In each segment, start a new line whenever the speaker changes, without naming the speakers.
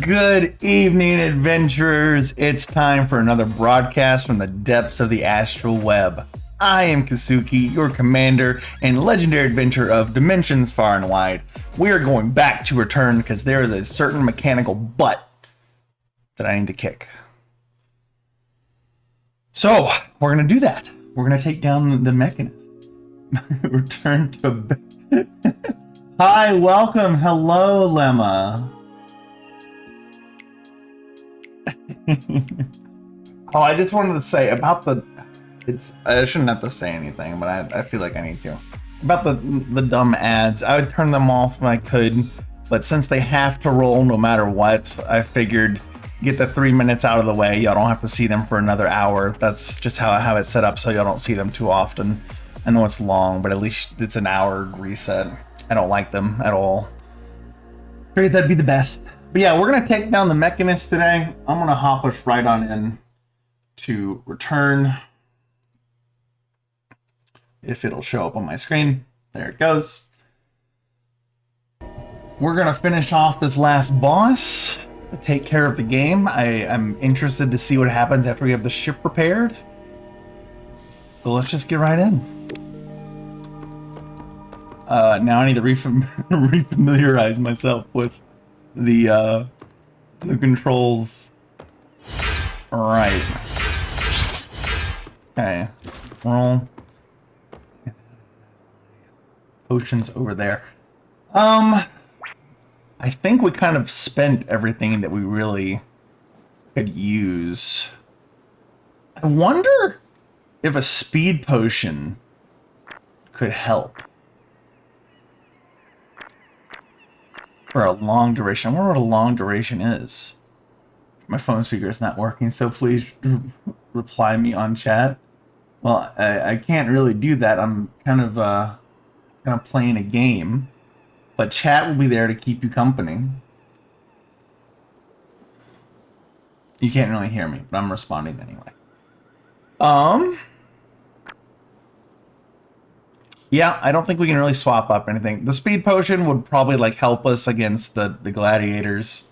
Good evening, adventurers. It's time for another broadcast from the depths of the astral web. I am Kasuki, your commander and legendary adventurer of dimensions far and wide. We are going back to return because there is a certain mechanical butt that I need to kick. So, we're going to do that. We're going to take down the Mechanist. Return to... Hi, welcome. Hello, Lemma. Oh, I just wanted to say about the... I shouldn't have to say anything, but I feel like I need to. About the dumb ads, I would turn them off if I could, but since they have to roll no matter what, I figured get the 3 minutes out of the way. Y'all don't have to see them for another hour. That's just how I have it set up, so y'all don't see them too often. I know it's long, but at least it's an hour reset. I don't like them at all. Figured that'd be the best. But yeah, we're gonna take down the Mechanist today. I'm gonna hop us right on in to return. If it'll show up on my screen. There it goes. We're gonna finish off this last boss to take care of the game. I am interested to see what happens after we have the ship repaired. So let's just get right in. Now I need to refamiliarize myself with the controls. Right. Okay. Roll. Potions over there. I think we kind of spent everything that we really could use. I wonder if a speed potion could help for a long duration. I wonder what a long duration is. My phone speaker is not working, so please reply me on chat. Well, I can't really do that. I'm kind of playing a game, but chat will be there to keep you company. You can't really hear me, but I'm responding anyway. Yeah, I don't think we can really swap up anything. The speed potion would probably like help us against the gladiators,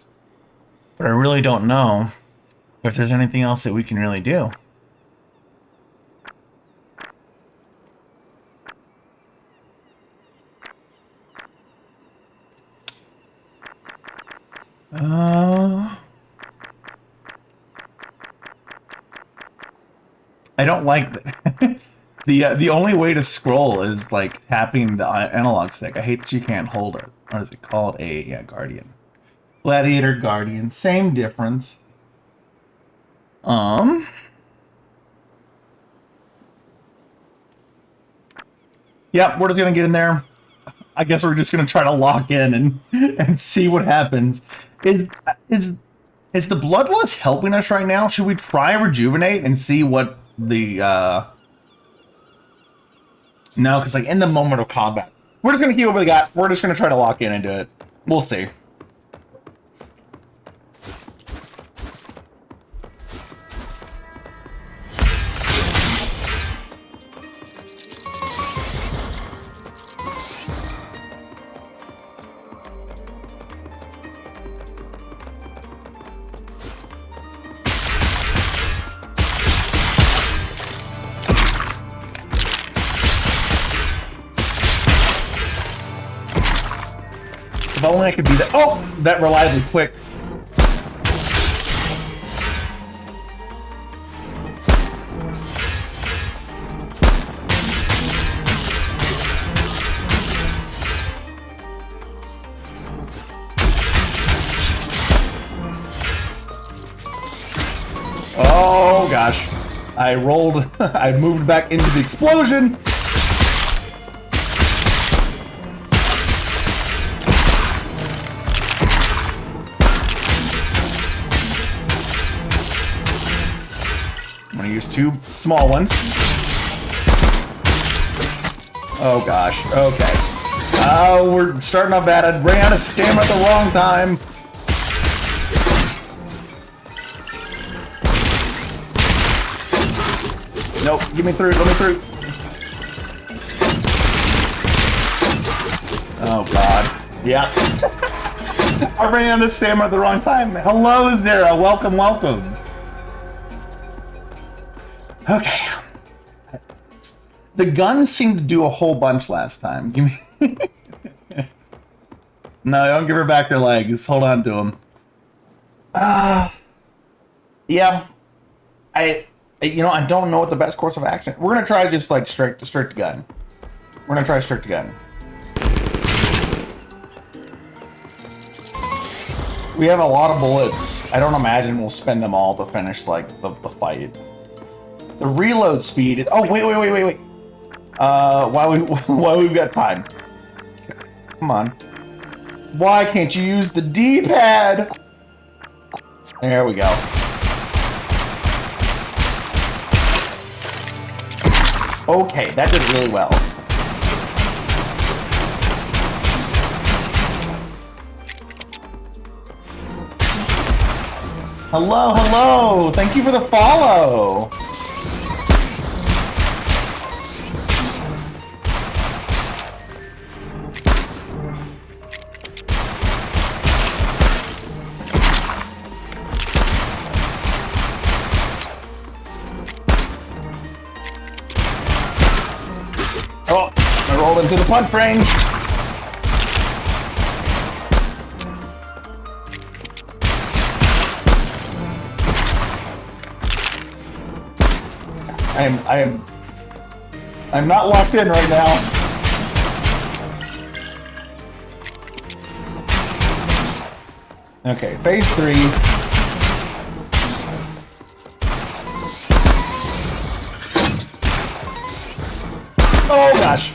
but I really don't know if there's anything else that we can really do. I don't like that. The only way to scroll is like tapping the analog stick. I hate that you can't hold it. What is it called? Guardian. Gladiator, Guardian, same difference. Yep, we're just gonna get in there. I guess we're just gonna try to lock in and see what happens. Is the bloodlust helping us right now? Should we try rejuvenate and see what the No, because like in the moment of combat, we're just gonna keep what we got. We're just gonna try to lock in and do it. We'll see. If only I could be that. Oh, that reliably quick. Oh gosh. I rolled, I moved back into the explosion. I'm gonna use 2 small ones. Oh gosh, okay. Oh, we're starting off bad. I ran out of stamina at the wrong time. Nope, get me through, let me through. Oh god. Yeah. I ran out of stamina at the wrong time. Hello, Zara. Welcome, welcome. Okay. The guns seemed to do a whole bunch last time. Give me... No, don't give her back her legs. Hold on to them. Yeah. You know, I don't know what the best course of action. We're gonna try just like strict gun. We're gonna try strict gun. We have a lot of bullets. I don't imagine we'll spend them all to finish like the fight. The reload speed is. Oh wait. While we've got time. Come on. Why can't you use the D-pad? There we go. Okay, that did really well. Hello, hello! Thank you for the follow! Oh, I rolled into the punch range. I'm not locked in right now. Okay, phase 3. Oh gosh.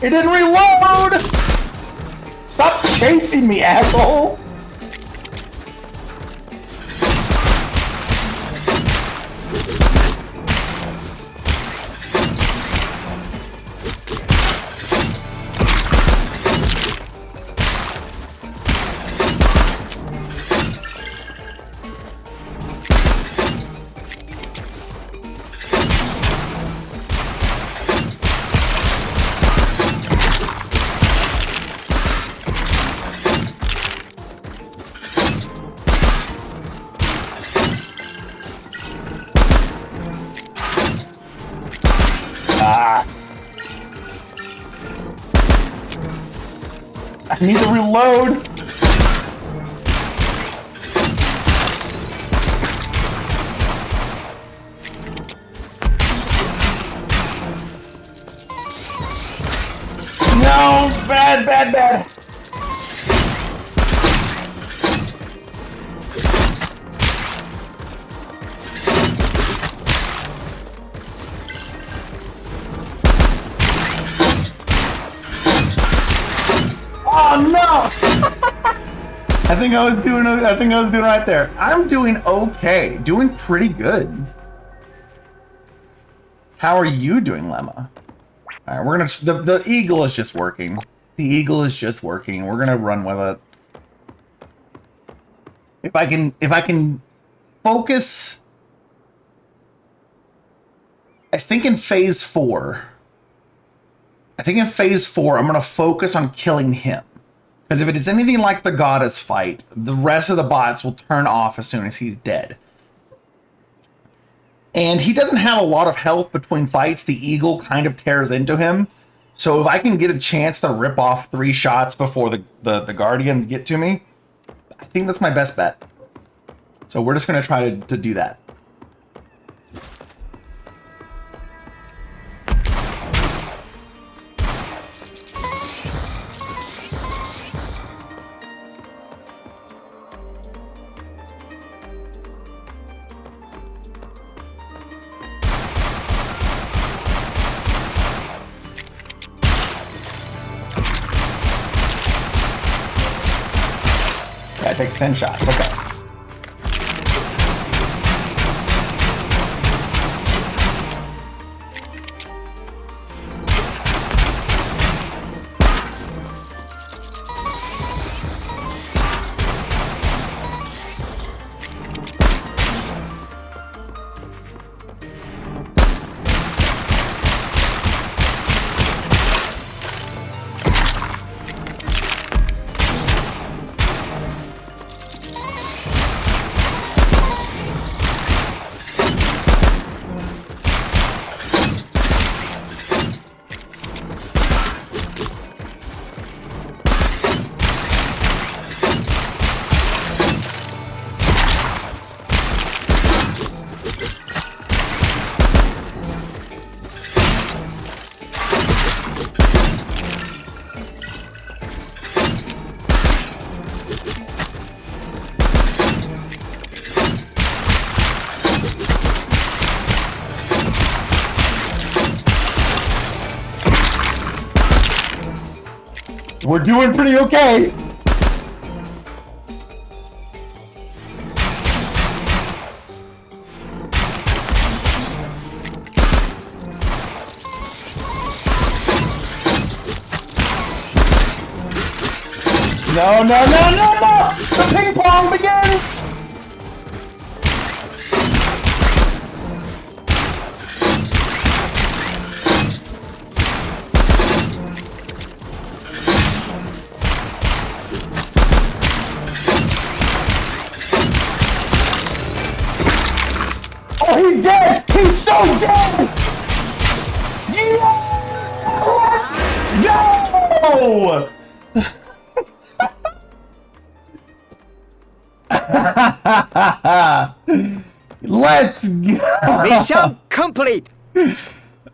It didn't reload! Stop chasing me, asshole! I need to reload. No, bad. Oh no! I think I was doing right there. I'm doing okay. Doing pretty good. How are you doing, Lemma? Alright, we're gonna the eagle is just working. The eagle is just working. We're gonna run with it. If I can focus, I think in phase 4. I'm gonna focus on killing him. Because if it is anything like the goddess fight, the rest of the bots will turn off as soon as he's dead. And he doesn't have a lot of health between fights. The eagle kind of tears into him. So if I can get a chance to rip off 3 shots before the Guardians get to me, I think that's my best bet. So we're just going to try to do that. Yeah, it takes 10 shots. Okay. We're doing pretty okay. No, no, no, no, no! The ping pong begins! Oh, he's dead! He's so dead! Yeah! No! Let's go!
Mission complete!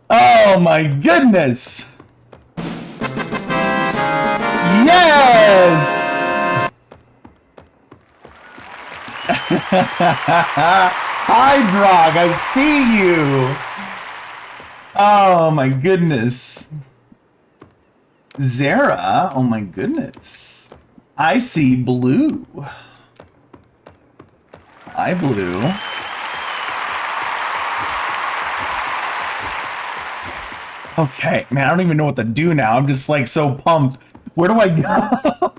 Oh my goodness! Yes! Hi, Drog, I see you! Oh my goodness. Zara, oh my goodness. I see blue. Hi, blue. Okay, man, I don't even know what to do now. I'm just like so pumped. Where do I go?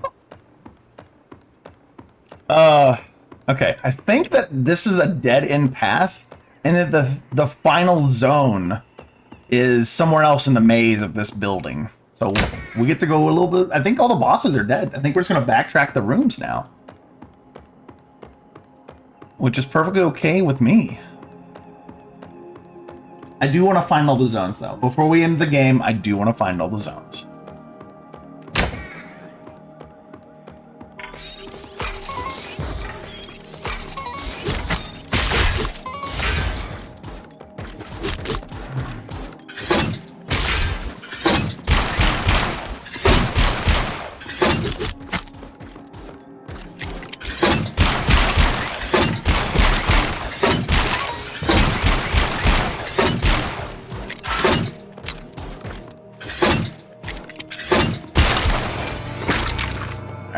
Okay, I think that this is a dead-end path, and that the final zone is somewhere else in the maze of this building. So we get to go a little bit. I think all the bosses are dead. I think we're just gonna backtrack the rooms now, which is perfectly okay with me. I do want to find all the zones, though. Before we end the game, I do want to find all the zones.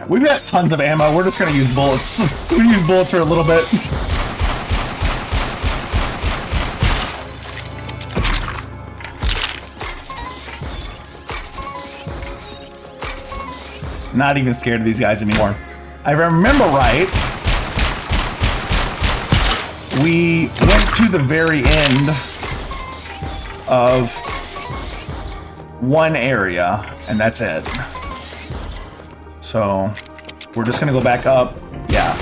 We've got tons of ammo. We're just going to use bullets. We use bullets for a little bit. Not even scared of these guys anymore. I remember right. We went to the very end of one area, and that's it. So we're just gonna go back up. Yeah.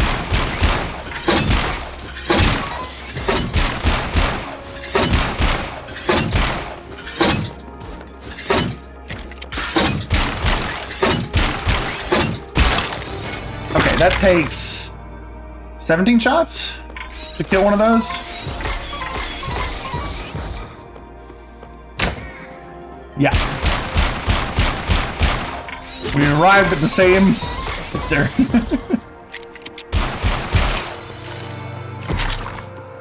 that takes 17 shots to kill one of those. Yeah. We arrived at the same turn.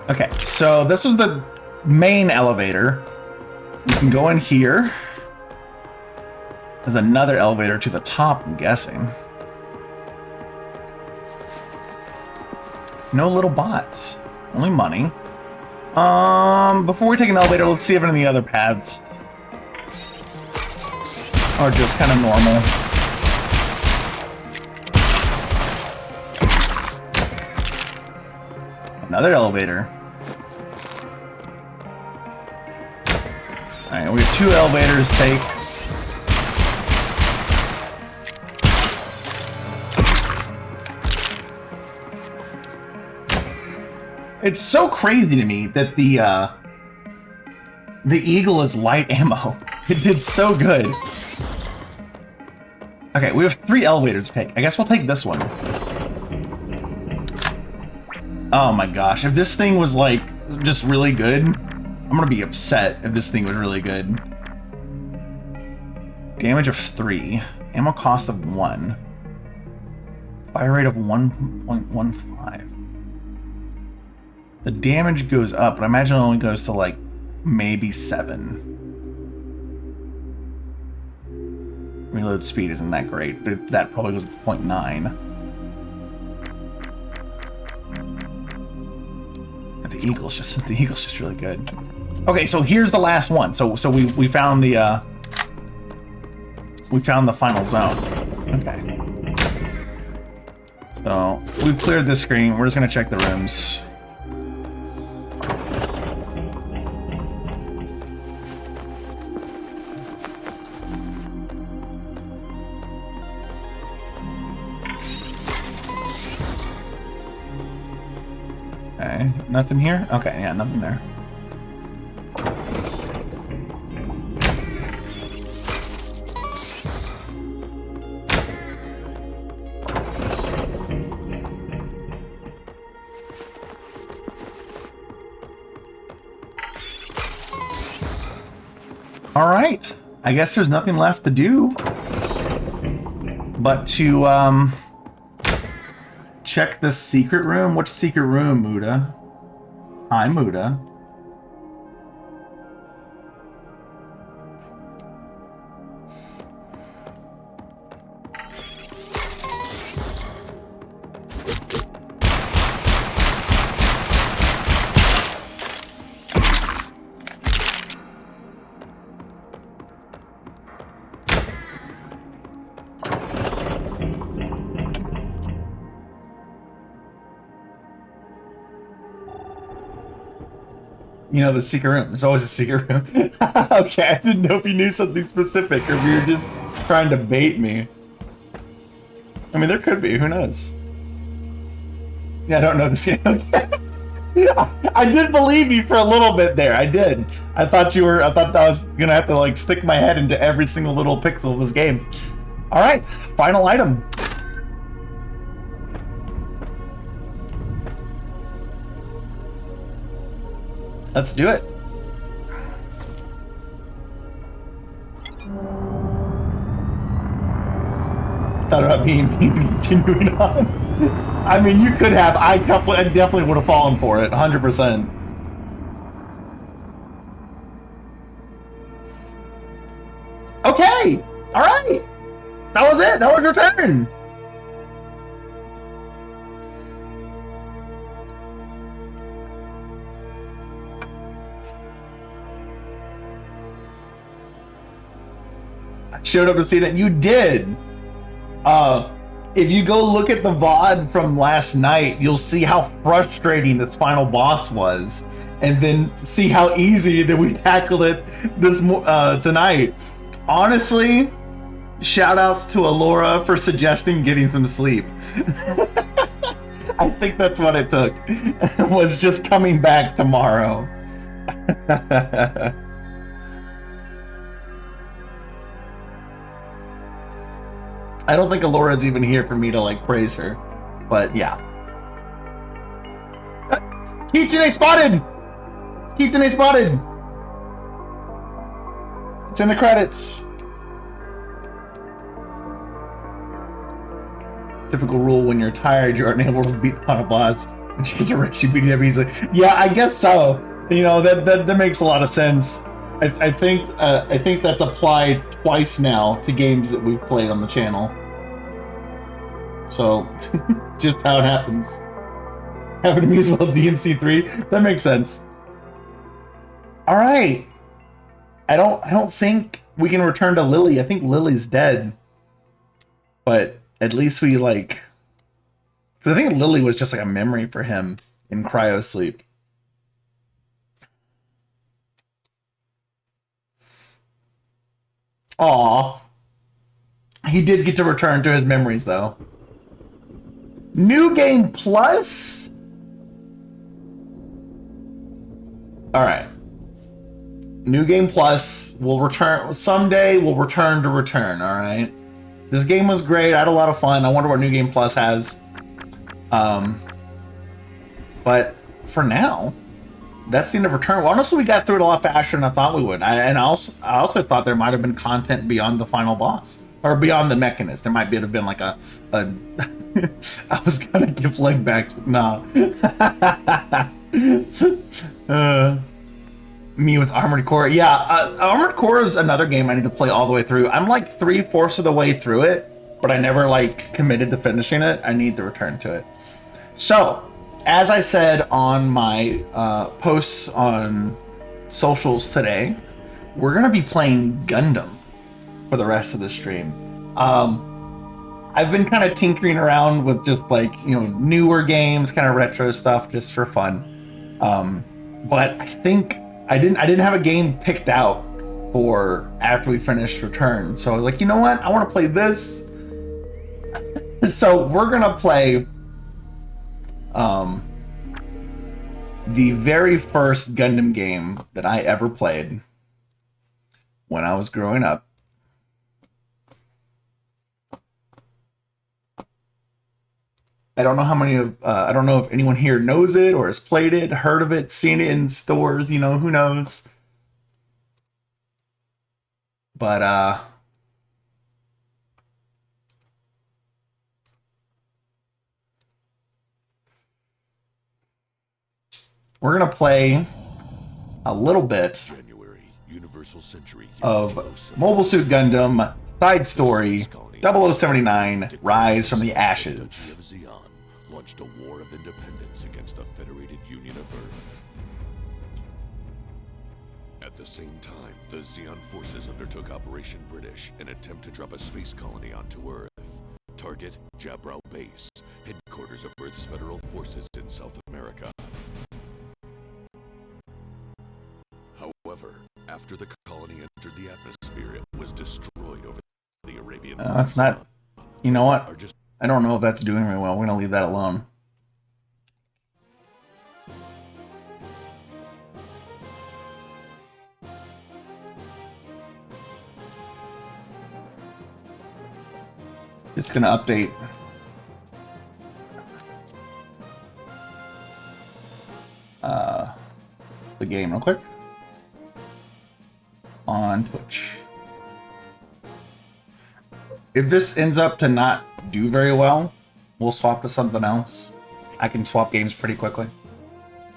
Okay, so this was the main elevator. You can go in here. There's another elevator to the top, I'm guessing. No little bots. Only money. Before we take an elevator, let's see if any of the other paths are just kind of normal. Another elevator. Alright, we have 2 elevators to take. It's so crazy to me that the Eagle is light ammo. It did so good. Okay, we have 3 elevators to take. I guess we'll take this one. Oh my gosh, if this thing was like just really good, I'm gonna be upset if this thing was really good. Damage of 3, ammo cost of 1, fire rate of 1.15. The damage goes up, but I imagine it only goes to like maybe 7. Reload speed isn't that great, but that probably goes to 0.9. The Eagle's just really good. Okay, so here's the last one. So we found the final zone. Okay. So we've cleared this screen. We're just gonna check the rooms. Okay, nothing here? Okay, yeah, nothing there. All right, I guess there's nothing left to do but to check the secret room. Which secret room, Muda? Hi, Muda. You know, the secret room. There's always a secret room. Okay, I didn't know if you knew something specific or if you were just trying to bait me. I mean, there could be. Who knows? Yeah, I don't know this game. I did believe you for a little bit there. I did. I thought I was gonna have to like stick my head into every single little pixel of this game. All right, final item. Let's do it. Thought about being continuing on. I mean, you could have. I definitely would have fallen for it, 100%. Okay. All right. That was it. That was your turn. Showed up to see that you did. If you go look at the VOD from last night, you'll see how frustrating this final boss was, and then see how easy that we tackled it this tonight. Honestly, shout outs to Alora for suggesting getting some sleep. I think that's what it took. Was just coming back tomorrow. I don't think Alora's even here for me to like praise her. But yeah. Kitsune spotted! Kitsune spotted! It's in the credits. Typical rule: when you're tired, you aren't able to beat on a boss. And you get your rush, you beat it up easily. Yeah, I guess so. You know, that makes a lot of sense. I think that's applied twice now to games that we've played on the channel. So, just how it happens. Happened to me as well, DMC3. That makes sense. All right. I don't think we can return to Lily. I think Lily's dead. But at least we like, because I think Lily was just like a memory for him in cryo sleep. Aw. He did get to return to his memories, though. New Game Plus? Alright. New Game Plus will return. Someday we'll return to return, alright? This game was great. I had a lot of fun. I wonder what New Game Plus has. But for now, that's the end of Return. Well, honestly, we got through it a lot faster than I thought we would. I also thought there might have been content beyond the final boss. Or beyond the Mechanist. There might have been like a I was gonna give leg backs, but no. Me with Armored Core. Yeah, Armored Core is another game I need to play all the way through. I'm like 3/4 of the way through it, but I never like committed to finishing it. I need to return to it. So, as I said on my posts on socials today, we're gonna be playing Gundam for the rest of the stream. I've been kind of tinkering around with just like, you know, newer games, kind of retro stuff just for fun. But I think I didn't have a game picked out for after we finished Return. So I was like, you know what? I want to play this. So we're gonna play the very first Gundam game that I ever played when I was growing up. I don't know how many of, I don't know if anyone here knows it or has played it, heard of it, seen it in stores, you know, who knows. But, we're going to play a little bit of Mobile Suit Gundam Side Story 0079 Rise from the Ashes.
Launched a war of independence against the Federated Union of Earth. At the same time, the Zeon forces undertook Operation British, an attempt to drop a space colony onto Earth. Target, Jabrao Base, headquarters of Earth's federal forces in South America. However, after the colony entered the atmosphere, it was destroyed over the Arabian Peninsula.
That's not, you know what? I don't know if that's doing very well. We're going to leave that alone. Just going to update. The game real quick. On Twitch. If this ends up to not do very well, we'll swap to something else. I can swap games pretty quickly.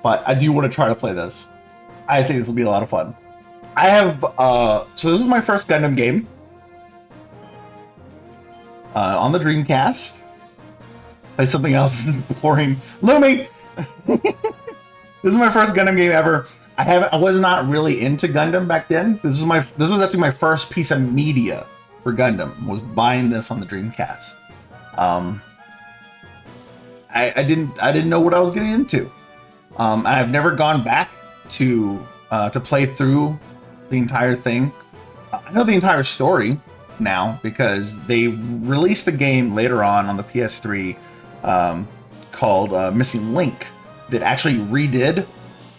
But I do want to try to play this. I think this will be a lot of fun. I have, so this is my first Gundam game. On the Dreamcast. Play something else. This is boring. Lumi! This is my first Gundam game ever. I was not really into Gundam back then. This was actually my first piece of media for Gundam, was buying this on the Dreamcast. I didn't know what I was getting into. I've never gone back to play through the entire thing. I know the entire story now because they released a game later on the PS3 called Missing Link that actually redid,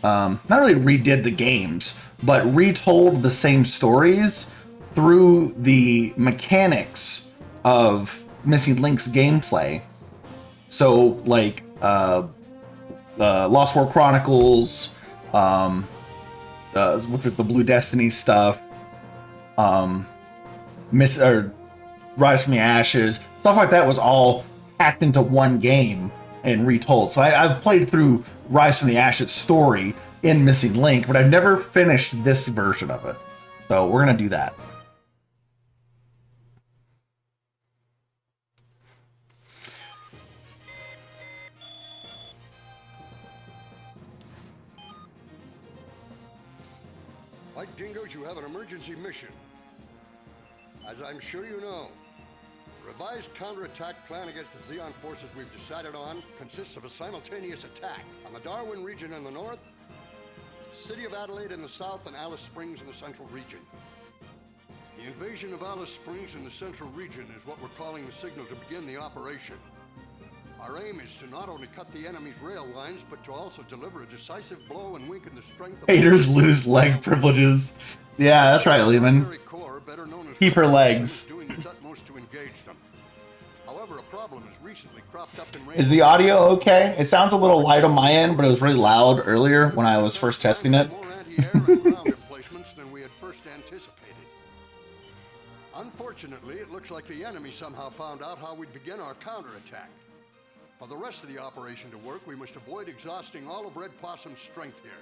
not really redid the games, but retold the same stories through the mechanics of Missing Link's gameplay. So like Lost World Chronicles, which was the Blue Destiny stuff, Rise from the Ashes, stuff like that was all packed into one game and retold. So I've played through Rise from the Ashes story in Missing Link, but I've never finished this version of it. So we're gonna do that.
Like Dingoes, you have an emergency mission. As I'm sure you know, the revised counterattack plan against the Xeon forces we've decided on consists of a simultaneous attack on the Darwin region in the north, City of Adelaide in the south, and Alice Springs in the central region. The invasion of Alice Springs in the central region is what we're calling the signal to begin the operation. Our aim is to not only cut the enemy's rail lines, but to also deliver a decisive blow and weaken the strength of...
Haters lose leg privileges. Yeah, that's right, Lehman. Keep her legs.
Doing its utmost to engage them. However, a problem has recently cropped up in...
Is the audio okay? It sounds a little light on my end, but it was really loud earlier when I was first testing it.
More anti-air and ground emplacements than we had first anticipated. Unfortunately, it looks like the enemy somehow found out how we'd begin our counterattack. For the rest of the operation to work, we must avoid exhausting all of Red Possum's strength here.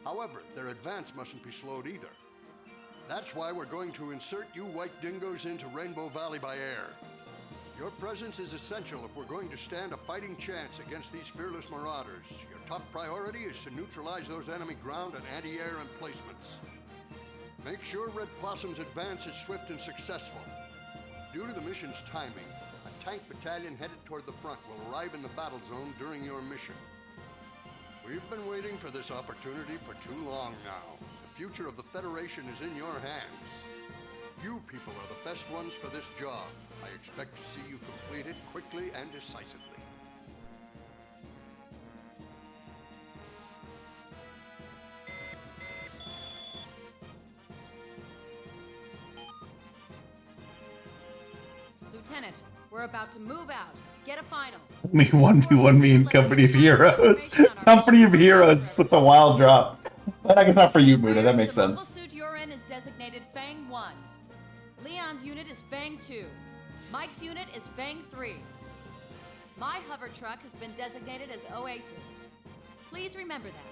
However, their advance mustn't be slowed either. That's why we're going to insert you white dingoes into Rainbow Valley by air. Your presence is essential if we're going to stand a fighting chance against these fearless marauders. Your top priority is to neutralize those enemy ground and anti-air emplacements. Make sure Red Possum's advance is swift and successful. Due to the mission's timing, a tank battalion headed toward the front will arrive in the battle zone during your mission. We've been waiting for this opportunity for too long now. The future of the Federation is in your hands. You people are the best ones for this job. I expect to see you complete it quickly and decisively.
Lieutenant, we're about to move out. Get a final.
Me 1v1 me and Company of Heroes. Company of Heroes with a wild drop. But I guess not for you, Muda. That makes
The
sense.
mobile suit you're in is designated Fang 1. Leon's unit is Fang 2. Mike's unit is Fang 3. My hover truck has been designated as Oasis. Please remember that.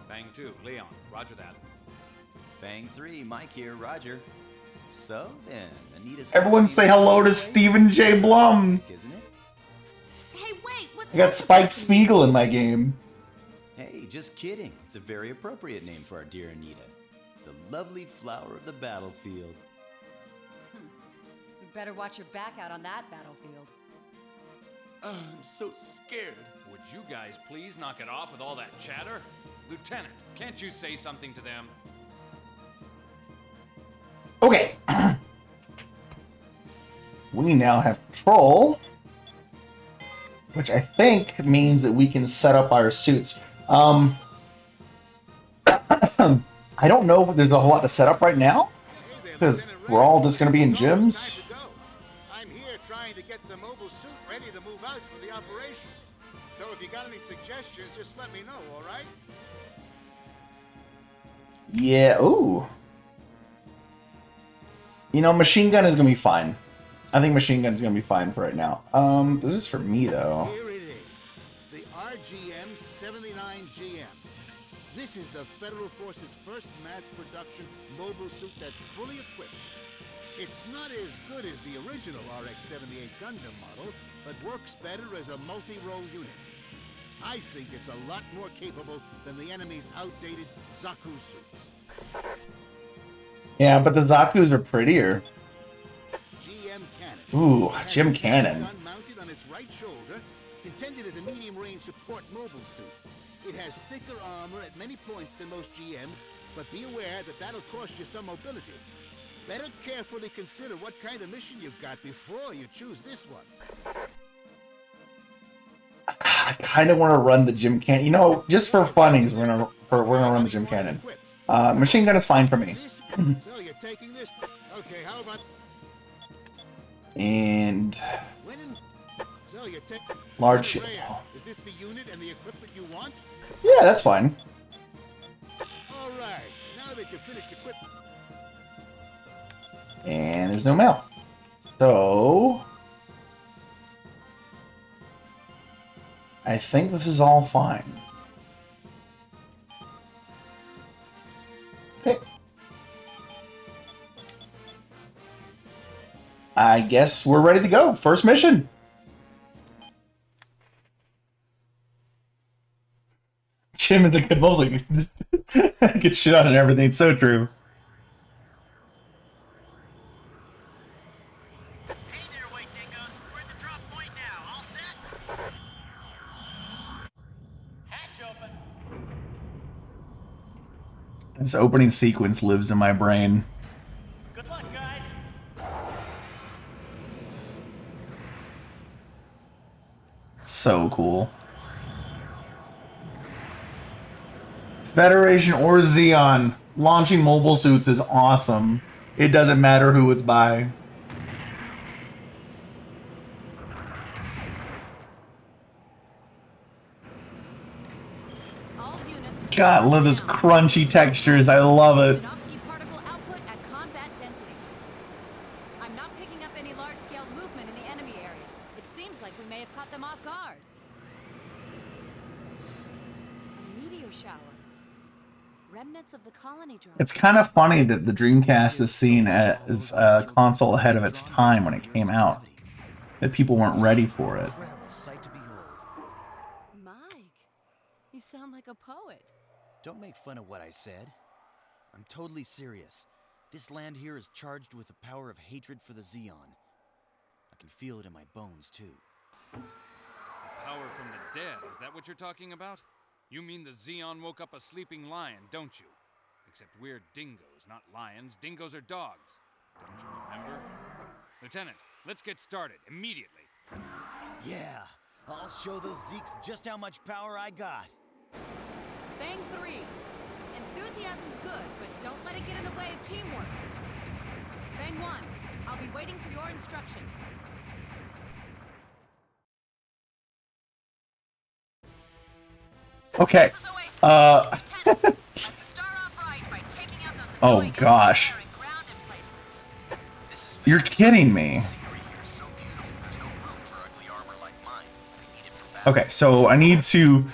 Fang 2, Leon. Roger that.
Fang 3, Mike here, Roger. So then, Anita's...
Everyone say hello to Stephen J. Blum.
Isn't it?
Hey, wait, what's
I got Spike Spiegel in my game.
Hey, just kidding. It's a very appropriate name for our dear Anita. The lovely flower of the battlefield.
You better watch your back out on that battlefield.
I'm so scared.
Would you guys please knock it off with all that chatter? Lieutenant, can't you say something to them?
Okay. We now have control, which I think means that we can set up our suits. I don't know if there's a whole lot to set up right now, because we're all just going to be in gyms.
I'm here trying to get the mobile suit ready to move out for the operations. So if you got any suggestions, just let me know, all right?
Yeah, ooh. You know, machine gun is going to be fine. I think machine gun is going to be fine for right now. This is for me, though.
Here it is, the RGM-79GM. This is the Federal Force's first mass production mobile suit that's fully equipped. It's not as good as the original RX-78 Gundam model, but works better as a multi-role unit. I think it's a lot more capable than the enemy's outdated Zaku suits.
Yeah, but the Zaku's are prettier.
GM Cannon.
Ooh, Jim Cannon.
Gun mounted on its right shoulder, intended as a medium-range support mobile suit. It has thicker armor at many points than most GMs, but be aware that that'll cost you some mobility. Better carefully consider what kind of mission you've got before you choose this one.
I kind of want to run the Jim Cannon. You know, just for funnies, we're gonna run the Jim Cannon. Machine gun is fine for me.
So you're taking this? Okay, how about...
And
So So you take
Large ship.
Is this the unit and the equipment you want?
Yeah, that's fine.
All right. Now that you've finished equipment.
And there's no mail. So I think this is all fine. Okay. I guess we're ready to go. First mission. Jim is a good music. Good shit on and everything. It's so true.
Hey there, white dingoes. We're at the drop point now. All set? Hatch open.
This opening sequence lives in my brain.
Good luck, guys.
So cool. Federation or Xeon, launching mobile suits is awesome. It doesn't matter who it's by.
All units.
God, I love those crunchy textures. I love it.
Minovsky particle output at combat density. I'm not picking up any large-scale movement in the enemy area. It seems like we may have caught them off guard. A meteor shower. Remnants of the colony drone.
It's kind of funny that the Dreamcast is seen as a console ahead of its time when it came out. That people weren't ready for it.
Incredible sight to behold.
Mike, you sound like a poet.
Don't make fun of what I said. I'm totally serious. This land here is charged with the power of hatred for the Xeon. I can feel it in my bones, too.
The power from the dead, is that what you're talking about? You mean the Xeon woke up a sleeping lion, don't you? Except we're dingoes, not lions. Dingoes are dogs. Don't you remember? Lieutenant, let's get started immediately.
Yeah, I'll show those Zeeks just how much power I got.
Fang 3. Enthusiasm's good, but don't let it get in the way of teamwork. Fang 1. I'll be waiting for your instructions.
Okay.
This is Oasis. Lieutenant, let's start off right by taking out those
Oh,
annoying
gosh.
anti-air and ground emplacements.
This is
You're kidding me.
scenery here is so beautiful. There's no room for ugly armor like mine. I need it for battle.
Okay, so I need to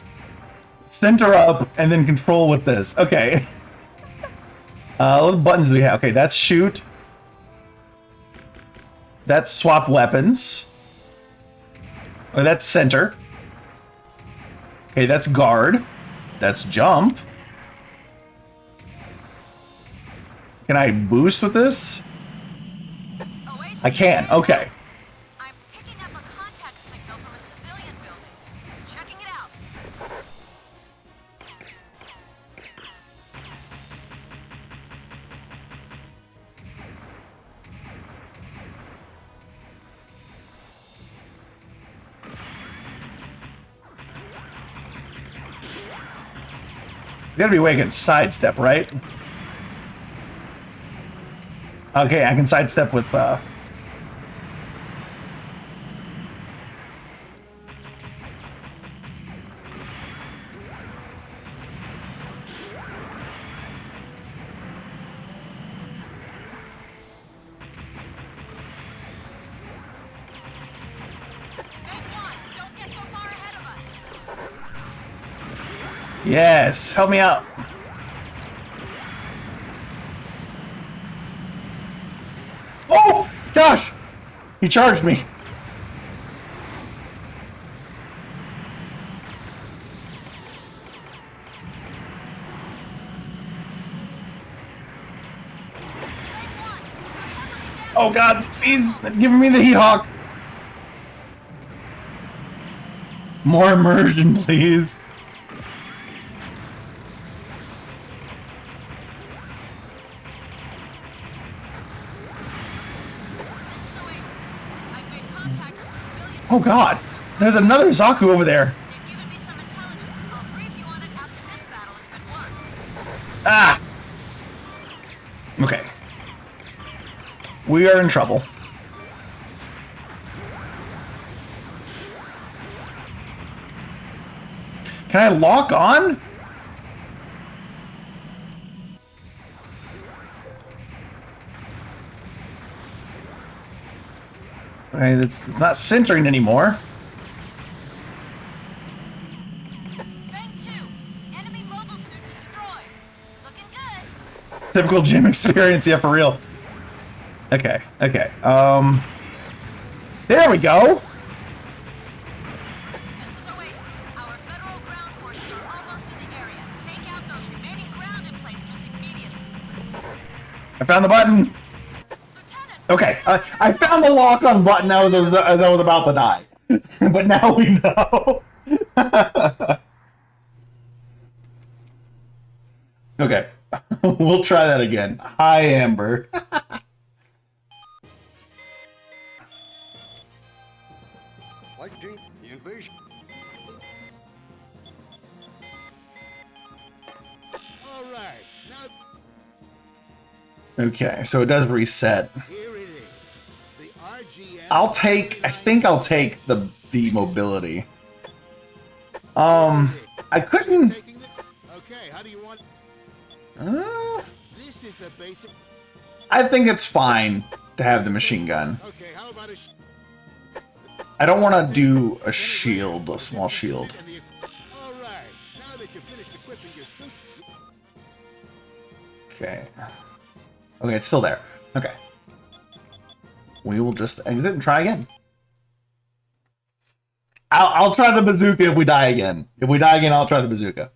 center up and then control with this. Okay. What buttons do we have? Okay, that's shoot. That's swap weapons. Oh, that's center. Okay, that's guard. That's jump. Can I boost with this?
Oasis,
I can. Okay.
I'm picking up a contact signal from a civilian building. Checking it out.
You gotta be waking sidestep, right? Okay, I can sidestep with
Fang 1, don't get so far ahead of us.
Yes, help me out. Oh, gosh! He charged me.
Fang 1, we're heavily damaged.
Oh god, he's giving me the heat hawk. More immersion, please.
This is Oasis. I've made contact with a civilian.
Oh god, there's another Zaku over there.
They've given me some intelligence. I'll brief you on it after this battle has been won.
Ah! Okay. We are in trouble. Can I lock on? Okay, it's not centering anymore.
Fang 2, enemy mobile suit destroyed. Looking good.
Typical gym experience, yeah, for real. Okay, okay. There we go.
This is Oasis. Our federal ground forces are almost in the area. Take out those remaining ground emplacements immediately.
I found the button.
Lieutenant!
Okay, I found the lock on button as I was about to die. But now we know. Okay, we'll try that again. Hi, Amber.
Like Gene, the invasion.
All right, now
Okay, so it does reset.
here it is. The RGM.
I think I'll take the mobility. I couldn't.
Taking it? Okay, how do you want? This is the basic.
I think it's fine to have the machine gun.
Okay, how about a?
I don't want to do a shield, a small shield.
All right, now that you've finished equipping your suit.
Okay. Okay, it's still there. Okay. We will just exit and try again. I'll try the bazooka if we die again. If we die again, I'll try the bazooka.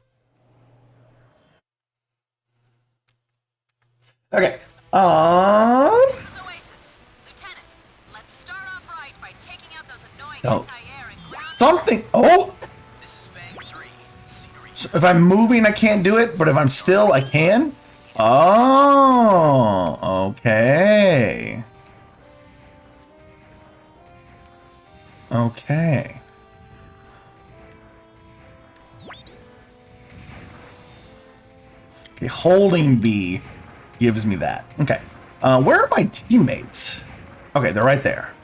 Okay.
This is Oasis. Lieutenant, let's start off right by taking out those annoying
No.
anti-air and ground
Something. Oh!
This is Fang 3. Scenery.
So if I'm moving, I can't do it, but if I'm still, I can? Oh, okay. Okay. Okay, holding B gives me that. Okay. Where are my teammates? Okay, they're right there.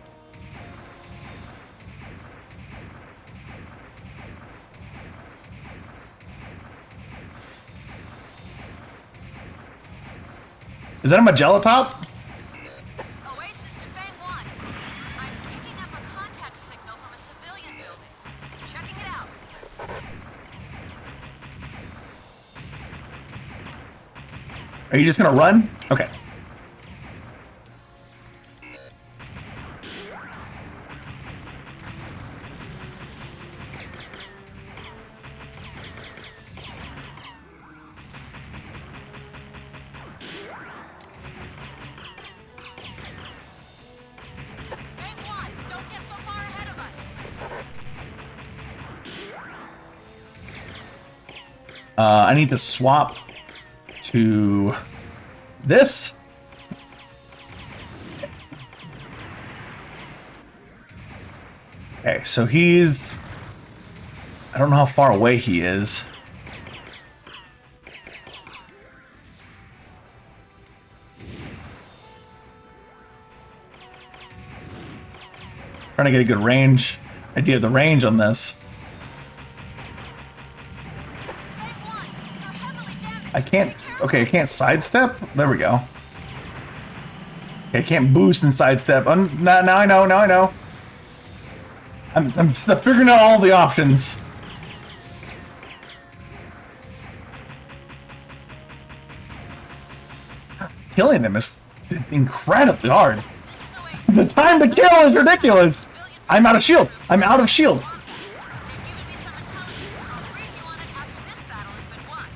Is that a Magella top?
Oasis to Fang 1. I'm picking up a contact signal from a civilian building. Checking it out.
Are you just gonna run? Okay.
Fang 1, don't get so far ahead of us.
I need to swap to this. Okay, so he's... I don't know how far away he is. Trying to get a good range idea of the range on this.
Fang 1, you're heavily damaged.
I can't.
Be careful.
Okay, I can't sidestep. There we go. Okay, I can't boost and sidestep. Now I know. Now I know. I'm just figuring out all the options. Killing them is incredibly hard.
This is Oasis.
The time to kill is ridiculous. I'm out of shield. I'm out of shield.
They've given me some intelligence. I'll brief you on it after this battle has been won.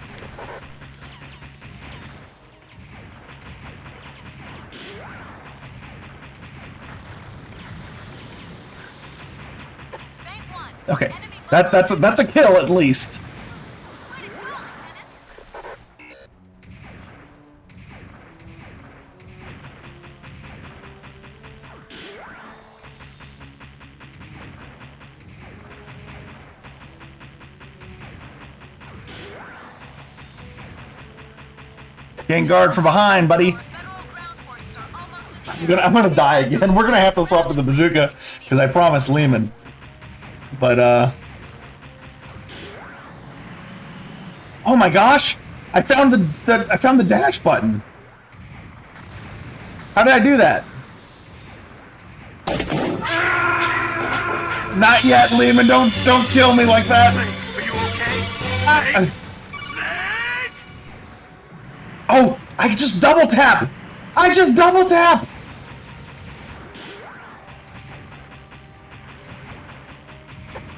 Fang 1.
Okay,
Enemy
that's a kill at least.
Way to go, Lieutenant.
Gain guard from behind, buddy.
Our federal ground forces are almost in the
I'm gonna die again. We're gonna have to swap to the bazooka because I promised Lehman. But Oh my gosh! I found the dash button. How did I do that? Not yet, Lehman. Don't kill me like that.
Are you okay? Snake?
Oh, I just double tap. I just double tap.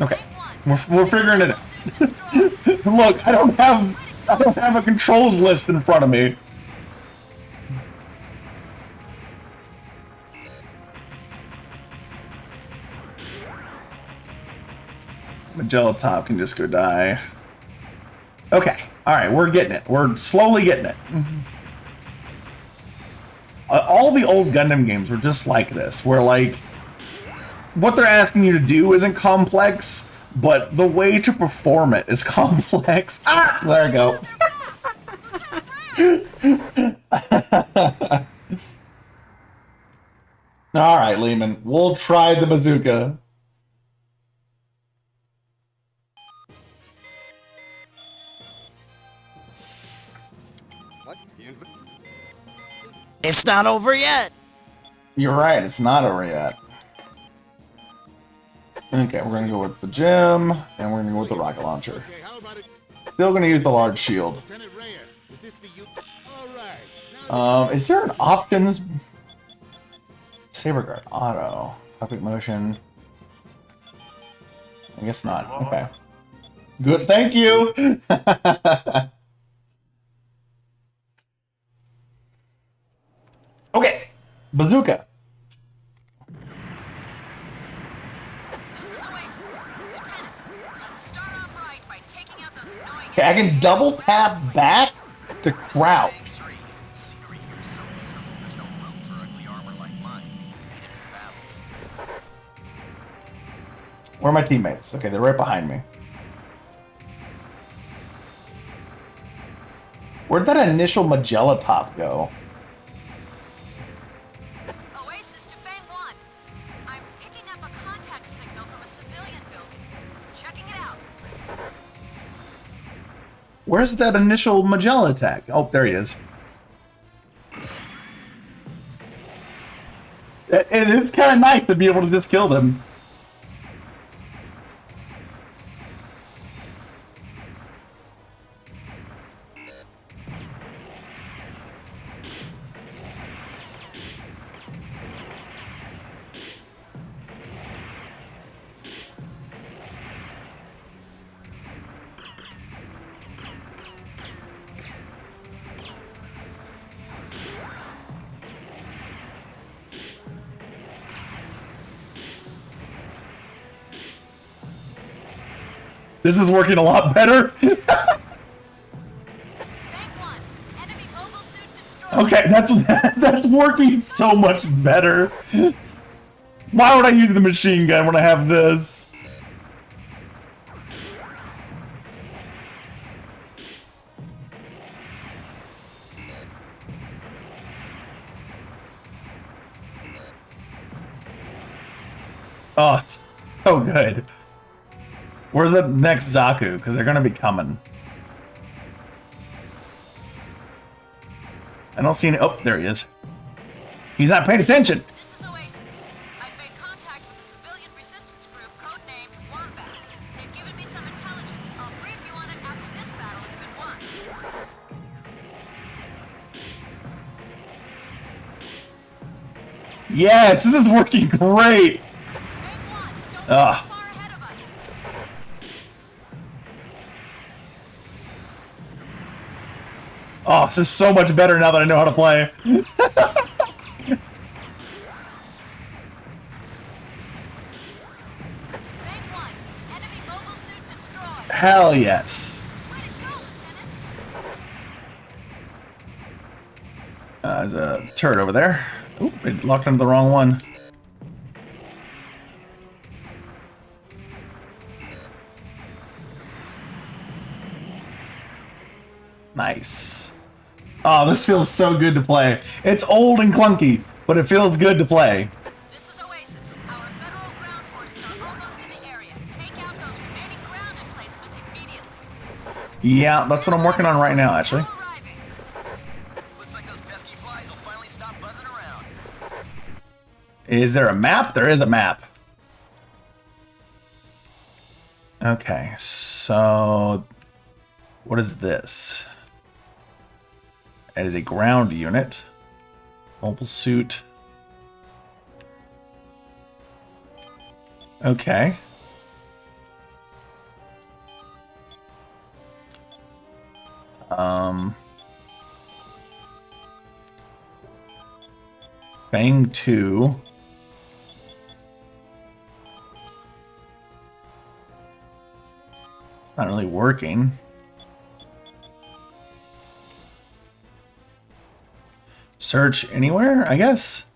Okay, we're figuring it out. Look, I don't have a controls list in front of me. Magella Top can just go die. Okay, all right, we're getting it. We're slowly getting it. All the old Gundam games were just like this, where like what they're asking you to do isn't complex, but the way to perform it is complex. Ah, there we go. All right, Lehman, we'll try the bazooka.
What?
It's not over yet.
You're right, it's not over yet. Okay, we're gonna go with the gem, and we're gonna go with the rocket launcher.
Okay, how about it?
Still gonna use the large shield.
Lieutenant Raya, is this the you? All right. Now
Is there an options? Saber guard, auto, puppet motion. I guess not. Okay. Good. Thank you. Okay, bazooka.
This is Oasis. Lieutenant, let's start off right by taking out those annoying...
Okay, I can double tap back to crouch.
Scenery here is so beautiful, there's no room for ugly armor like mine. Made it for battles.
Where are my teammates? Okay, they're right behind me. Where'd that initial Magella Top go?
Oasis to Fang 1. I'm picking up a contact signal from a civilian building. Checking it out.
Where's that initial Magella attack? Oh, there he is. And it's kind of nice to be able to just kill them. This is working a lot better.
Fang 1. Enemy mobile suit destroyed.
Okay, that's working so much better. Why would I use the machine gun when I have this? Oh, it's so good. Where's the next Zaku? Because they're going to be coming. I don't see any... Oh, there he is. He's not paying attention.
This is Oasis. I've made contact with a civilian resistance group codenamed Wombat. They've given me some intelligence. I'll brief you on it after this battle has been won.
Yes, this is working great.
Fang 1, don't
Ah.
be far ahead of us.
Oh, this is so much better now that I know how to play.
Fang 1, enemy mobile suit destroyed.
Hell yes.
Way to go, Lieutenant.
There's a turret over there. Oop, it locked onto the wrong one. Nice. Oh, this feels so good to play. It's old and clunky, but it feels good to play.
This is Oasis. Our federal ground forces are almost in the area. Take out those remaining ground emplacements immediately.
Yeah, that's what I'm working on right now, actually.
Looks like those pesky flies will finally stop buzzing around.
Is there a map? There is a map. Okay, so what is this? It is a ground unit. Mobile suit. Okay. Fang 2. It's not really working. Search anywhere, I guess?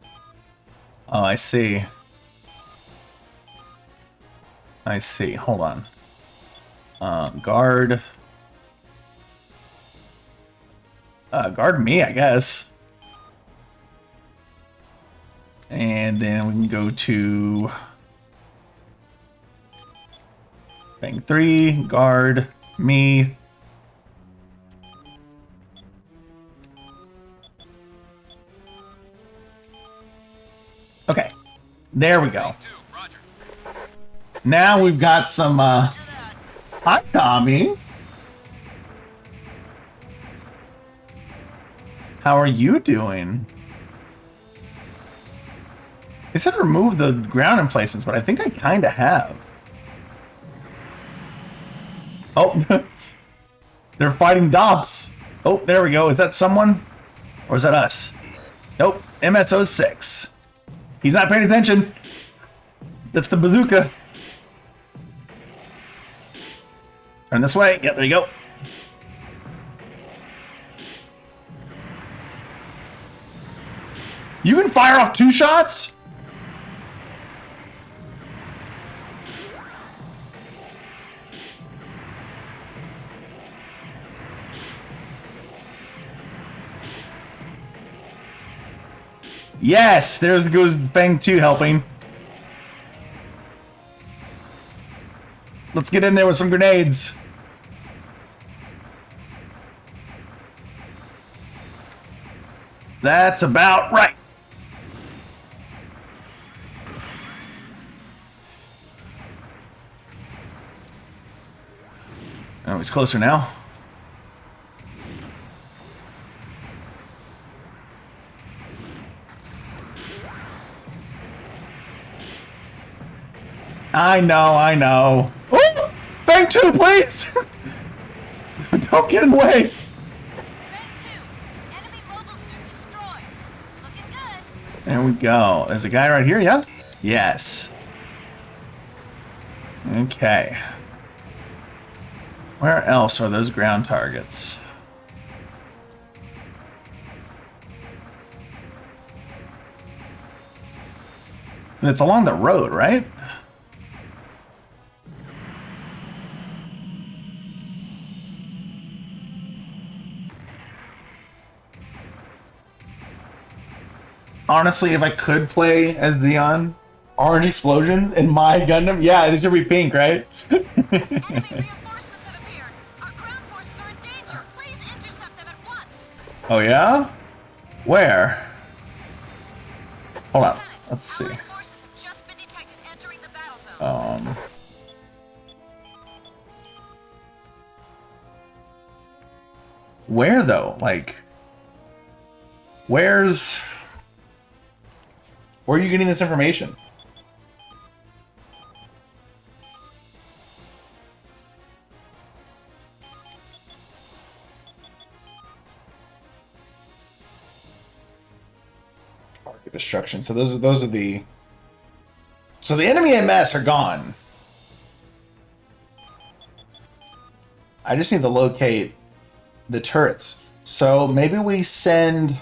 Oh, I see. I see. Hold on. Guard. Guard me, I guess. And then we can go to Fang 3, guard me. Okay, there we go. Now we've got some, hi, Tommy. How are you doing? They said remove the ground emplacements, but I think I kind of have. Oh, they're fighting Dobbs. Oh, there we go. Is that someone? Or is that us? Nope, MSO6. He's not paying attention. That's the bazooka. Turn this way. Yep, there you go. You can fire off 2 shots? Yes, there goes Fang 2 helping. Let's get in there with some grenades. That's about right. Oh, he's closer now. I know. Oh! Fang 2, please! Don't get in the way!
Fang 2, enemy mobile suit destroyed. Looking good.
There we go. There's a guy right here, yeah? Yes. Okay. Where else are those ground targets? It's along the road, right? Honestly, if I could play as Xeon, orange explosion in my Gundam, yeah, it should be pink, right?
Enemy reinforcements have appeared. Our ground forces are in danger. Please intercept them at once.
Oh yeah? Where? Hold on.
Lieutenant,
Let's see.
Allied forces have just been detected entering the battle zone.
Where though? Like, where are you getting this information? Target destruction. So those are the. So the enemy MS are gone. I just need to locate the turrets. So maybe we send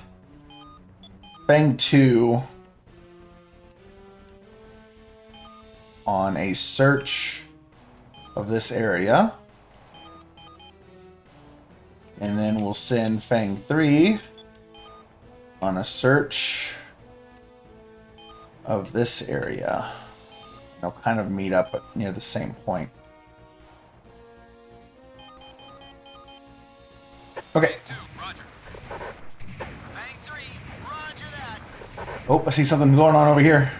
Fang 2 on a search of this area. And then we'll send Fang 3 on a search of this area. They'll kind of meet up near the same point. Okay.
Roger.
Bang 3, roger that.
Oh, I see something going on over here.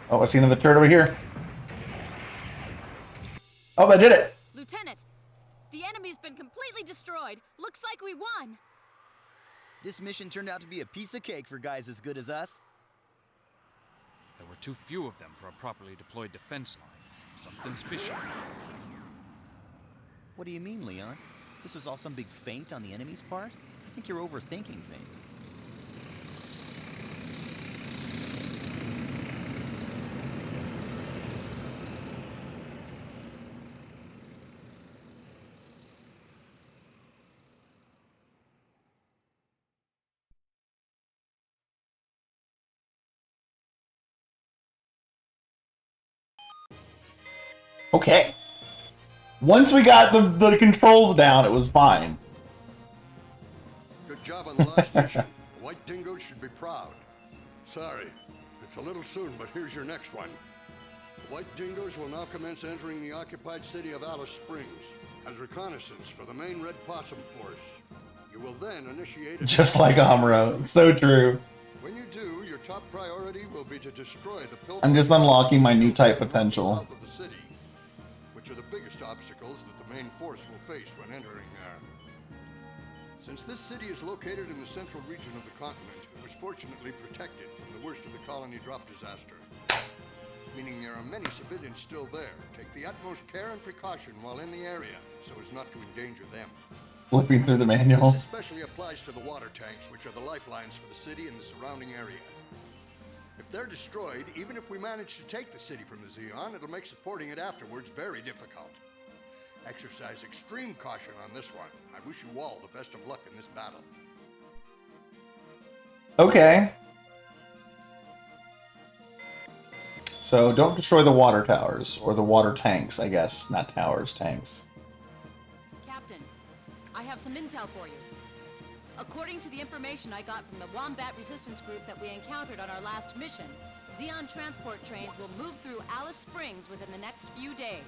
Oh, I see another turret over here. Oh, I did it.
Lieutenant, the enemy's been completely destroyed. Looks like we won.
This mission turned out to be a piece of cake for guys as good as us.
There were too few of them for a properly deployed defense line. Something's fishy.
What do you mean, Leon? This was all some big feint on the enemy's part? I think you're overthinking things.
Okay. Once we got the controls down, it was fine.
Good job on the last mission. The White Dingoes should be proud. Sorry, it's a little soon, but here's your next one. The White Dingoes will now commence entering the occupied city of Alice Springs as reconnaissance for the main Red Possum Force. You will then initiate a...
Just like Amuro. It's so true.
When you do, your top priority will be to destroy the pillbox...
I'm just unlocking my new type potential.
...south of the city, which are the biggest obstacles that the main force will face when entering there. Since this city is located in the central region of the continent, it was fortunately protected from the worst of the colony drop disaster. Meaning there are many civilians still there. Take the utmost care and precaution while in the area, so as not to endanger them.
Flipping through the manual.
This especially applies to the water tanks, which are the lifelines for the city and the surrounding area. If they're destroyed, even if we manage to take the city from the Zeon, it'll make supporting it afterwards very difficult. Exercise extreme caution on this one. I wish you all the best of luck in this battle.
Okay. So don't destroy the water towers, or the water tanks, I guess. Not towers, tanks.
Captain, I have some intel for you. According to the information I got from the Wombat Resistance Group that we encountered on our last mission, Zeon transport trains will move through Alice Springs within the next few days.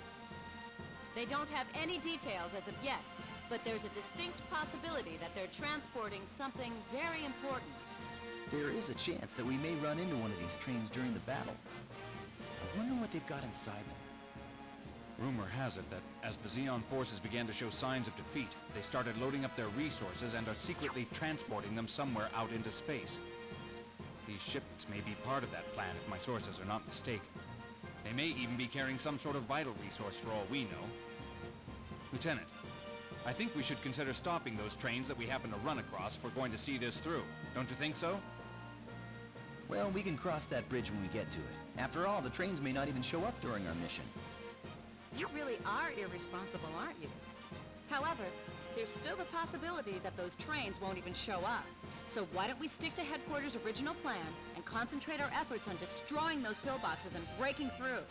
They don't have any details as of yet, but there's a distinct possibility that they're transporting something very important.
There is a chance that we may run into one of these trains during the battle. I wonder what they've got inside them.
Rumor has it that as the Zeon forces began to show signs of defeat, they started loading up their resources and are secretly transporting them somewhere out into space. These shipments may be part of that plan if my sources are not mistaken. They may even be carrying some sort of vital resource for all we know. Lieutenant, I think we should consider stopping those trains that we happen to run across if we're going to see this through. Don't you think so?
Well, we can cross that bridge when we get to it. After all, the trains may not even show up during our mission.
You really are irresponsible, aren't you? However, there's still the possibility that those trains won't even show up. So why don't we stick to headquarters' original plan and concentrate our efforts on destroying those pillboxes and breaking through?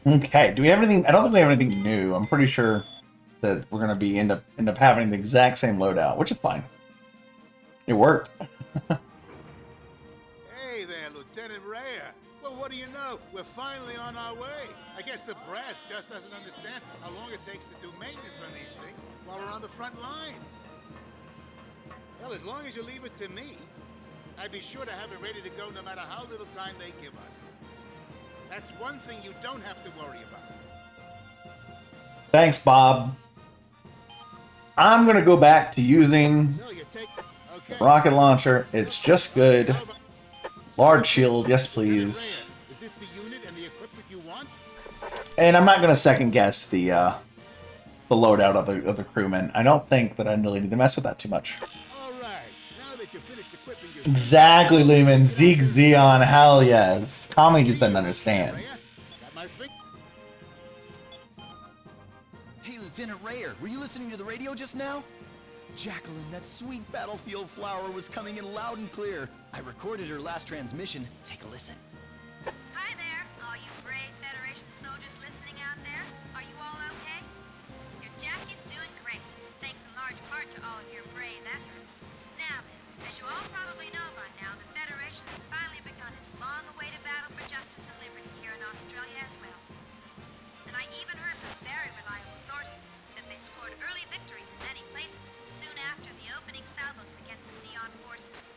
Okay, do we have anything? I don't think we have anything new. I'm pretty sure that we're gonna be end up having the exact same loadout, which is fine. It worked.
Hey there, Lieutenant Rhea. Well, what do you know? We're finally on our way. I guess the brass just doesn't understand how long it takes to do maintenance on these things while we're on the front lines. Well, as long as you leave it to me, I'd be sure to have it ready to go no matter how little time they give us. That's one thing you don't have to worry about.
Thanks, Bob. I'm gonna go back to using
So you take... Okay.
rocket launcher. It's just good. Large shield, yes please.
Is this the unit and the equipment you want?
And I'm not gonna second guess the loadout of the crewmen. I don't think that I really need to mess with that too much.
All right. Now that you've finished equipping your...
Exactly, Lumen. Zeke Zeon, hell yes. Kami just doesn't understand.
Got my finger...
Hey, Lieutenant Rayer, were you listening to the radio just now? Jacqueline, that sweet battlefield flower was coming in loud and clear. I recorded her last transmission. Take a listen.
Hi there, all you brave Federation soldiers listening out there. Are you all okay? Your Jackie's doing great, thanks in large part to all of your brave efforts. Now then, as you all probably know by now, the Federation has finally begun its long-awaited battle for justice and liberty here in Australia as well. And I even heard from very reliable sources that they scored early victories in many places soon after the opening salvos against the Xeon forces.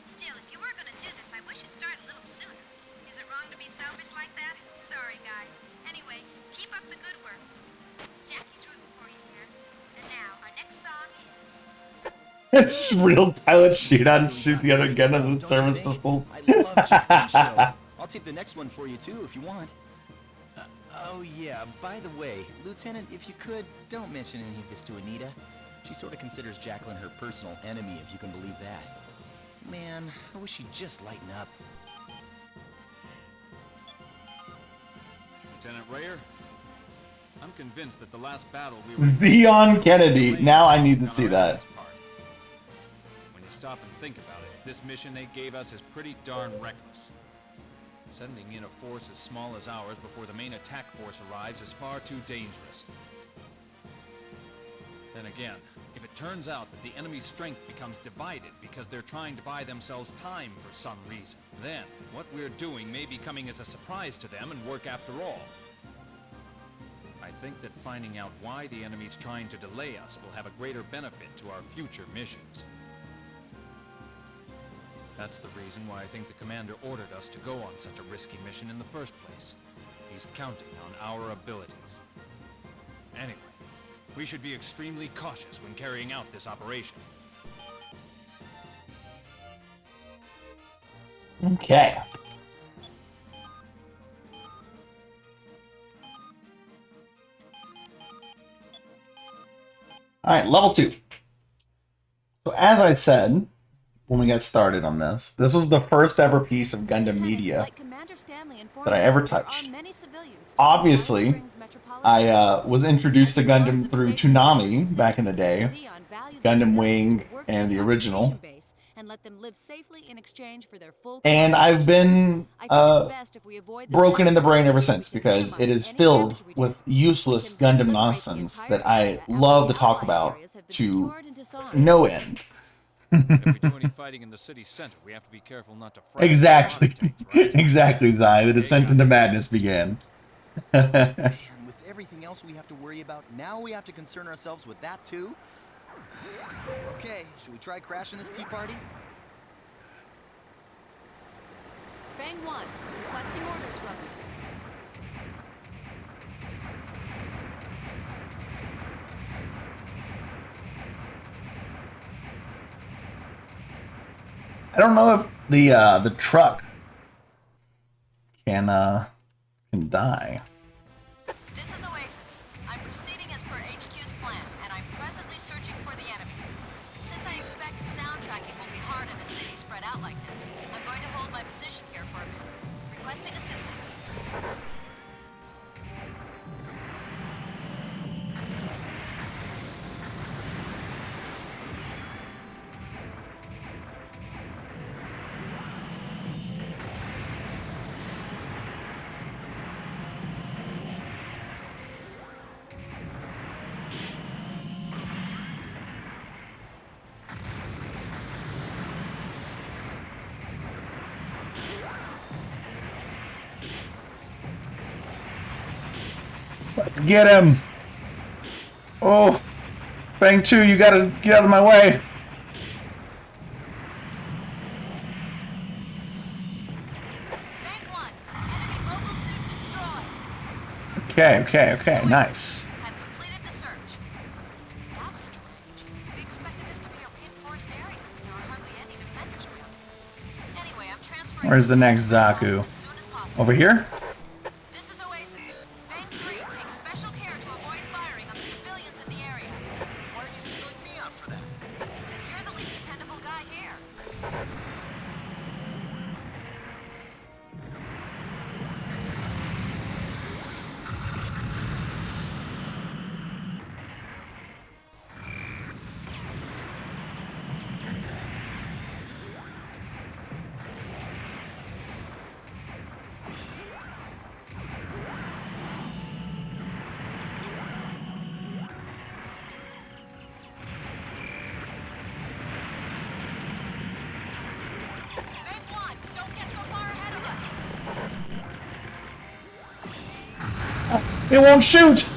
Still, if you were going to do this, I wish you'd start a little sooner. Is it wrong to be selfish like that? Sorry, guys. Anyway, keep up the good work. Jackie's rooting for you here. And now, our next song is...
It's real pilot shootout and shoot the other gun as a service pistol.
I love Jackie's show. I'll tape the next one for you too if you want. Oh yeah, by the way, Lieutenant, if you could, don't mention any of this to Anita. She sort of considers Jacqueline her personal enemy, if you can believe that. Man, I wish she'd just lighten up.
Lieutenant Rayer, I'm convinced that the last battle we were...
Xeon Kennedy. Now I need to see that.
When you stop and think about it, this mission they gave us is pretty darn reckless. Sending in a force as small as ours before the main attack force arrives is far too dangerous. Then again, if it turns out that the enemy's strength becomes divided because they're trying to buy themselves time for some reason, then what we're doing may be coming as a surprise to them and work after all. I think that finding out why the enemy's trying to delay us will have a greater benefit to our future missions. That's the reason why I think the commander ordered us to go on such a risky mission in the first place. He's counting on our abilities. Anyway, we should be extremely cautious when carrying out this operation.
Okay. All right, level 2. So as I said when we got started on this, this was the first ever piece of Gundam media that I ever touched. Obviously, I was introduced to Gundam through Toonami back in the day, Gundam Wing and the original. And I've been broken in the brain ever since because it is filled with useless Gundam nonsense that I love to talk about to no end.
If we do any fighting in the city center, we have to be careful not to frighten
Exactly.
the architects, right?
Exactly, Zai. The descent into madness began.
And with everything else we have to worry about, now we have to concern ourselves with that too? Okay, should we try crashing this tea party?
Fang 1, requesting orders from you.
I don't know if the truck can die.
This is Oasis. I'm proceeding as per HQ's plan, and I'm presently searching for the enemy. Since I expect sound tracking will be hard in a city spread out like this, I'm going to hold my position here for a bit. Requesting assistance.
Let's get him. Oh, Fang 2, you gotta get out of my way.
Fang 1, enemy mobile suit destroyed.
Okay, nice.
I've completed the search. That's strange. We expected this to be a reinforced area, but there are hardly any defenders around. Anyway, I'm transferring...
Where's the next Zaku?
as soon as possible.
Over here?
This is Oasis. Fang 3, take special care to avoid firing on the civilians in the area.
Why are you singling me out for that?
Because you're the least dependable guy here.
It won't shoot!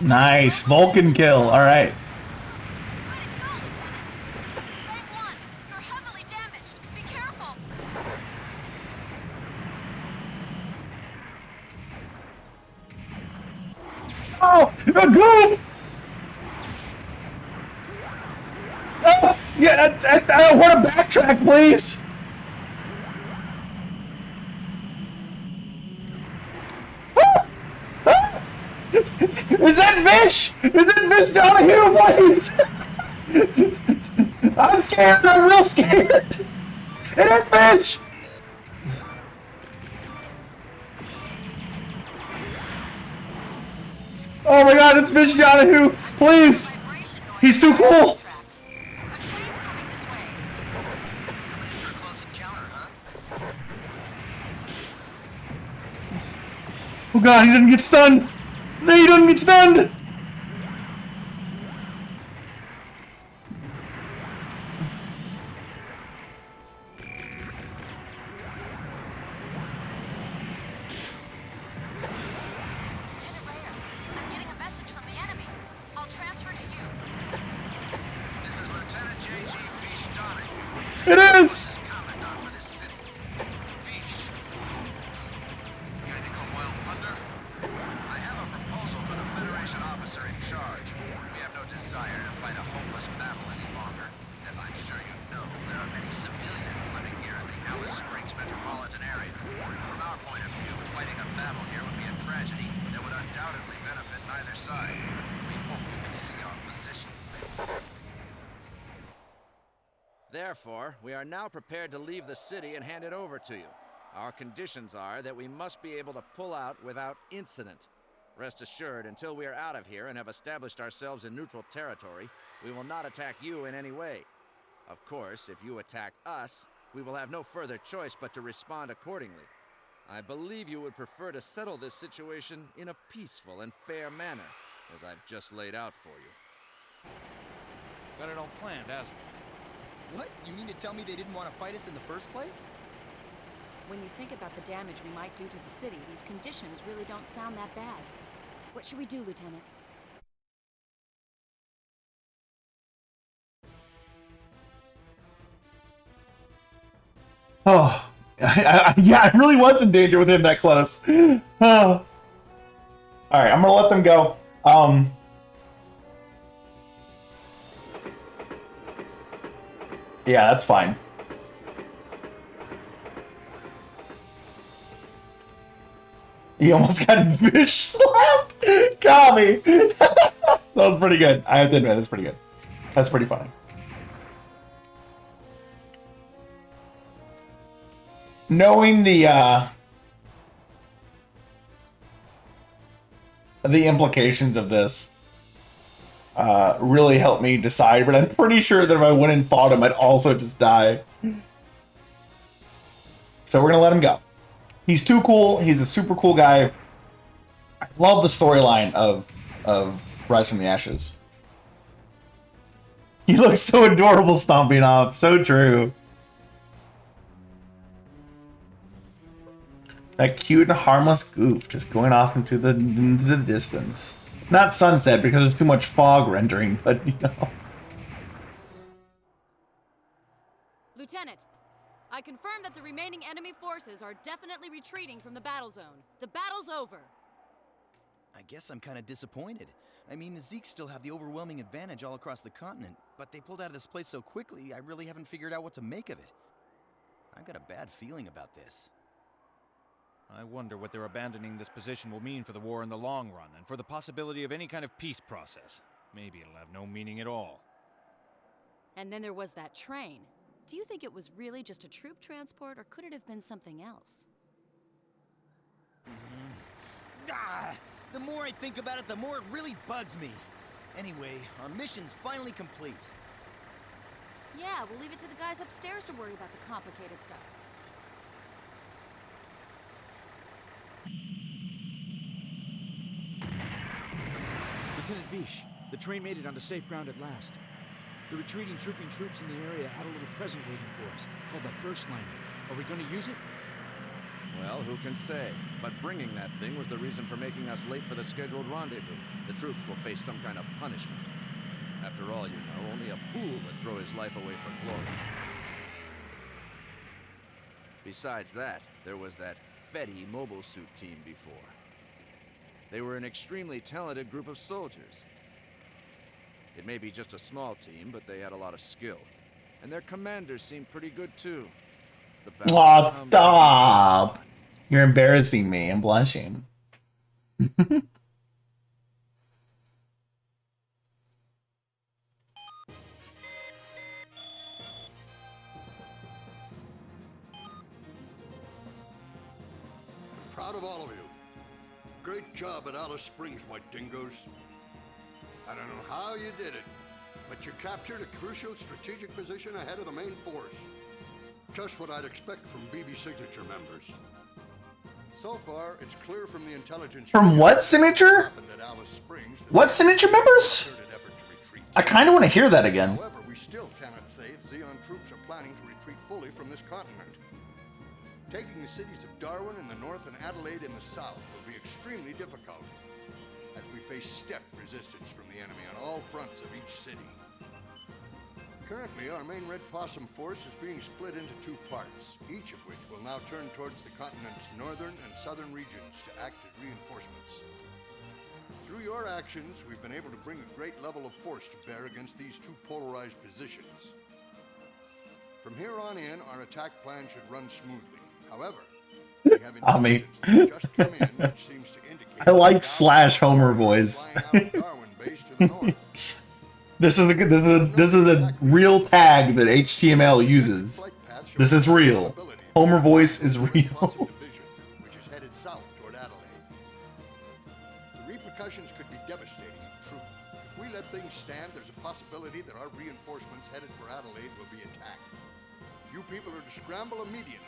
Nice. Vulcan kill. Alright.
Way to go, Lieutenant! Fang 1, you're heavily damaged. Be careful!
Oh! Oh, good! Oh! Yeah, I want to backtrack, please! Ah! Ah! Is that Vish? Is that Vish Donahue, please? I'm scared. I'm real scared. It is Vish. Oh my God, it's Vish Donahue. Please. He's too cool.
A train's coming this way.
Coming in for a close encounter, huh?
Oh God, he didn't get stunned. No, he didn't get stunned.
Lieutenant Rayer, I'm getting a message from the enemy. I'll transfer to you.
This is Lieutenant J.G. Vish Donahue.
It is.
Commandant for this city. Vish. Guy they call Wild Thunder? I have a proposal for the Federation officer in charge. We have no desire to fight a hopeless battle any longer. As I'm sure you know, there are many civilians living here in the Alice Springs metropolitan area. From our point of view, fighting a battle here would be a tragedy that would undoubtedly benefit neither side. We hope you can see our position.
Therefore, we are now prepared to leave the city and hand it over to you. Our conditions are that we must be able to pull out without incident. Rest assured, until we are out of here and have established ourselves in neutral territory, we will not attack you in any way. Of course, if you attack us, we will have no further choice but to respond accordingly. I believe you would prefer to settle this situation in a peaceful and fair manner, as I've just laid out for you.
Got it all planned, hasn't it?
What? You mean to tell me they didn't want to fight us in the first place?
When you think about the damage we might do to the city, these conditions really don't sound that bad. What should we do, Lieutenant?
Oh, yeah, I really was in danger with him that close. Oh. All right, I'm gonna let them go. Yeah, that's fine. He almost got Vish slapped. Got me. That was pretty good. I have to admit, that's pretty good. That's pretty funny. Knowing the implications of this really helped me decide, but I'm pretty sure that if I went and fought him, I'd also just die. So we're gonna let him go. He's too cool. He's a super cool guy. I love the storyline of Rise from the Ashes. He looks so adorable stomping off. So true. That cute and harmless goof just going off into the distance. Not sunset because there's too much fog rendering, but you know.
Lieutenant, I confirm that the remaining enemy forces are definitely retreating from the battle zone. The battle's over.
I guess I'm kind of disappointed. I mean, the Zeeks still have the overwhelming advantage all across the continent, but they pulled out of this place so quickly, I really haven't figured out what to make of it. I've got a bad feeling about this.
I wonder what their abandoning this position will mean for the war in the long run, and for the possibility of any kind of peace process. Maybe it'll have no meaning at all.
And then there was that train. Do you think it was really just a troop transport, or could it have been something else?
The more I think about it, the more it really bugs me. Anyway, our mission's finally complete.
Yeah, we'll leave it to the guys upstairs to worry about the complicated stuff.
Vish. The train made it onto safe ground at last. The retreating trooping troops in the area had a little present waiting for us, called the burst liner. Are we going to use it?
Well, who can say? But bringing that thing was the reason for making us late for the scheduled rendezvous. The troops will face some kind of punishment. After all, you know, only a fool would throw his life away for glory. Besides that, there was that Fetty mobile suit team before. They were an extremely talented group of soldiers. It may be just a small team, but they had a lot of skill. And their commanders seemed pretty good too.
Aw, stop! You're embarrassing me. I'm blushing.
Proud of all of you. Great job at Alice Springs, White Dingoes. I don't know how you did it, but you captured a crucial strategic position ahead of the main force. Just what I'd expect from BB Signature members. So far, it's clear from the intelligence...
From what signature? What signature members? I kind of want to hear that again.
However, we still cannot say if Zeon troops are planning to retreat fully from this continent. Taking the cities of Darwin in the north and Adelaide in the south will be extremely difficult, as we face stiff resistance from the enemy on all fronts of each city. Currently, our main Red Possum force is being split into two parts, each of which will now turn towards the continent's northern and southern regions to act as reinforcements. Through your actions, we've been able to bring a great level of force to bear against these two polarized positions. From here on in, our attack plan should run smoothly. However, we have intelligence that just come in, which seems to indicate
I like slash Homer voice. This is a real tag that HTML uses. This is real. Homer voice is real.
Which is headed south toward Adelaide. The repercussions could be devastating, true. If we let things stand, there's a possibility that our reinforcements headed for Adelaide will be attacked. You people are to scramble immediately.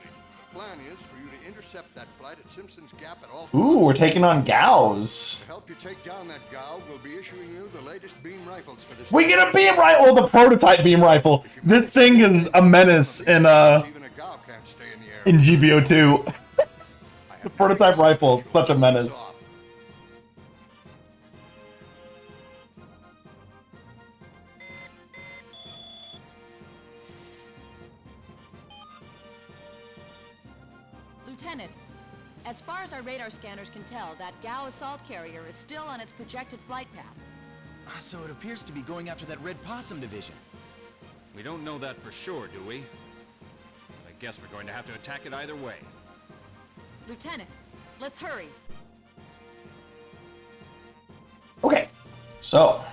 The plan is for you to intercept that flight at Simpson's Gap at all.
Ooh, we're taking on Gauss.
To help you take down that Gao, we'll be issuing you the latest beam rifles for this.
We get a beam rifle, well, the prototype beam rifle. This thing is a menace in GBO2. The prototype rifle is such a menace.
Lieutenant, as far as our radar scanners can tell, that Gao assault carrier is still on its projected flight path.
So it appears to be going after that Red Possum division.
We don't know that for sure, do we? I guess we're going to have to attack it either way.
Lieutenant, let's hurry.
Okay, so,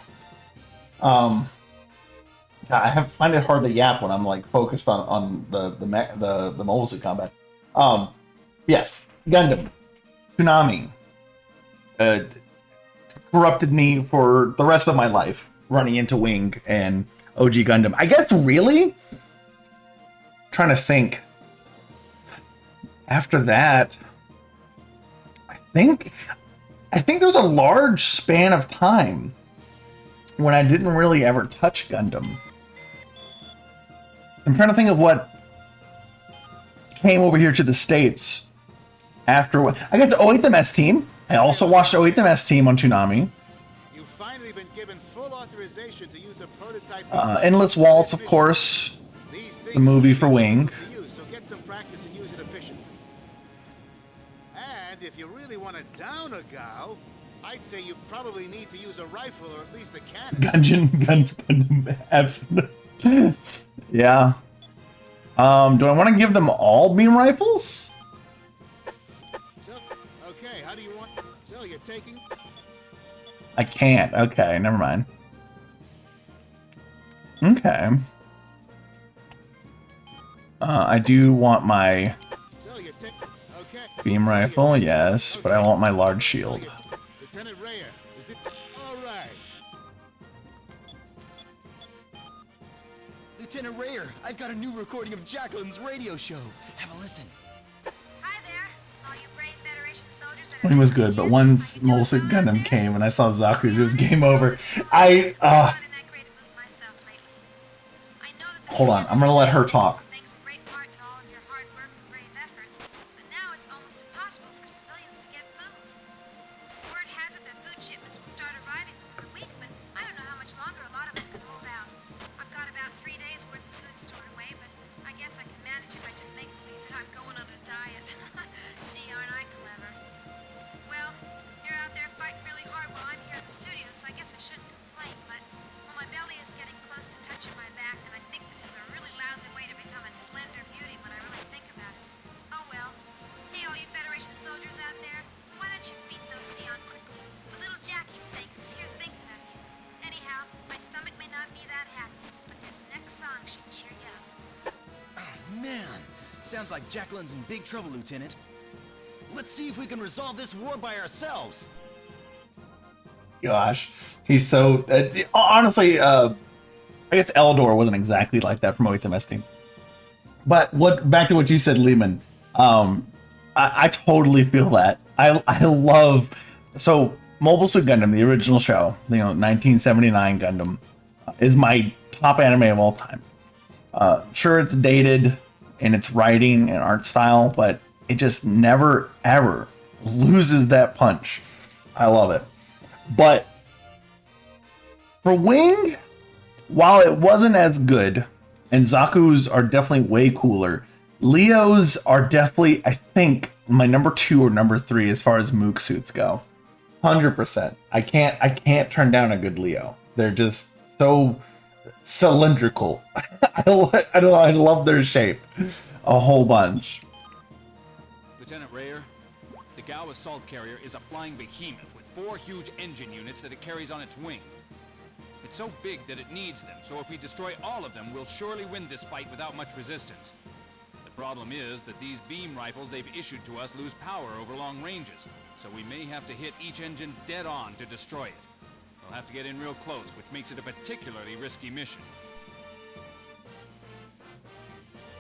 I find it hard to yap when I'm like focused on the mobile suit combat. Yes, Gundam, Toonami, corrupted me for the rest of my life, running into Wing and OG Gundam. I guess really trying to think. After that, I think there was a large span of time when I didn't really ever touch Gundam. I'm trying to think of what came over here to the States after. I guess 08 MS Team. I also watched 08 MS Team on Toonami.
You've finally been given full authorization to use a prototype.
Endless Waltz, of course. The movie for Wing.
So get some practice and use it efficiently. And if you really want to down a Gao, I'd say you probably need to use a rifle or at least a cannon.
Gundam absent. Yeah. Do I want to give them all beam rifles?
Okay, how do you want? So you're taking?
I can't. Okay, never mind. Okay. I do want my beam rifle, yes, but I want my large shield.
Lieutenant Rayer, is it all right?
Lieutenant Rayer, I've got a new recording of Jacqueline's radio show. Have a listen.
Hi there, all you brave Federation soldiers that
Wing was good, but once Mobile Suit Gundam came and I saw Zaku's, it was game over. Hold on, I'm gonna let her talk.
Thanks in great part to all of your hard work and brave efforts, but now it's almost impossible for civilians to get food. Word has it that food shipments will start arriving within a week, but I don't know how much longer a lot of us can hold out. I've got about 3 days worth of food stored away, but I guess I can manage if I just make believe that I'm going on a diet. Gee, aren't I clever? Well, you're out there fighting really hard while I'm here in the studio, so I guess I shouldn't complain, but well, my belly is getting close to touching my back, and I think this is a really lousy way to become a slender beauty when I really think about it. Oh well. Hey, all you Federation soldiers out there, why don't you meet those Zeon quickly? For little Jackie's sake, who's here thinking of you. Anyhow, my stomach may not be that happy, but this next song should cheer you up.
Man, sounds like Jacqueline's in big trouble, Lieutenant. Let's see if we can resolve this war by ourselves.
Gosh, he's so honestly. I guess Eldor wasn't exactly like that from OHMS team. But back to what you said, Lehman. I totally feel that. I love so Mobile Suit Gundam, the original show, 1979 Gundam, is my top anime of all time. Sure, it's dated in its writing and art style, but it just never ever loses that punch. I love it. But for Wing, while it wasn't as good, and Zaku's are definitely way cooler, Leo's are definitely, I think, my number 2 or number 3 as far as Mook suits go. 100%. I can't turn down a good Leo. They're just so cylindrical. I love their shape a whole bunch.
Lieutenant Rayer, the Gao assault carrier is a flying behemoth with 4 huge engine units that it carries on its wing. It's so big that it needs them, so if we destroy all of them, we'll surely win this fight without much resistance. The problem is that these beam rifles they've issued to us lose power over long ranges, so we may have to hit each engine dead on to destroy it. We'll have to get in real close, which makes it a particularly risky mission.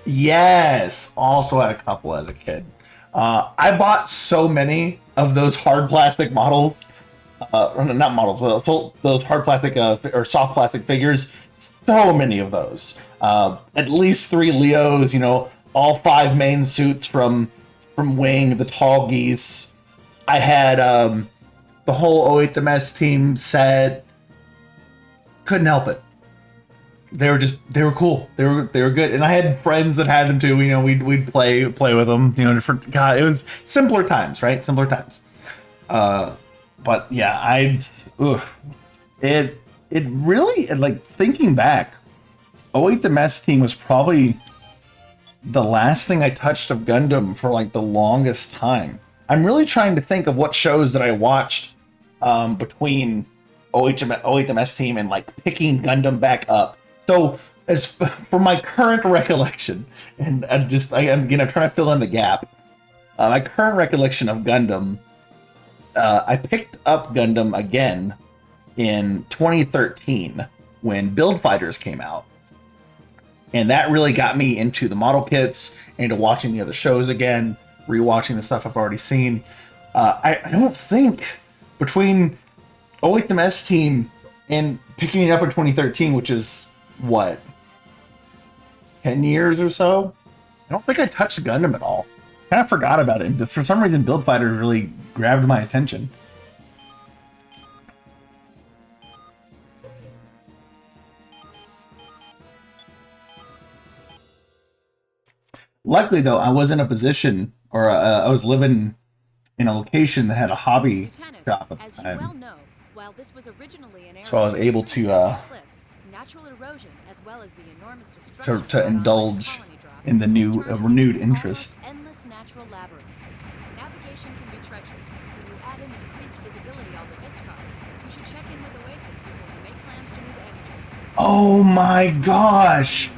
Yes, also had a couple as a kid. I bought so many of those hard plastic models. Not models, but those hard plastic or soft plastic figures. So many of those. At least 3 Leos, all 5 main suits from Wing, the tall geese. I had the whole 08MS team set. Couldn't help it. They were cool. They were good. And I had friends that had them too. We'd play with them. God, it was simpler times, right? Simpler times. But yeah, it really, like, thinking back, 08MS team was probably the last thing I touched of Gundam for like the longest time. I'm really trying to think of what shows that I watched between 08MS team and like picking Gundam back up. So as for my current recollection, and I'm trying to fill in the gap. My current recollection of Gundam, I picked up Gundam again in 2013 when Build Fighters came out. And that really got me into the model kits, into watching the other shows again, rewatching the stuff I've already seen. I don't think between 08MS team and picking it up in 2013, which is what, 10 years or so? I don't think I touched Gundam at all. Kind of forgot about it, but for some reason Build Fighters really grabbed my attention. Luckily, though, I was in a position, or I was living in a location that had a hobby shop at the time.
Well know, while this was originally an
So I was able to
natural erosion, as well as the enormous destruction
to indulge in the new renewed interest.
Endless natural labyrinth. Navigation can be treacherous. When you add in the decreased visibility all the mist causes, you should check in with Oasis before you make plans to move anywhere.
Oh my gosh!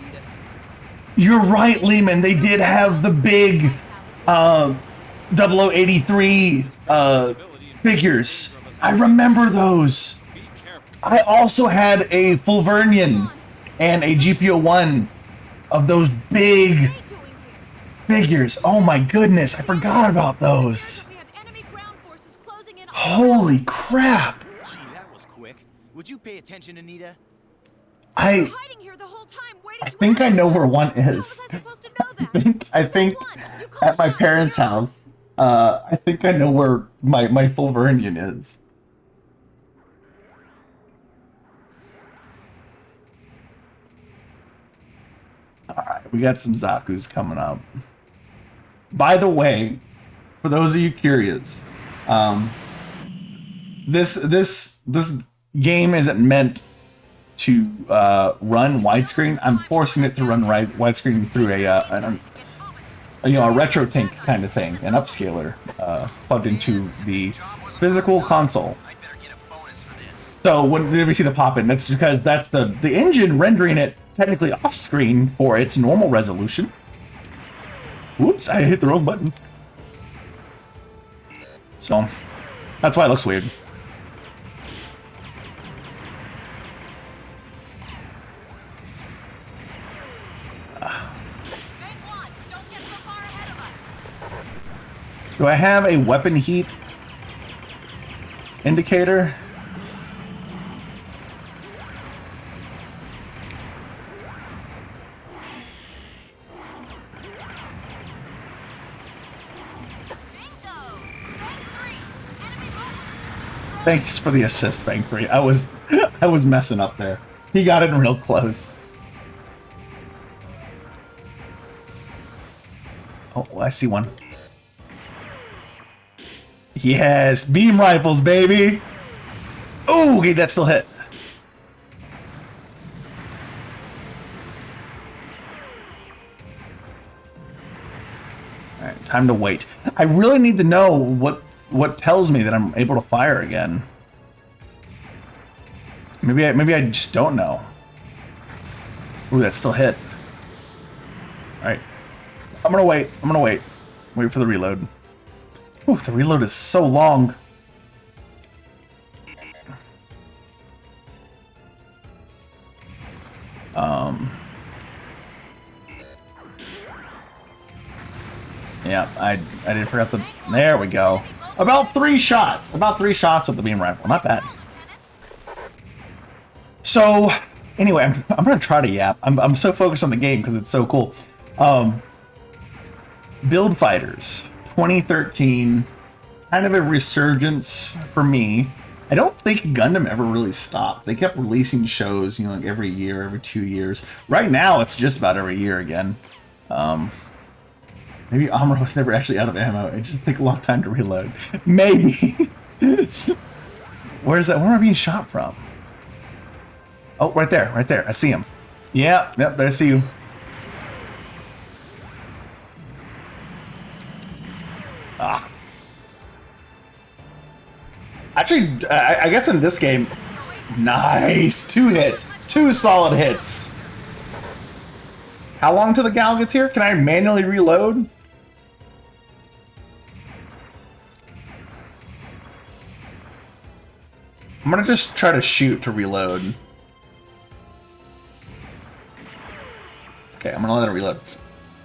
You're right, Lehman. They did have the big 0083 figures. I remember those. I also had a Fulvernian and a GPO-1 of those big figures. Oh my goodness, I forgot about those. Holy crap!
Gee, that was quick. Would you pay attention, Anita?
I
Hiding here the whole time, waiting
I
to
think I
ambush
know where
us.
one
How
is.
was I supposed to know that?
I think
One, you call
at my
shots,
parents'
you're on.
house. I think I know where my full Vernian is. Alright, we got some Zaku's coming up. By the way, for those of you curious, this game isn't meant to run widescreen. I'm forcing it to run widescreen through a retro tank kind of thing, an upscaler plugged into the physical console. So whenever you see the pop-in, that's because that's the engine rendering it technically off-screen for its normal resolution. Whoops, I hit the wrong button. So that's why it looks weird.
Don't get so far ahead of us.
Do I have a weapon heat indicator? Thanks for the assist, Bank 3. I was messing up there. He got in real close. Oh, I see one. Yes, beam rifles, baby. Oh, okay, that still hit. All right, time to wait. I really need to know what tells me that I'm able to fire again. Maybe I just don't know. Ooh, that still hit. All right, I'm gonna wait. Wait for the reload. Ooh, the reload is so long. Yeah, I didn't forget the. There we go. About 3 shots. About 3 shots with the beam rifle. Not bad. So, anyway, I'm gonna try to yap. I'm so focused on the game because it's so cool. Build Fighters 2013, kind of a resurgence for me. I don't think Gundam ever really stopped. They kept releasing shows, like every year, every 2 years. Right now, it's just about every year again. Maybe Amuro was never actually out of ammo. It just took a long time to reload. Maybe. Where's that? Where am I being shot from? Oh, right there. I see him. Yep, there I see you. Ah. Actually, I guess in this game, nice. 2 hits. 2 solid hits. How long till the gal gets here? Can I manually reload? I'm gonna just try to shoot to reload. Okay, I'm gonna let it reload.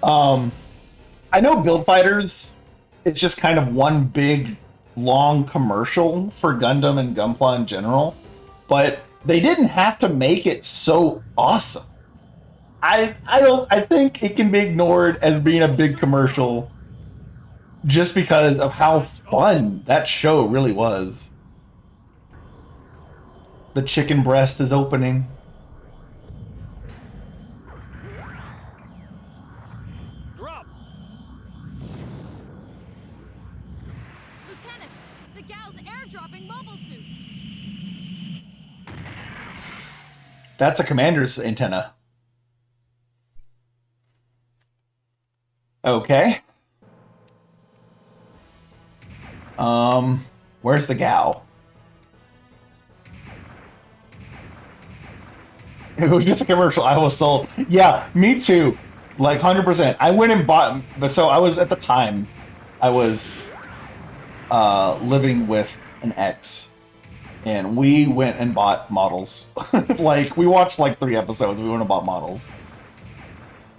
I know Build Fighters, it's just kind of one big, long commercial for Gundam and Gunpla in general, but they didn't have to make it so awesome. I think it can be ignored as being a big commercial just because of how fun that show really was. The chicken breast is opening.
Drop!
Lieutenant, the gal's airdropping mobile suits.
That's a commander's antenna. Okay. Where's the gal? It was just a commercial. I was sold. Yeah, me too. Like 100%. I went and bought, but so I was at the time, I was living with an ex, and we went and bought models. Like we watched like 3 episodes. We went and bought models.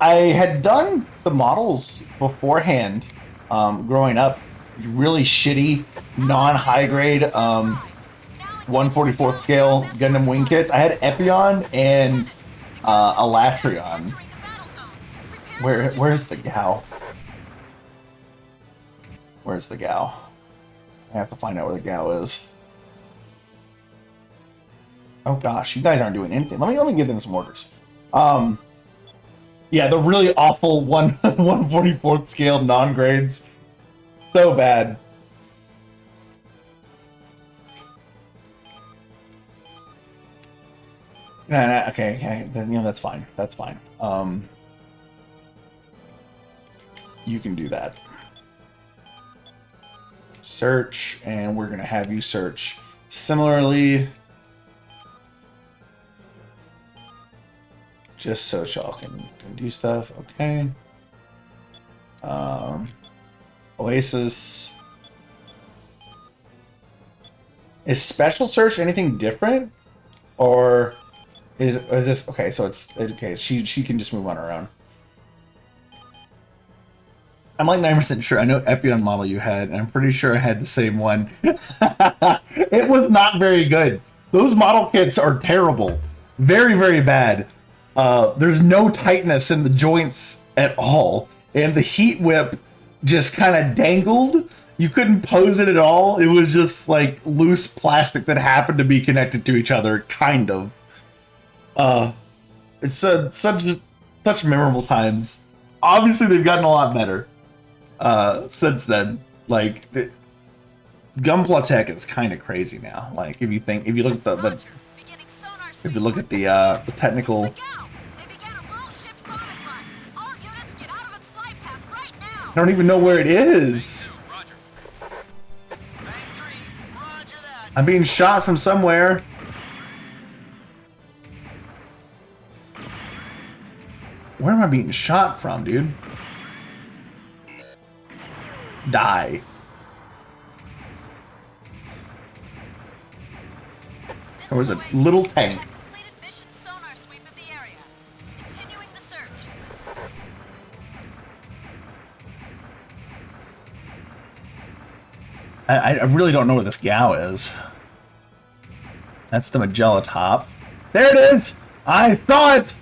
I had done the models beforehand, growing up, really shitty, non-high grade 1/44th scale Gundam wing kits. I had Epion and Elatrion. Where's the Gao? Where's the Gao? I have to find out where the Gao is. Oh gosh, you guys aren't doing anything. Let me give them some orders. Yeah, the really awful 1/44th scale non-grades. So bad. Nah, okay, then, you know, that's fine. That's fine. You can do that. Search, and we're gonna have you search similarly. Just so y'all can do stuff. Okay. Oasis. Is special search anything different? Or is this okay, so it's okay, she can just move on her own. I'm like 9% sure I know Epion model you had, and I'm pretty sure I had the same one. It was not very good. Those model kits are terrible. Very, very bad. There's no tightness in the joints at all, and the heat whip just kind of dangled. You couldn't pose it at all. It was just like loose plastic that happened to be connected to each other, kind of. It's such memorable times. Obviously, they've gotten a lot better since then. Like Gunpla tech is kind of crazy now. Like if you look at if you look at the technical. I don't even know where it is. I'm being shot from somewhere. Where am I being shot from, dude? Die. There was a little tank. I really don't know where this Gao is. That's the Magella top. There it is! I saw it!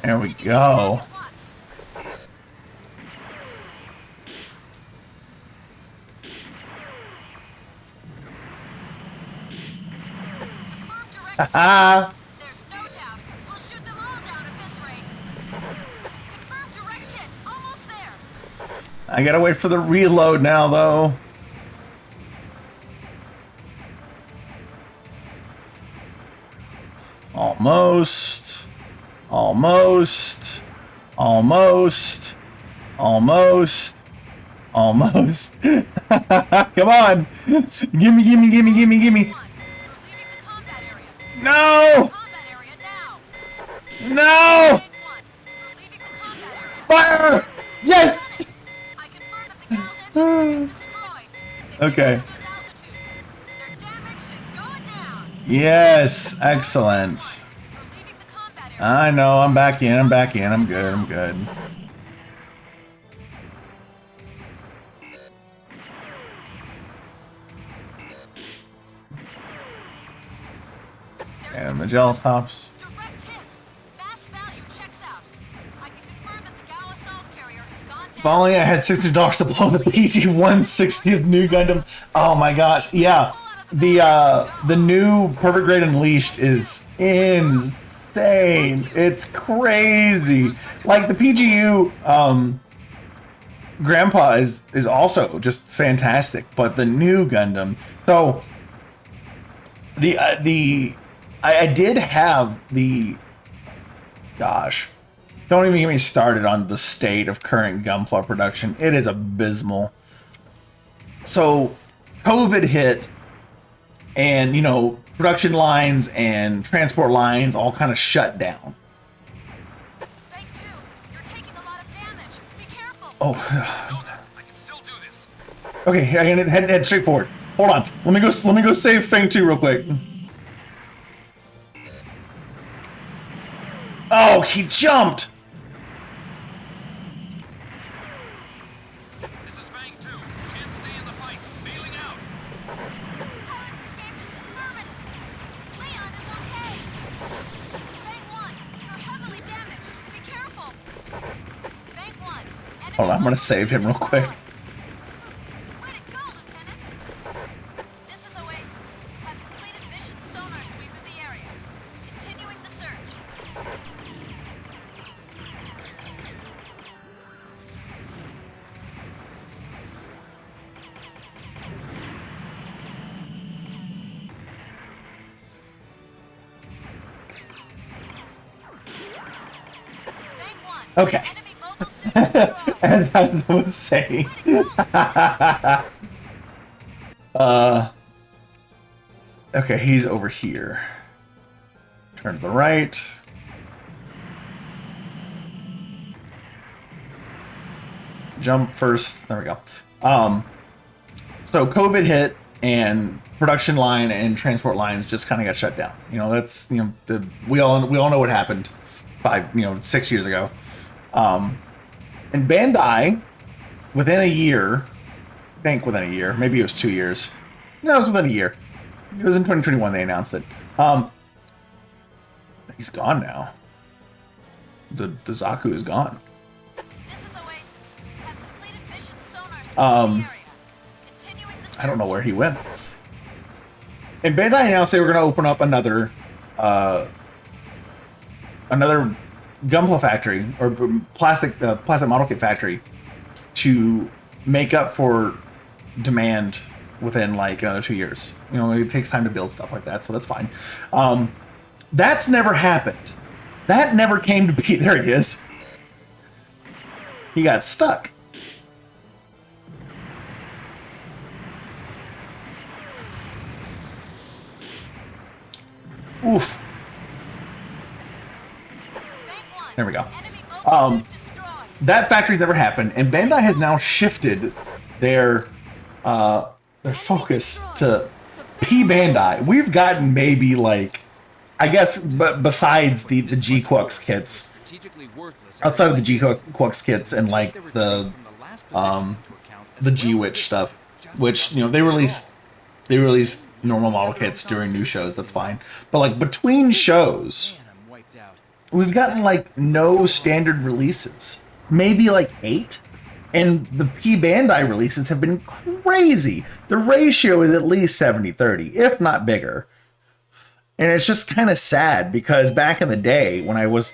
There we go. Haha! There's no doubt. We'll shoot them all down at this rate. Confirmed direct hit. Almost there. I gotta wait for the reload now, though. Almost. Almost. Almost. Almost. Almost. Come on. Gimme, gimme, gimme, gimme, gimme. No! No! Fire! Yes! Okay. Yes, excellent. I know, I'm back in, I'm back in, I'm good, I'm good. And the gel tops. If only I had $60 to blow the PG-160th new Gundam. Oh my gosh, yeah. The new Perfect Grade Unleashed is insane. It's crazy. Like the PGU Grandpa is also just fantastic, but the new Gundam. So I did have the, gosh, don't even get me started on the state of current Gunpla production. It is abysmal. So COVID hit, and, you know, production lines and transport lines all kind of shut down. Oh. I can still do this. Okay, I can head straight forward. Hold on. Let me go save Fang 2 real quick. Oh, he jumped!
This is Fang 2. Can't stay in the fight. Bailing out.
Pilot's escape is affirmative. Leon is okay. Fang 1, you're heavily damaged. Be careful. Fang 1, enemy
Hold on, I'm gonna
mobile
save
suit
him real quick.
destroyed. Where'd it go, Lieutenant? This is Oasis. Have completed mission sonar sweep of the area. Continuing the search. Fang 1,
Okay.
enemy mobile suit destroyed.
As I was saying. Okay, he's over here. Turn to the right. Jump first. There we go. So COVID hit, and production line and transport lines just kind of got shut down. You know, that's, you know, we all know what happened 6 years ago. And Bandai, within a year, I think within a year, maybe it was 2 years. No, it was within a year. It was in 2021 they announced it. He's gone now. The Zaku is gone.
This is Oasis. Have completed mission sonar sweep of the area. Continuing the search.
I don't know where he went. And Bandai announced they were going to open up another Gunpla factory, or plastic model kit factory, to make up for demand within like another 2 years. You know, it takes time to build stuff like that, so that's fine. That's never happened. That never came to be. There he is. He got stuck. Oof. There we go. That factory's never happened, and Bandai has now shifted their focus to P Bandai. We've gotten maybe like, I guess, but besides the G-Quux kits, outside of the G-Quux kits and like the G-Witch stuff, which, you know, they released normal model kits during new shows. That's fine, but like between shows, we've gotten like no standard releases, maybe like 8. And the P Bandai releases have been crazy. The ratio is at least 70-30, if not bigger. And it's just kind of sad, because back in the day when I was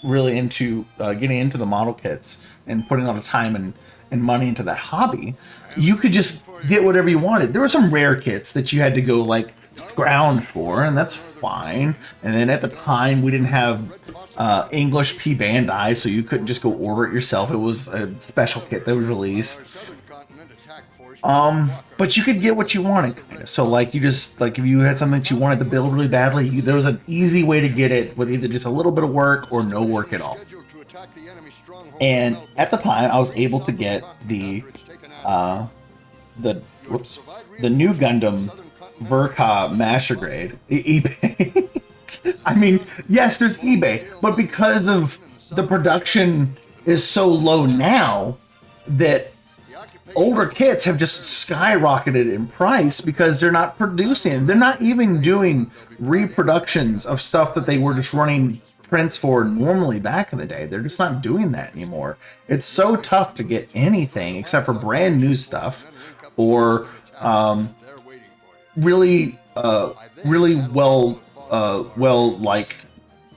really into getting into the model kits and putting a lot of time and money into that hobby, you could just get whatever you wanted. There were some rare kits that you had to go like scrounge for, and that's fine. And then at the time we didn't have English P Bandai, so you couldn't just go order it yourself. It was a special kit that was released. But you could get what you wanted, kind of. So like, you just, like, if you had something that you wanted to build really badly, there was an easy way to get it with either just a little bit of work or no work at all. And at the time I was able to get the new Gundam Verka Master Grade, eBay. I mean, yes, there's eBay, but because of the production is so low now, that older kits have just skyrocketed in price because they're not producing. They're not even doing reproductions of stuff that they were just running prints for normally back in the day. They're just not doing that anymore. It's so tough to get anything except for brand new stuff, or really well liked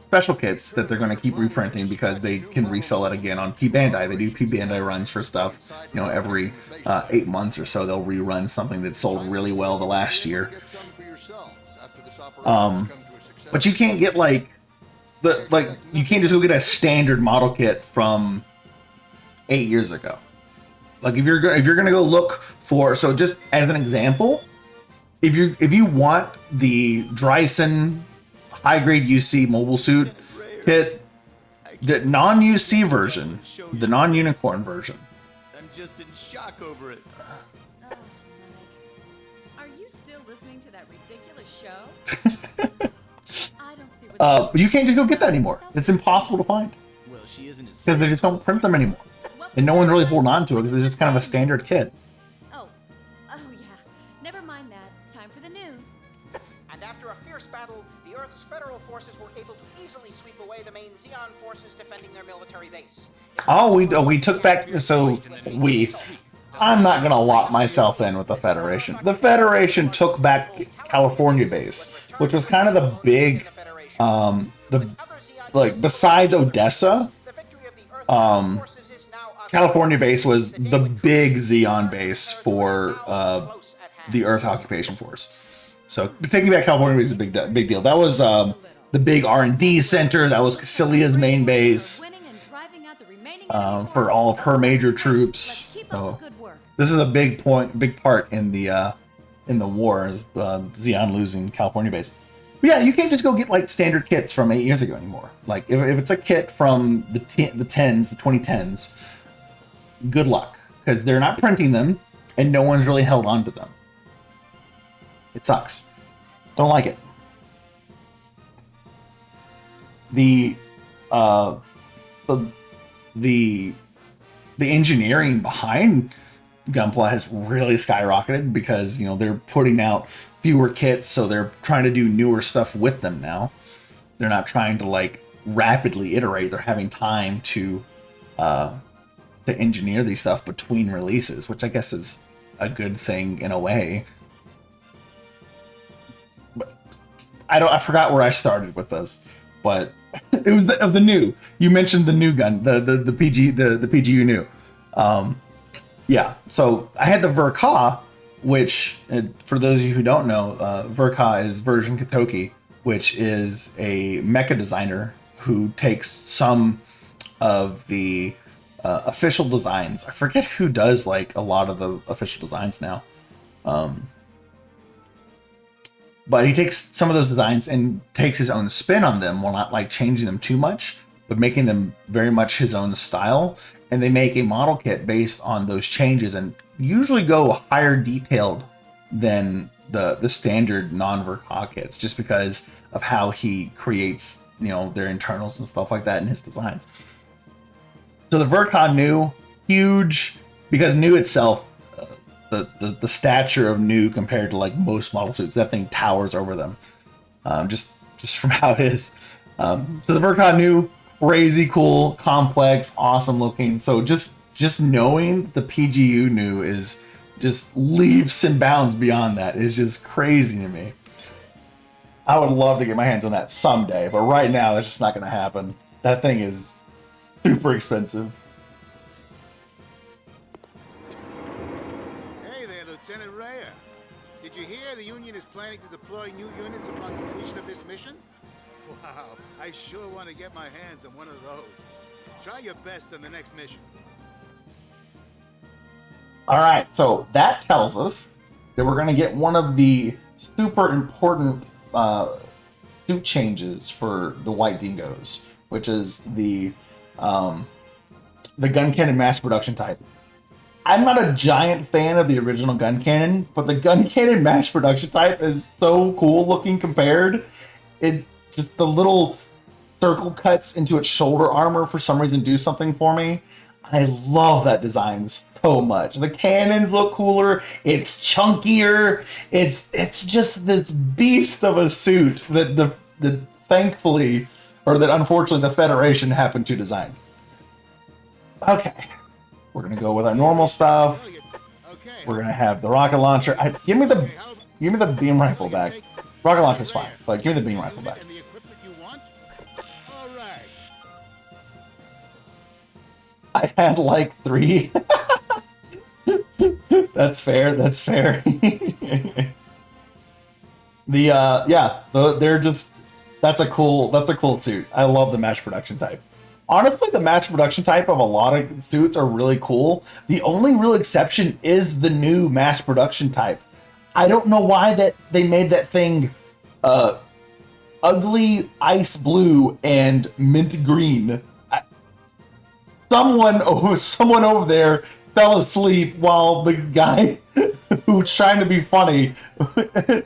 special kits that they're going to keep reprinting because they can resell it again on P Bandai. They do P Bandai runs for stuff, you know, every 8 months or so. They'll rerun something that sold really well the last year. But you can't get you can't just go get a standard model kit from 8 years ago. Like, if you're gonna go look for, so just as an example, if you want the Dryson high grade UC mobile suit kit, the non-UC version, the non-unicorn version.
I'm just in shock over it.
Are you still listening to that ridiculous show? I don't see
You can't just go get that anymore. It's impossible to find
Well, she isn't as
because they just don't print them anymore, and no one's really holding on to it because it's just kind of a standard kit.
Oh, yeah. Never mind that. Time for the news.
And after a fierce battle, the Earth's federal forces were able to easily sweep away the main Xeon forces defending their military base.
Oh, we took back. So I'm not gonna lock myself in with the Federation. The Federation took back California base, which was kind of the big, besides Odessa, California base was the big Xeon base for the Earth Occupation Force. So taking back California base is a big deal. That was the big R&D center. That was Cassilia's main base for all of her major troops. So this is a big part in the war, is Xeon losing California base. But yeah, you can't just go get like standard kits from 8 years ago anymore. Like if it's a kit from the 2010s, good luck, because they're not printing them and no one's really held on to them. It sucks. Don't like it. The engineering behind Gunpla has really skyrocketed because, you know, they're putting out fewer kits, so they're trying to do newer stuff with them now. They're not trying to like rapidly iterate. They're having time to engineer these stuff between releases, which I guess is a good thing in a way. But I forgot where I started with this, but it was the new. You mentioned the new gun, the PGU new. Yeah, so I had the Verka, which, for those of you who don't know, Verka is version Katoki, which is a mecha designer who takes some of the official designs. I forget who does like a lot of the official designs now. But he takes some of those designs and takes his own spin on them while not like changing them too much, but making them very much his own style. And they make a model kit based on those changes and usually go higher detailed than the standard non-Verka kits, just because of how he creates, you know, their internals and stuff like that in his designs. So the Verka new, huge, because new itself, the stature of new compared to like most model suits, that thing towers over them, just from how it is. So the Verka new, crazy cool, complex, awesome looking. So just knowing the PGU new is just leaps and bounds beyond that. It's just crazy to me. I would love to get my hands on that someday, but right now that's just not going to happen. That thing is super expensive.
Hey there, Lieutenant Raya. Did you hear the Union is planning to deploy new units upon completion of this mission? Wow, I sure want to get my hands on one of those. Try your best on the next mission.
All right, so that tells us that we're going to get one of the super important suit changes for the White Dingoes, which is the gun cannon mass production type. I'm not a giant fan of the original gun cannon, but the gun cannon mass production type is so cool looking compared. It just, the little circle cuts into its shoulder armor for some reason do something for me. I love that design so much. The cannons look cooler. It's chunkier. It's just this beast of a suit that thankfully, or that unfortunately the Federation happened to design. Okay, we're gonna go with our normal stuff. We're gonna have the rocket launcher. Give me the beam rifle back. Rocket launcher's fine, but give me the beam rifle back. I had like 3. That's fair. That's fair. They're just, that's a cool suit. I love the mass production type. Honestly, the mass production type of a lot of suits are really cool. The only real exception is the new mass production type. I don't know why that they made that thing ugly ice blue and mint green. Someone over there fell asleep while the guy who's trying to be funny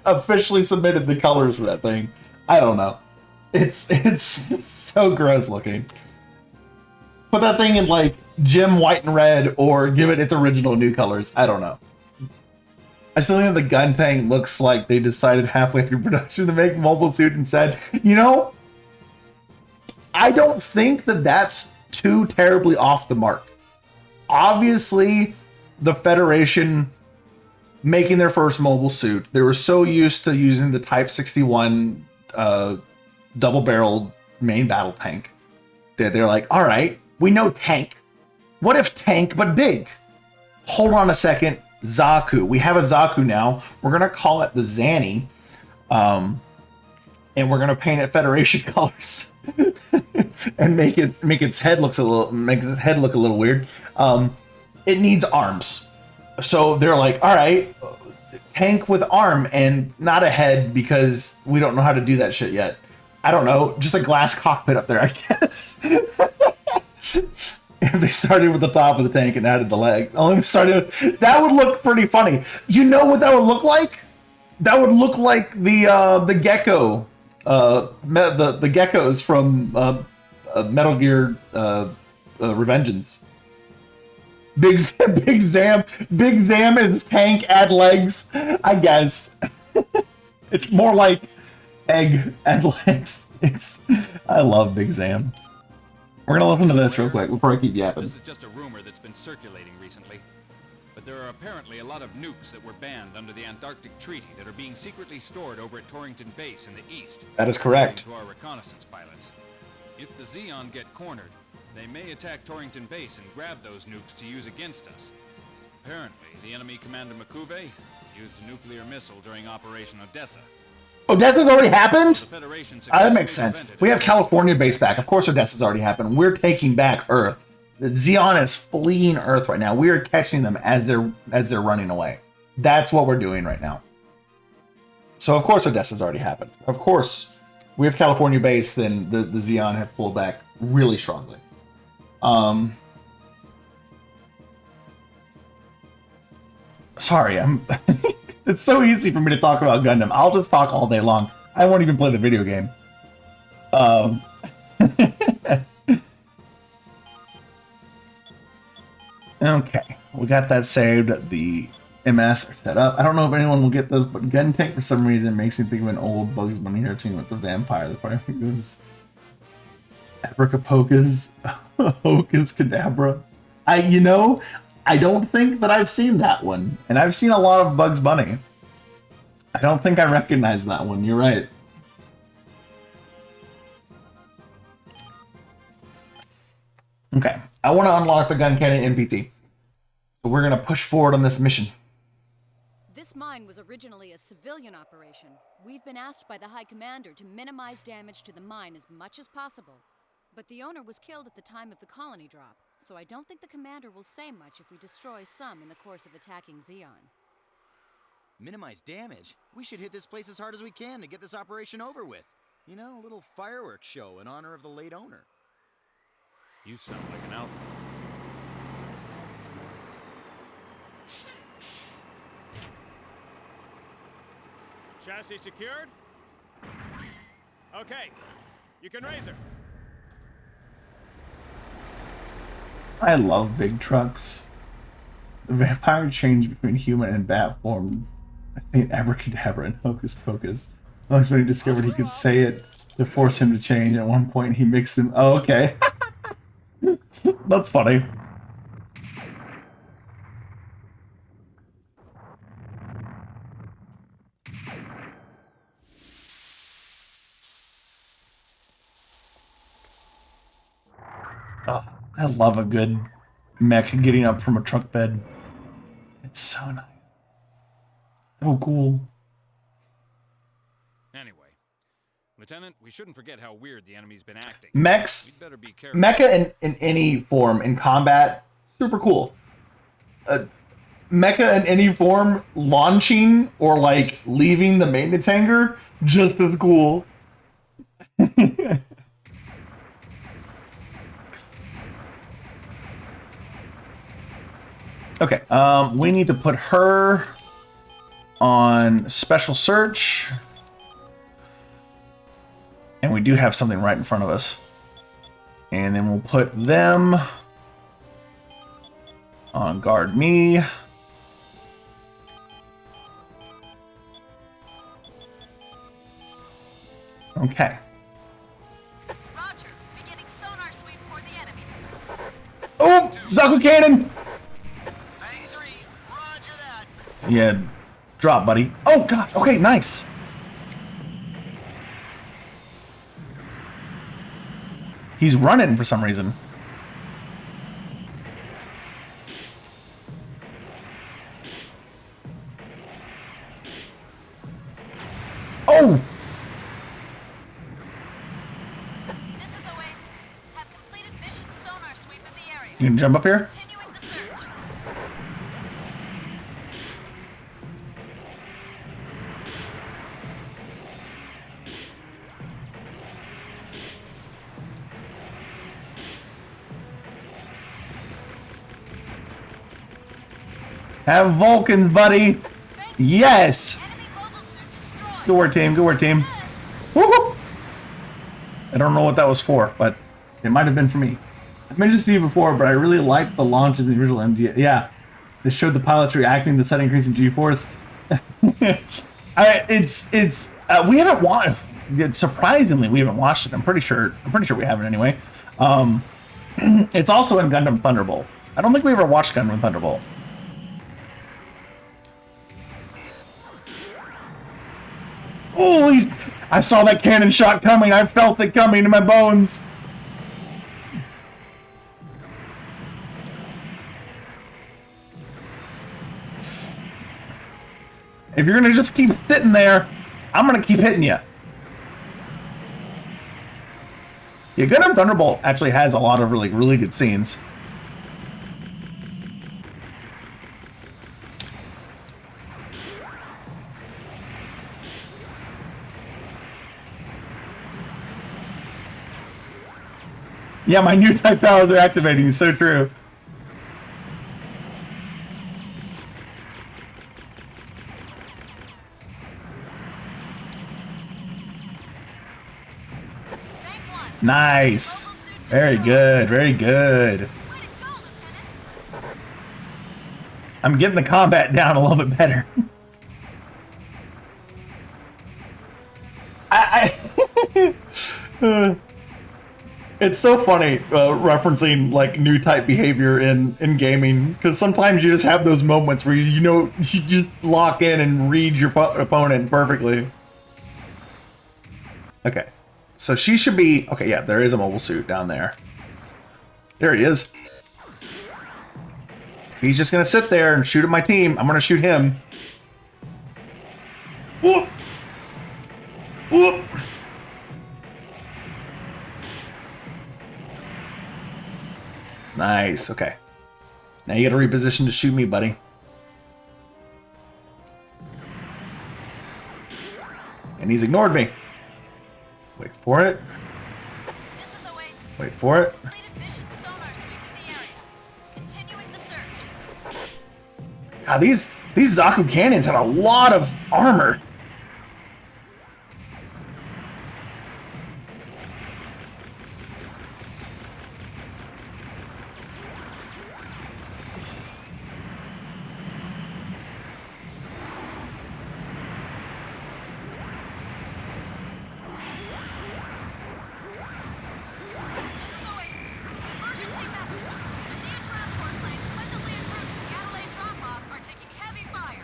officially submitted the colors for that thing. I don't know. It's so gross looking. Put that thing in like gem white and red, or give it its original new colors. I don't know. I still think the gun tank looks like they decided halfway through production to make mobile suit and said, you know, I don't think that that's too terribly off the mark. Obviously, the Federation making their first mobile suit, they were so used to using the Type 61 double-barreled main battle tank that they're like, all right, we know tank. What if tank but big? Hold on a second, Zaku. We have a Zaku now. We're gonna call it the Zanny, and we're gonna paint it Federation colors and make its head look a little weird. It needs arms, so they're like, all right, tank with arm and not a head because we don't know how to do that shit yet. I don't know, just a glass cockpit up there, I guess. If they started with the top of the tank and added the leg, that would look pretty funny. You know what that would look like? That would look like the gecko, the geckos from Metal Gear Revengeance. Big Zam is tank, add legs, I guess. It's more like egg and legs. I love Big Zam. We're gonna listen to this real quick before I keep yapping.
This is just a rumor that's been circulating recently. But there are apparently a lot of nukes that were banned under the Antarctic Treaty that are being secretly stored over at Torrington Base in the east.
That is correct.
To our reconnaissance pilots. If the Zeon get cornered, they may attack Torrington Base and grab those nukes to use against us. Apparently, the enemy commander Makube used a nuclear missile during Operation Odessa.
Odessa's already happened? That makes sense. We have California base back. Of course Odessa's already happened. We're taking back Earth. The Zeon is fleeing Earth right now. We are catching them as they're running away. That's what we're doing right now. So of course Odessa's already happened. Of course, we have California base, then the Zeon have pulled back really strongly. Sorry, it's so easy for me to talk about Gundam. I'll just talk all day long. I won't even play the video game. Okay, we got that saved. The MS are set up. I don't know if anyone will get this, but Gun Tank for some reason makes me think of an old Bugs Bunny cartoon with the vampire. The part goes Abracapocas, Hocus Cadabra. I don't think that I've seen that one, and I've seen a lot of Bugs Bunny. I don't think I recognize that one. You're right. Okay, I want to unlock the gun cannon NPT. So we're gonna push forward on this mission.
This mine was originally a civilian operation. We've been asked by the High Commander to minimize damage to the mine as much as possible. But the owner was killed at the time of the colony drop, so I don't think the commander will say much if we destroy some in the course of attacking Zeon.
Minimize damage? We should hit this place as hard as we can to get this operation over with. You know, a little fireworks show in honor of the late owner.
You sound like an outlaw.
Chassis secured? Okay, you can raise her.
I love big trucks. The vampire changed between human and bat form. I think Abracadabra and Hocus Pocus. Once when he discovered he could say it to force him to change, at one point he mixed them. Oh, okay. That's funny. Oh, I love a good mech getting up from a truck bed. It's so nice. So cool.
Anyway, Lieutenant, we shouldn't forget how weird the enemy's been acting.
Mechs,
We'd better be careful.
mecha in any form in combat, super cool. Mecha in any form launching or like leaving the maintenance hangar, just as cool. Okay, we need to put her on special search. And we do have something right in front of us. And then we'll put them on guard me. Okay.
Roger. Beginning sonar sweep for the enemy.
Oh, Zaku Cannon!
Fang 3, roger that.
Yeah, drop, buddy. Oh, God. Okay, nice. He's running for some reason. Oh!
This is Oasis. Have completed mission sonar sweep of the area.
You can jump up here?
Continuing the search.
Have Vulcans, buddy. Yes. Good work, team. Good work, team. Woohoo! I don't know what that was for, but it might have been for me. I mentioned this to you before, but I really liked the launches in the original MG. Yeah, they showed the pilots reacting to the sudden increase in G-force. We haven't watched. Surprisingly, we haven't watched it. I'm pretty sure we haven't anyway. It's also in Gundam Thunderbolt. I don't think we ever watched Gundam Thunderbolt. Oh, I saw that cannon shot coming. I felt it coming in my bones. If you're going to just keep sitting there, I'm going to keep hitting you. Yeah, Gundam Thunderbolt actually has a lot of really good scenes. Yeah, my new type powers are activating. So true. Nice. Very good. Very good. I'm getting the combat down a little bit better. It's so funny referencing like new type behavior in gaming, because sometimes you just have those moments where you just lock in and read your opponent perfectly. Okay, so she should be okay. Yeah, there is a mobile suit down there. There he is. He's just gonna sit there and shoot at my team. I'm gonna shoot him. Whoop. Whoop. Nice, okay. Now you gotta reposition to shoot me, buddy. And he's ignored me. Wait for it. Wait for it. God, these Zaku cannons have a lot of armor.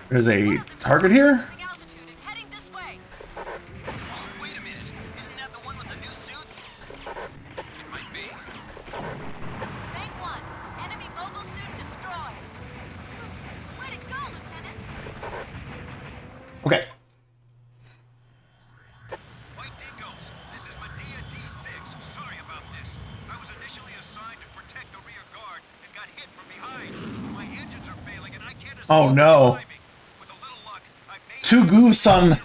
There's a target here?
Wait a minute. Isn't that the one with the new suits?
It might be.
Bank 1. Enemy mobile suit destroyed. Way to go, Lieutenant.
Okay.
White Dingoes, this is Medea D6. Sorry about this. I was initially assigned to protect the rear guard and got hit from behind. My engines are failing and I can't escape.
Oh no. Two goofs on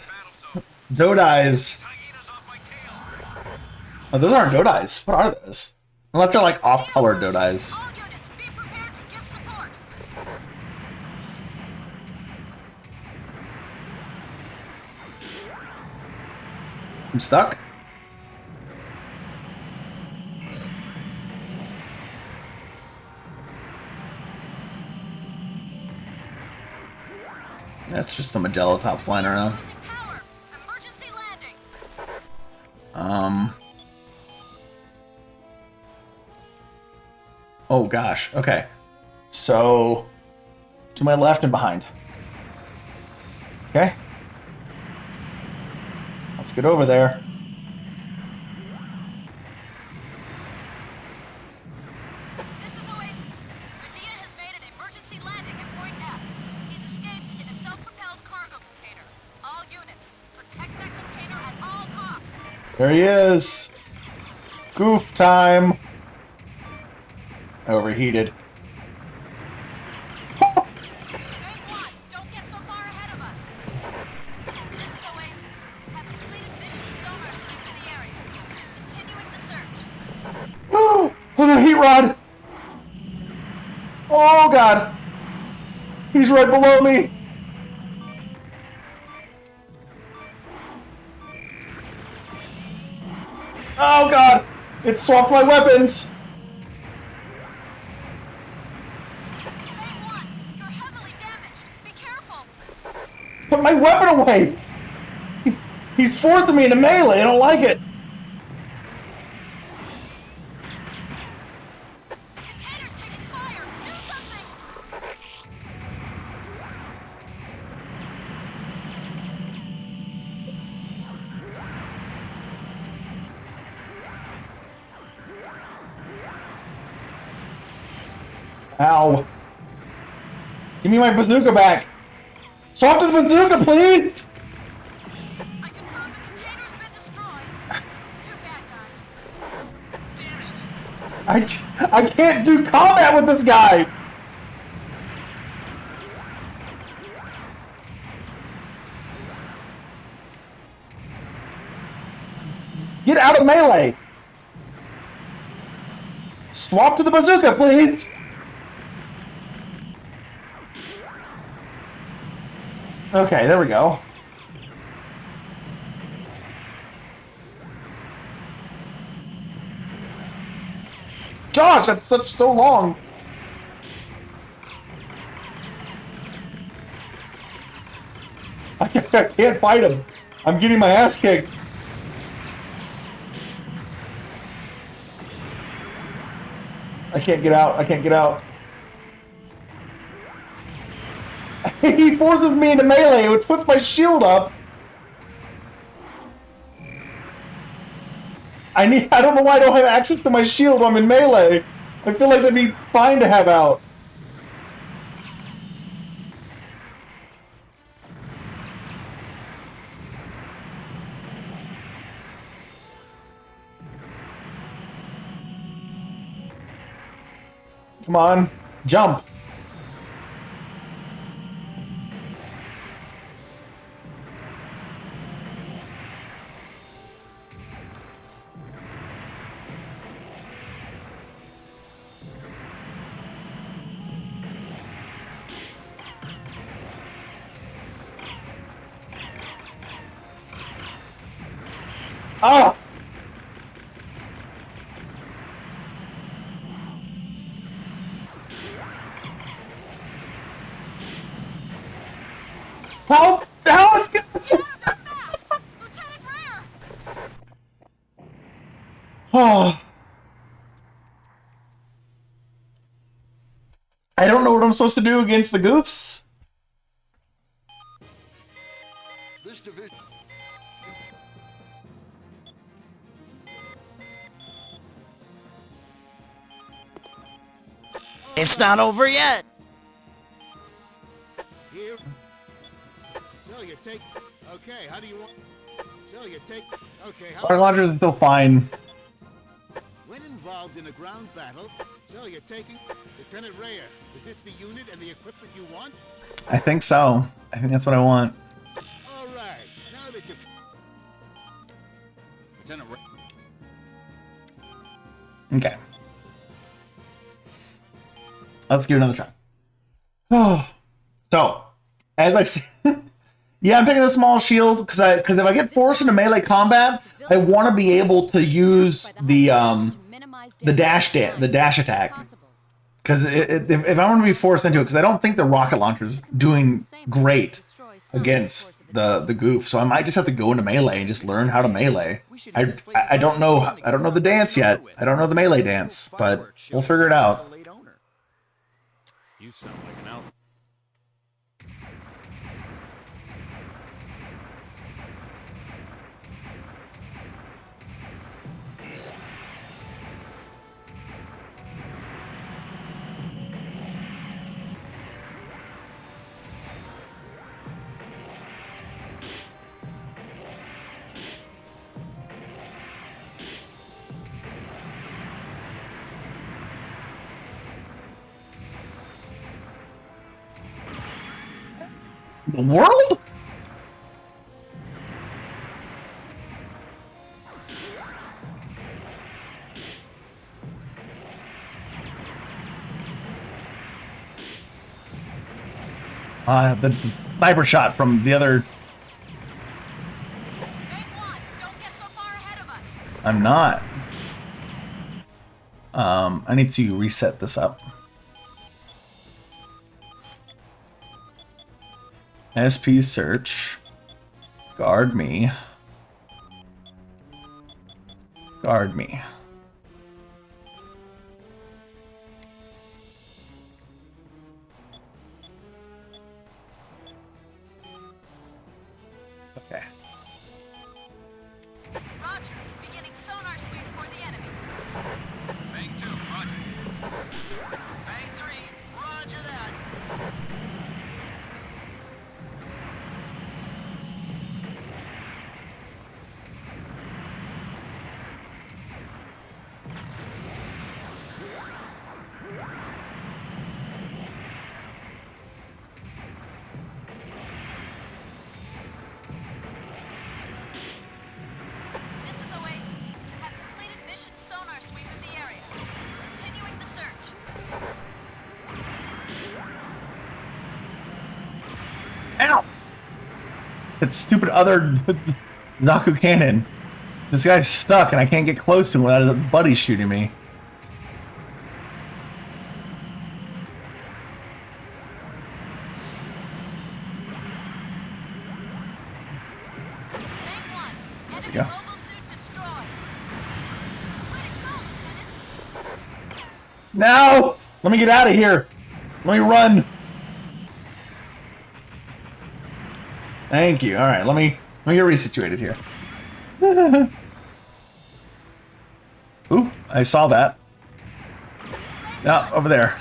Dodais. Oh, those aren't Dodais. What are those? Unless they're like off-colored Dodais. I'm stuck? That's just the Magello top flying around. Oh gosh. Okay. So to my left and behind. Okay. Let's get over there.
This is Oasis. Medina has made an emergency landing at Point F. He's escaped in a self-propelled cargo container. All units, protect that container at all costs.
There he is. Goof time. Overheated.
Don't get so far ahead of us. This is Oasis. Have completed mission sonar sweep of the area. Continuing the search.
Oh, the heat rod. Oh god. He's right below me. Oh god. It swapped my weapons. Put my weapon away! He's forcing me into melee, I don't like it!
The container's taking fire! Do something!
Ow. Give me my bazooka back! Swap to the bazooka, please!
I confirm the container's been destroyed. Too bad, guys. Damn it!
I can't do combat with this guy! Get out of melee! Swap to the bazooka, please! Okay, there we go. Gosh, that's so long. I can't fight him. I'm getting my ass kicked. I can't get out. I can't get out. He forces me into melee, which puts my shield up. I don't know why I don't have access to my shield when I'm in melee. I feel like that'd be fine to have out. Come on, jump. Oh! How is it? Oh. I don't know what I'm supposed to do against the goofs.
This division.
It's not over yet.
Here. So you take. Okay, how do you want? So you take. Okay, how.
Our launchers are still fine.
When involved in a ground battle, so you're taking Lieutenant Raya. Is this the unit and the equipment you want?
I think so. I think that's what I want.
All right. Now that you.
Lieutenant Ray.
Okay. Let's give it another try. Oh. So, as I said, yeah, I'm picking the small shield because if I get forced into melee combat, I want to be able to use the dash attack. Because if I want to be forced into it, because I don't think the rocket launcher's doing great against the goof, so I might just have to go into melee and just learn how to melee. I don't know the dance yet. I don't know the melee dance, but we'll figure it out.
You sound like an out.
The world? The sniper shot from the other. I'm not. I need to reset this up. SP search. Guard me. Guard me. Okay.
Roger. Beginning sonar sweep for the enemy.
Fang 2, roger. Fang 3, roger that.
This is Oasis. Have completed mission sonar sweep of the area. Continuing the search.
Ow! That stupid other Zaku cannon. This guy's stuck and I can't get close to him without his buddy shooting me. There we go. No! Let me get out of here! Let me run! Thank you. Alright, let me get resituated here. Ooh, I saw that. Yeah, over there.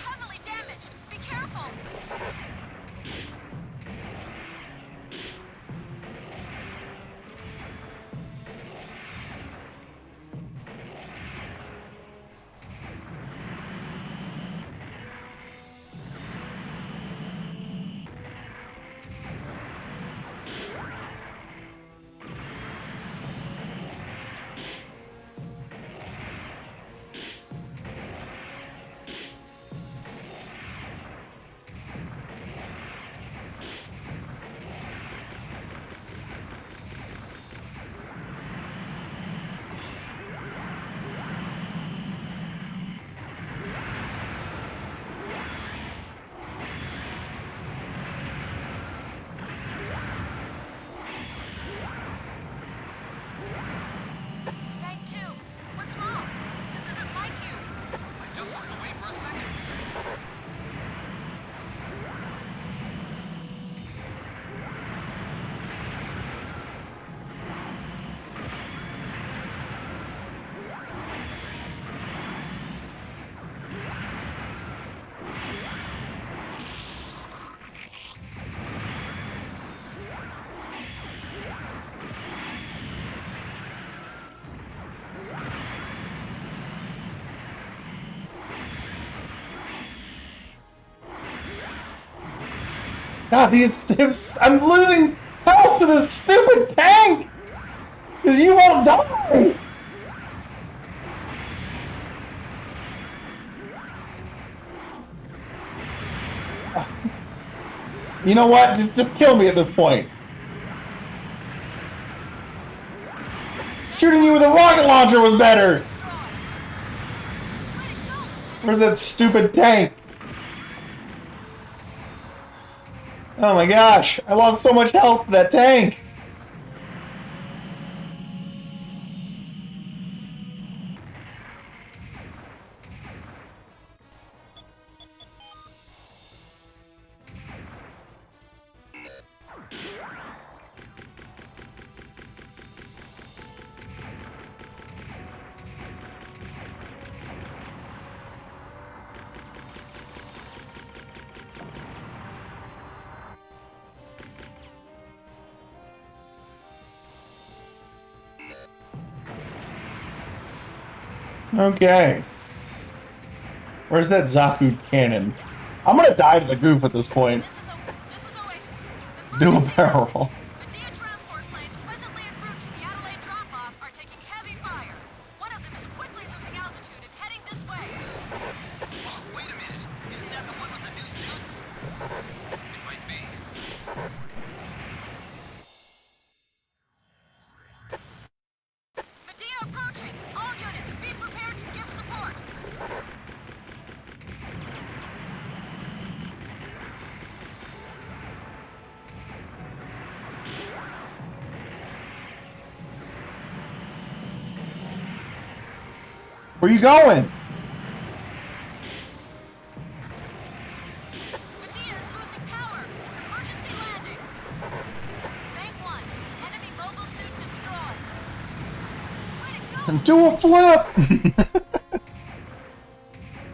God, I'm losing health to this stupid tank! Because you won't die! You know what? Just kill me at this point. Shooting you with a rocket launcher was better! Where's that stupid tank? Oh my gosh, I lost so much health to that tank. Okay. Where's that Zaku cannon? I'm gonna die to the goof at this point.
This is Oasis.
Do a barrel roll.
Medea transport planes presently en route to the Adelaide drop-off are taking heavy fire. One of them is quickly losing altitude and heading this way.
Oh, wait a minute. Isn't that the one with the new suits?
It might be.
Medea approaching. All units, be prepared to give support.
Where you going?
Medea is losing power. Emergency landing. Bank 1. Enemy mobile suit destroyed. Way to go!
Do a flip!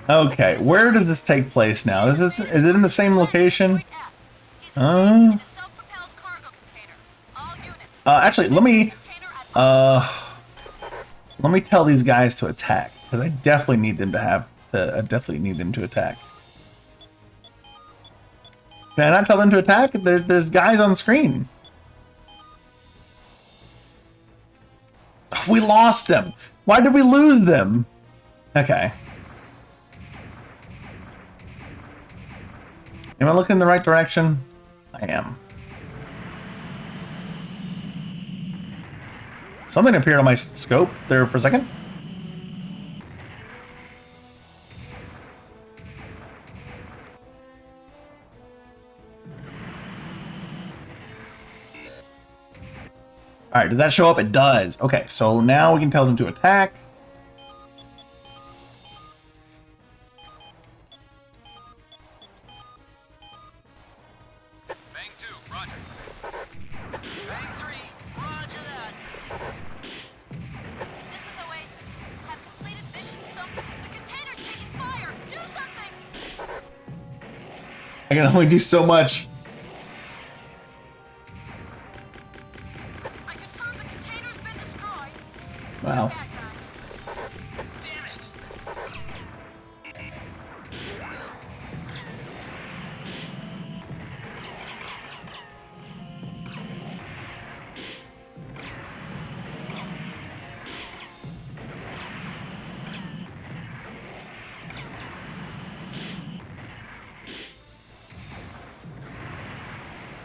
Okay, where does this take place now? Is it in the same location? Actually, let me tell these guys to attack, because I definitely need them to attack. Can I not tell them to attack? There's guys on screen. We lost them. Why did we lose them? Okay. Am I looking in the right direction? I am. Something appeared on my scope there for a second. Alright, did that show up? It does. Okay, so now we can tell them to attack.
Bang 2, roger. Bang 3, roger that.
This is Oasis. Have completed mission so... The container's taking fire! Do something!
I can only do so much.
I confirm the container's been destroyed.
Wow.
Bad guys.
Damn it!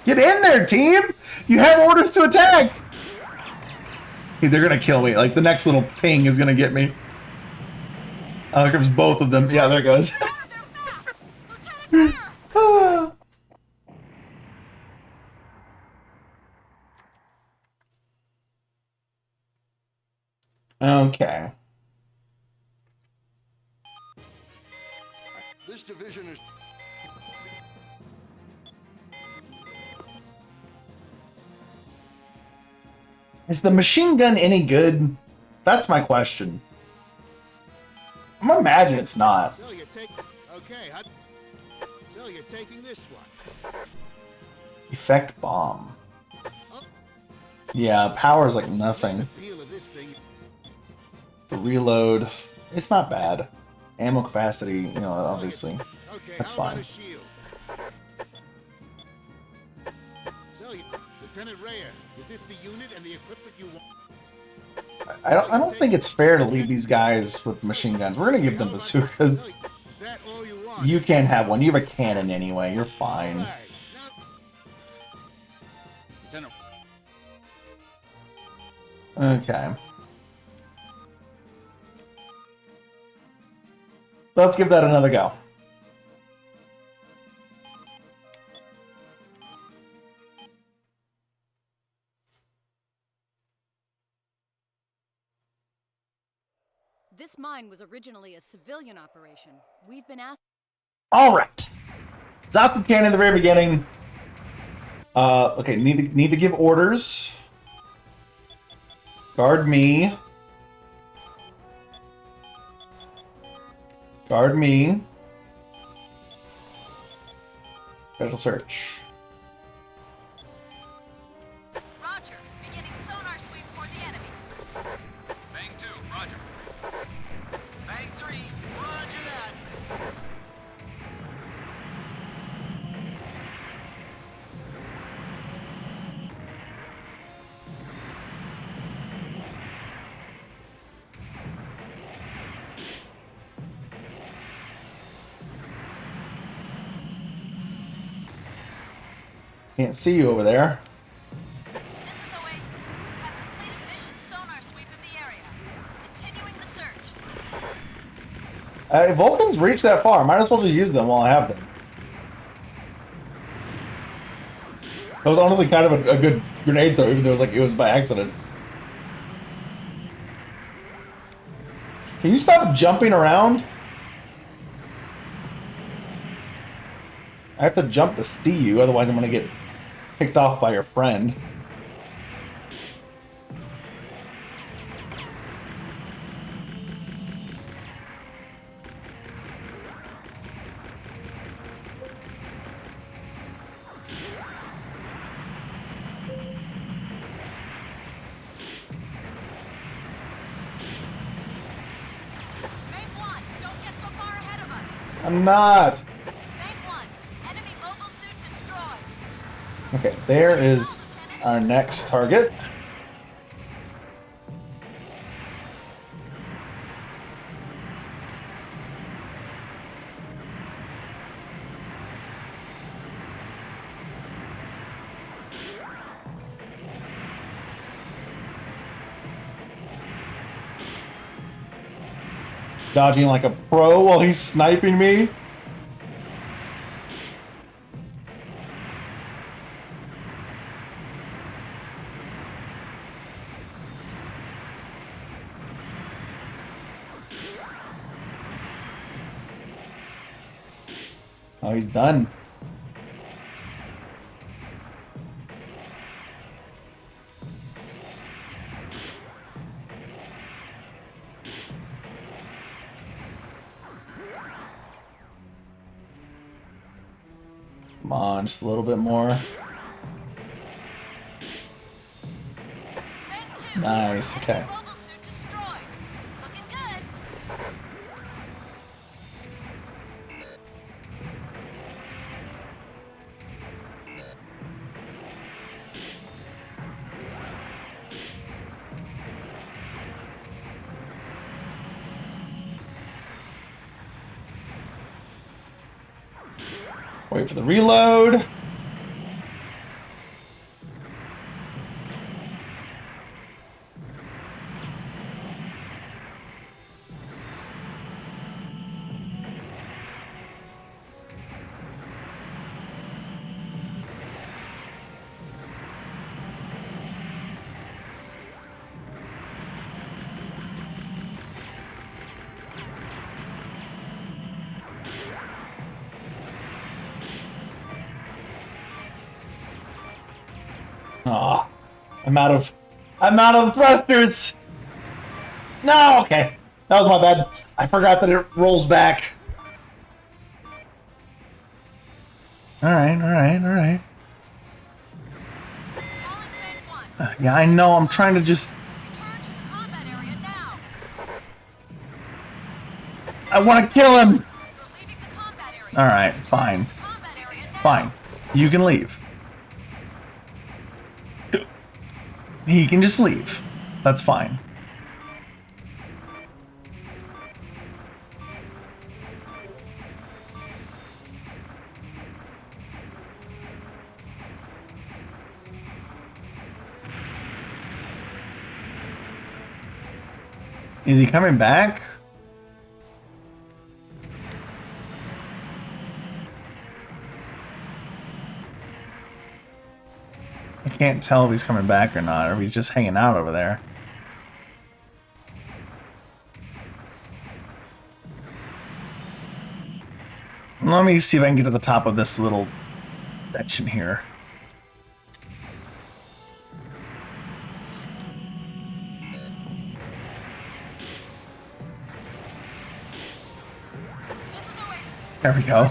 Get in there, team! You have orders to attack! Hey, they're gonna kill me. Like, the next little ping is gonna get me. Oh, here comes both of them. Yeah, there it goes. Okay.
This division is...
Is the machine gun any good? That's my question. I'm gonna imagine it's not.
So you're taking... Okay, so you're taking this one.
Effect bomb. Yeah, power is like nothing.
Appeal of this thing.
The reload, it's not bad. Ammo capacity, you know, obviously.
Okay,
That's
how about
fine.
a shield? So, Lieutenant Raya, is this the unit and the equipment you want?
I don't think it's fair to leave these guys with machine guns. We're gonna give them bazookas.
Is that all you want?
You can't have one. You have a cannon anyway. You're fine.
Right.
Lieutenant.
Okay. Let's give that another go.
This mine was originally a civilian operation. We've been asked.
All right. Zaku Cannon in the very beginning. Okay, need to give orders. Guard me. Guard me. Special search.
Roger. Beginning sonar sweep for the enemy.
Fang 2, roger.
Fang 3, roger that.
Can't see you over there.
This is Oasis. Have completed mission sonar sweep of the area. Continuing the search.
Vulcans reach that far. Might as well just use them while I have them. That was honestly kind of a good grenade throw, even though it was by accident. Can you stop jumping around? I have to jump to see you, otherwise I'm gonna get picked off by your friend.
Main 1, don't get so far ahead of us.
I'm not.
Main 1, enemy mobile suit destroyed.
Okay, there is our next target. Dodging like a pro while he's sniping me. Oh, he's done. Come on, just a little bit more. Nice, okay.
Mobile suit destroyed. Looking good.
Wait for the reload. Aw, I'm out of thrusters. No, okay. That was my bad. I forgot that it rolls back. Alright. Yeah, I know, I'm trying to just... I want to kill him! Alright, fine. Fine. You can leave. He can just leave. That's fine. Is he coming back? I can't tell if he's coming back or not, or if he's just hanging out over there. Let me see if I can get to the top of this little section here. There we go.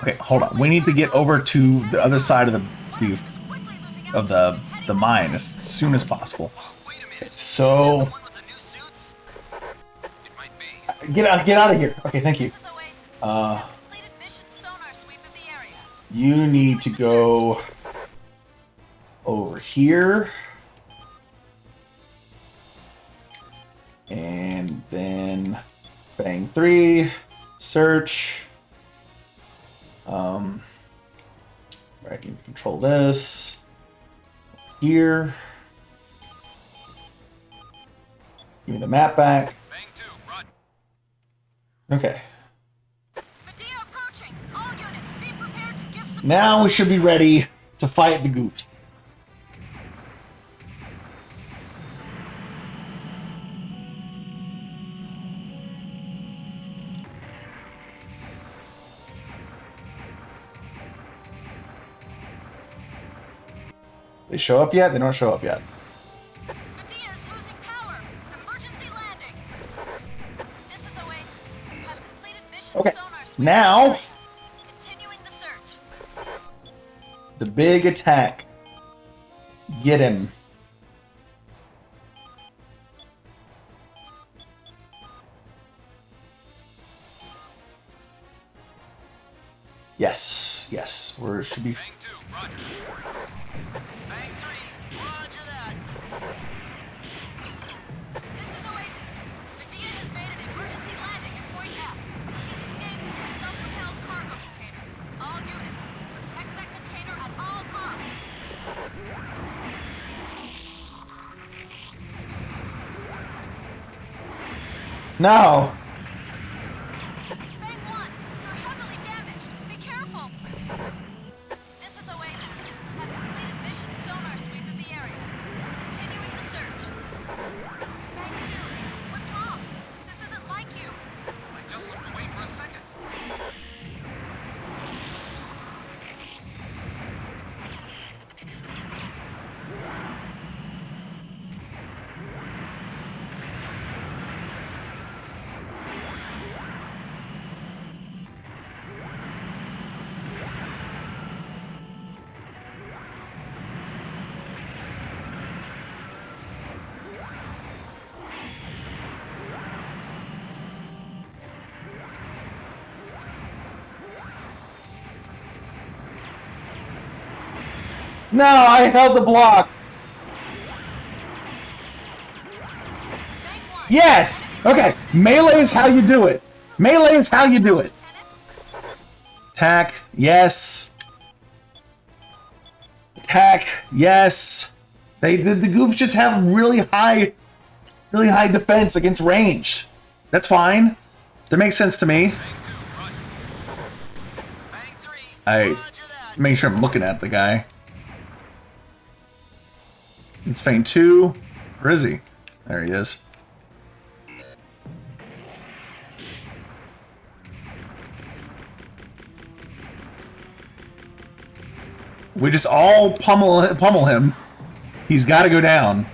Okay, hold on. We need to get over to the other side of the mine as soon as possible. So get out of here. Okay, thank you. You need to go over here. And then bang 3, search. Right, you can control this. Here. Give me the map back. Okay. Now we should be ready to fight the goofs. They show up yet? They don't show up yet. Okay, now the big attack. Get him. Yes, yes, we should be. No. No, I held the block. Yes. Okay. Melee is how you do it. Melee is how you do it. Attack. Yes. Attack. Yes. The goofs just have really high defense against range. That's fine. That makes sense to me. I make sure I'm looking at the guy. It's Fang 2. Where is he? There he is. We just all pummel him. He's got to go down.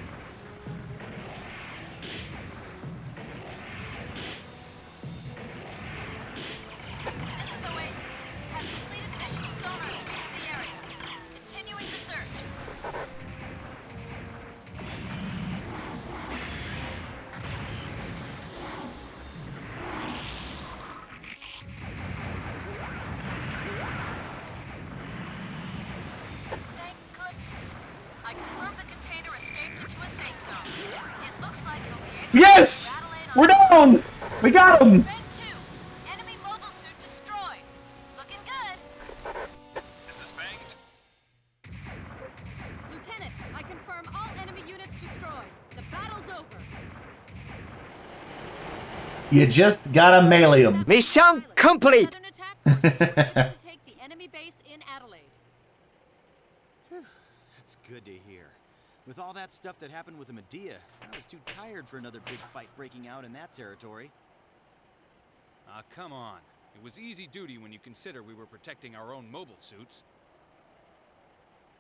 Yes! We're down! We got him!
Enemy mobile suit destroyed. Looking good.
This is Fang.
Lieutenant, I confirm all enemy units destroyed. The battle's over.
You just gotta melee him.
Mission complete!
To take the enemy base in Adelaide.
That's good to hear. With all that stuff that happened with the Medea, I was too tired for another big fight breaking out in that territory.
Ah, come on. It was easy duty when you consider we were protecting our own mobile suits.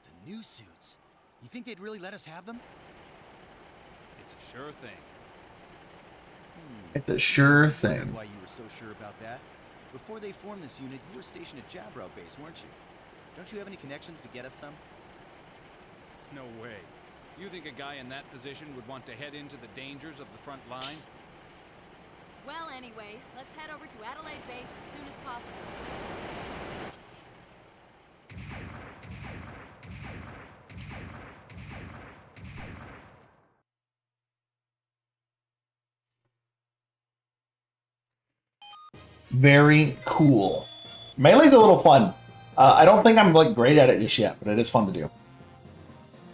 The new suits? You think they'd really let us have them?
It's a sure thing.
It's a sure
I
thing.
wondered why you were so sure about that. Before they formed this unit, you were stationed at Jabrow Base, weren't you? Don't you have any connections to get us some?
No way. You think a guy in that position would want to head into the dangers of the front line?
Well, anyway, let's head over to Adelaide Base as soon as possible.
Very cool. Melee's a little fun. I don't think I'm like great at it just yet, but it is fun to do.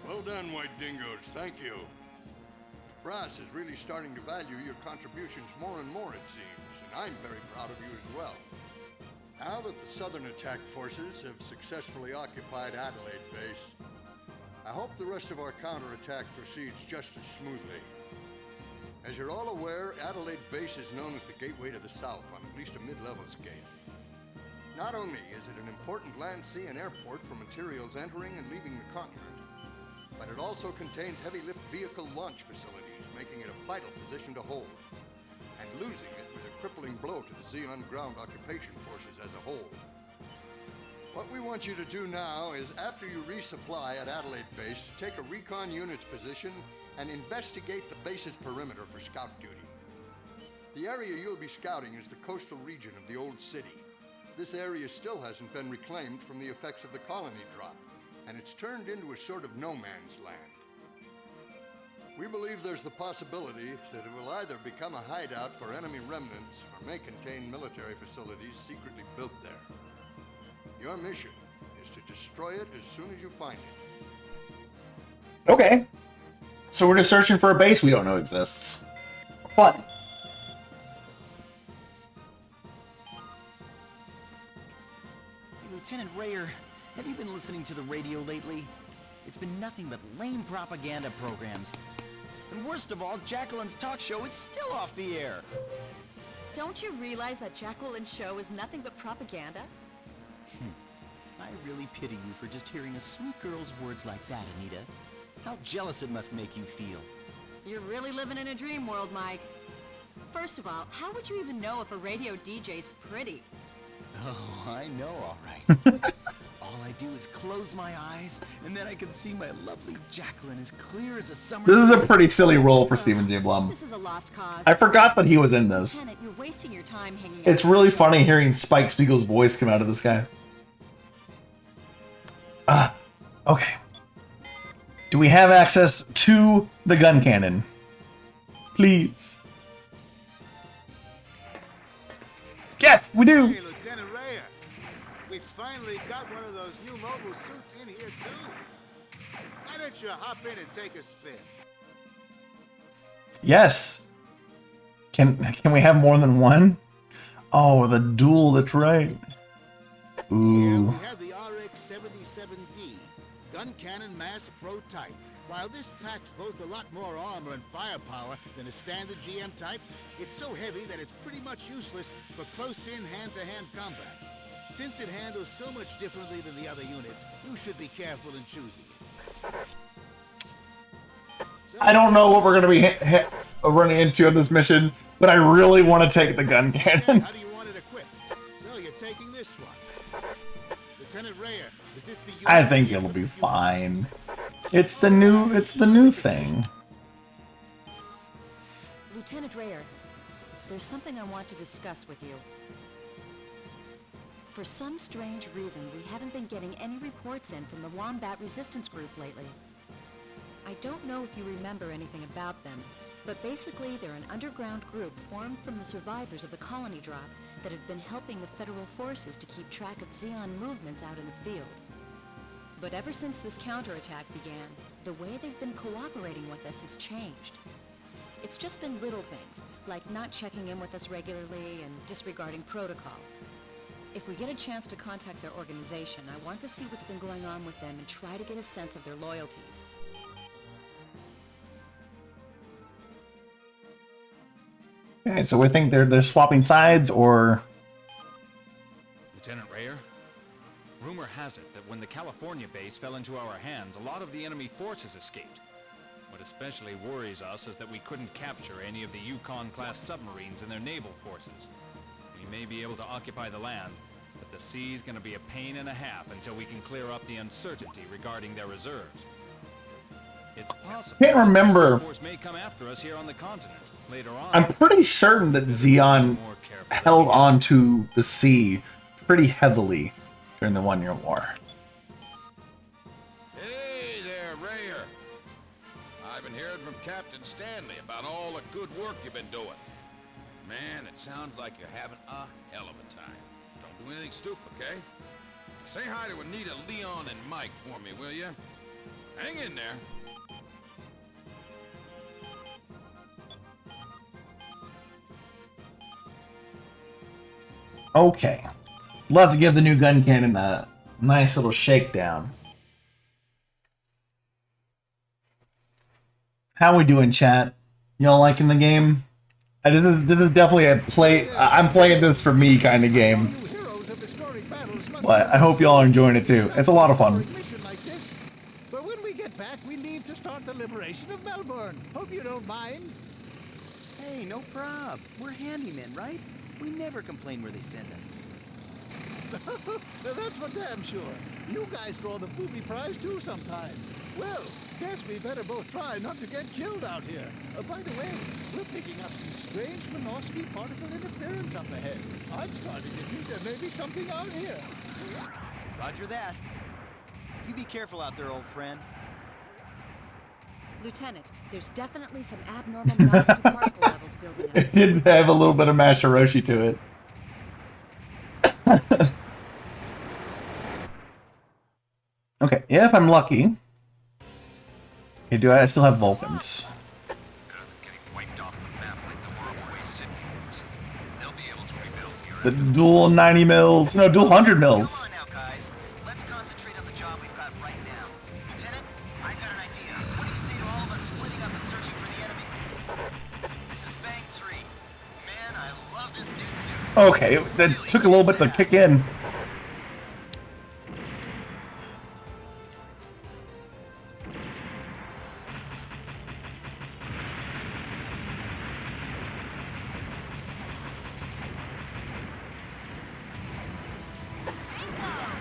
Well done, White Dingoes. Thank you. Brass is really starting to value your contributions more and more, it seems, and I'm very proud of you as well. Now that the Southern Attack Forces have successfully occupied Adelaide Base, I hope the rest of our counterattack proceeds just as smoothly. As you're all aware, Adelaide Base is known as the gateway to the south on at least a mid-level scale. Not only is it an important land, sea, and airport for materials entering and leaving the continent, but it also contains heavy lift vehicle launch facilities, making it a vital position to hold. And losing it was a crippling blow to the Xeon ground occupation forces as a whole. What we want you to do now is, after you resupply at Adelaide Base, take a recon unit's position and investigate the base's perimeter for scout duty. The area you'll be scouting is the coastal region of the old city. This area still hasn't been reclaimed from the effects of the colony drop, and it's turned into a sort of no man's land. We believe there's the possibility that it will either become a hideout for enemy remnants or may contain military facilities secretly built there. Your mission is to destroy it as soon as you find it.
Okay. So we're just searching for a base we don't know exists. Fun.
Hey, Lieutenant Rayer, have you been listening to the radio lately? It's been nothing but lame propaganda programs. And worst of all, Jacqueline's talk show is still off the air.
Don't you realize that Jacqueline's show is nothing but propaganda?
I really pity you for just hearing a sweet girl's words like that, Anita. How jealous it must make you feel.
You're really living in a dream world, Mike. First of all, how would you even know if a radio DJ's pretty?
Oh, I know, all right. All I do is close my eyes, and then I can see my lovely Jacqueline as clear as a summer.
This is a pretty silly role for Stephen J. Blum.
This is a lost cause.
I forgot that he was in those.
Lieutenant, you're wasting your time hanging out.
It's really funny hearing Spike Spiegel's voice come out of this guy. Okay. Do we have access to the gun cannon? Please. Yes, we do.
Hey, Lieutenant Rayer. We finally got one of those new mobile suits in here, too. Why don't you hop in and take a spin?
Yes. Can we have more than one? Oh, the duel, that's right. Ooh.
We have the RX-77D, gun cannon mass prototype. While this packs both a lot more armor and firepower than a standard GM type, it's so heavy that it's pretty much useless for close-in hand-to-hand combat. Since it handles so much differently than the other units, you should be careful in choosing it.
I don't know what we're going to be running into on this mission, but I really want to take the gun cannon.
How do you want it equipped? So you're taking this one. Lieutenant Rayer, is this the unit?
I think it'll be fine. It's the new thing.
Lieutenant Rayer, there's something I want to discuss with you. For some strange reason, we haven't been getting any reports in from the Wombat Resistance Group lately. I don't know if you remember anything about them, but basically they're an underground group formed from the survivors of the colony drop that have been helping the federal forces to keep track of Xeon movements out in the field. But ever since this counterattack began, the way they've been cooperating with us has changed. It's just been little things, like not checking in with us regularly and disregarding protocol. If we get a chance to contact their organization, I want to see what's been going on with them and try to get a sense of their loyalties.
Okay, so we think they're swapping sides, or
Lieutenant Rayer, rumor has it that when the California base fell into our hands, a lot of the enemy forces escaped. What especially worries us is that we couldn't capture any of the Yukon-class submarines and their naval forces. We may be able to occupy the land, but the sea's gonna be a pain and a half until we can clear up the uncertainty regarding their reserves. It's possible
can't remember.
the Sea Force may come after us here on the continent later on.
I'm pretty certain that Xeon held on to the sea pretty heavily during the 1 Year War.
Hey there, Rayer. I've been hearing from Captain Stanley about all the good work you've been doing. Man, it sounds like you're having a hell of a time. Don't do anything stupid, okay? Say hi to Anita, Leon, and Mike for me, will you? Hang in there.
Okay. Let's give the new gun cannon a nice little shakedown. How we doing, chat? Y'all liking the game? This is definitely a play. I'm playing this for me kind of game. But I hope y'all are enjoying it too. It's a lot of fun.
But when we get back, we leave to start the liberation of Melbourne. Hope you don't mind.
Hey, no prob. We're handymen, right? We never complain where they send us.
That's for damn sure. You guys draw the booby prize too sometimes. Well, guess we better both try not to get killed out here. By the way, we're picking up some strange Minovsky particle interference up ahead. I'm starting to think there may be something out here.
Roger that. You be careful out there, old friend.
Lieutenant, there's definitely some abnormal Minovsky particle levels building up.
It did have a little bit of Mashiroshi to it. Okay, if I'm lucky. Okay, do I still have Vulcans? The dual 90 mils, no, dual 100 mils.
Let's concentrate on the job we've got right now. Lieutenant, I got an idea. What do you say to all of us splitting up and searching for the enemy? This is Fang 3. Man, I love this new suit.
Okay, that took a little bit to kick in.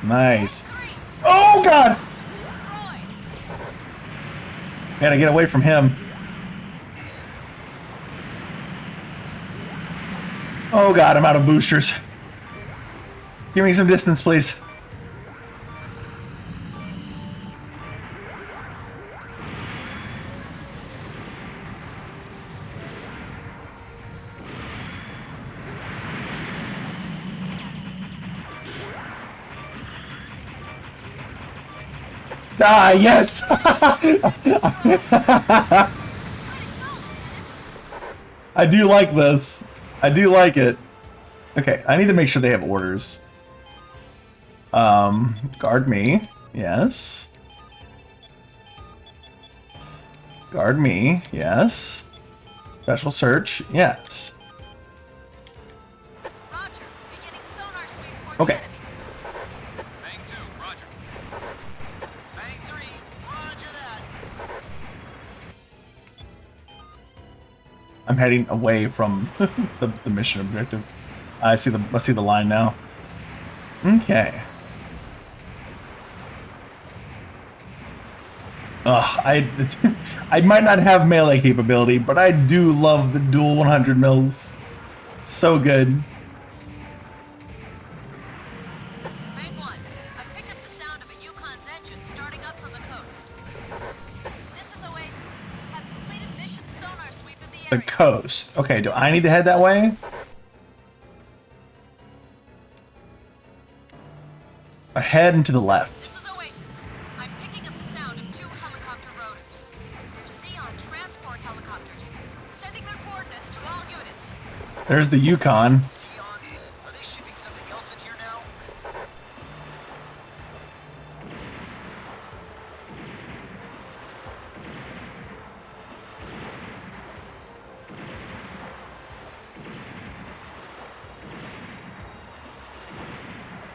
Nice. Oh god! Gotta get away from him. Oh god, I'm out of boosters. Give me some distance, please. Die, yes! I do like this. I do like it. Okay, I need to make sure they have orders. Guard me. Yes. Guard me. Yes. Special search. Yes. Okay. I'm heading away from the mission objective. I see the line now. Okay. I might not have melee capability, but I do love the dual 100 mils. So good.
Fang 1, I've picked up the sound of a Yukon's engine starting up from the coast. This is Oasis. Have completed mission sonar sweep of the
The coast. Okay, do I need to head that way? Ahead and to the left.
This is Oasis. I'm picking up the sound of 2 helicopter rotors. They're Xeon transport helicopters, sending their coordinates to all units.
There's the Yukon.
Are they shipping something else in here now?